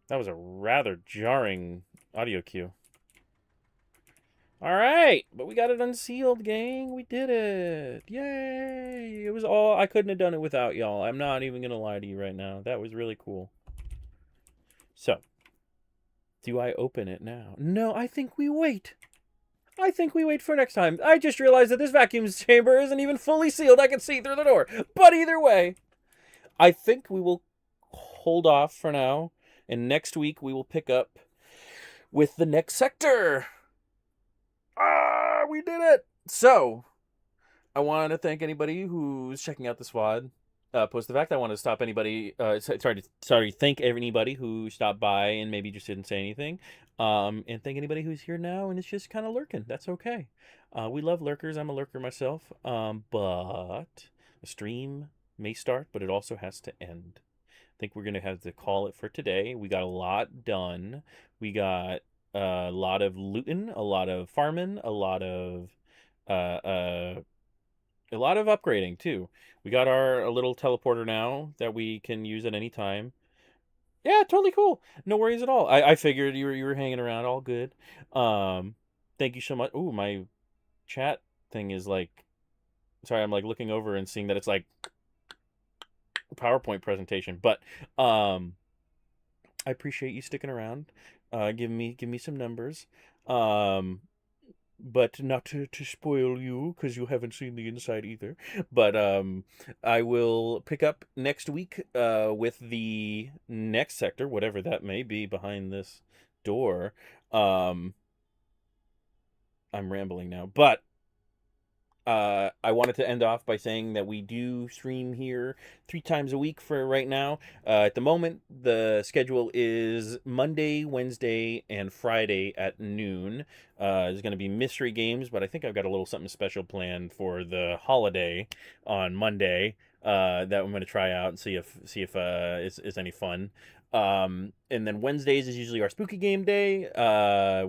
That was a rather jarring audio cue. All right, but we got it unsealed, gang. We did it. Yay. It was all... I couldn't have done it without y'all. I'm not even going to lie to you right now. That was really cool. So, do I open it now? No, I think we wait. I think we wait for next time. I just realized that this vacuum chamber isn't even fully sealed. I can see through the door. But either way, I think we will hold off for now. And next week we will pick up with the next sector. Ah, we did it! So, I want to thank anybody who's checking out the SWAD post the fact. I want to stop anybody. Thank anybody who stopped by and maybe just didn't say anything. And thank anybody who's here now and it's just kind of lurking. That's okay. We love lurkers. I'm a lurker myself. But the stream may start, but it also has to end. I think we're gonna have to call it for today. We got a lot done. We got a lot of looting, a lot of farming, a lot of upgrading too. We got a little teleporter now that we can use at any time. Yeah, totally cool. No worries at all. I figured you were hanging around. All good. Thank you so much. Ooh, my chat thing is like... Sorry, I'm like looking over and seeing that it's like PowerPoint presentation. But I appreciate you sticking around. Give me some numbers. but not to spoil you because you haven't seen the inside either. But I will pick up next week with the next sector, whatever that may be behind this door. I'm rambling now, but I wanted to end off by saying that we do stream here 3 times a week for right now. At the moment, the schedule is Monday, Wednesday, and Friday at noon. There's going to be mystery games, but I think I've got a little something special planned for the holiday on Monday that I'm going to try out and see if is any fun. And then Wednesdays is usually our spooky game day.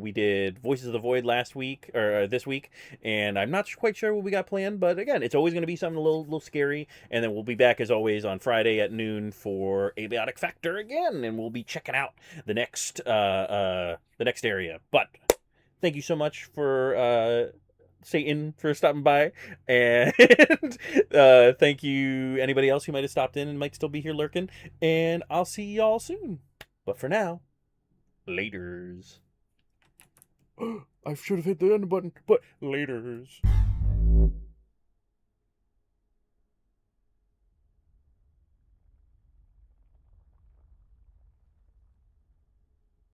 We did Voices of the Void last week or this week, and I'm not quite sure what we got planned, but again, it's always going to be something a little scary. And then we'll be back as always on Friday at noon for Abiotic Factor again, and we'll be checking out the next area. But thank you so much for Satan for stopping by, and thank you anybody else who might have stopped in and might still be here lurking, and I'll see y'all soon. But for now, laters. I should have hit the end button, but laters.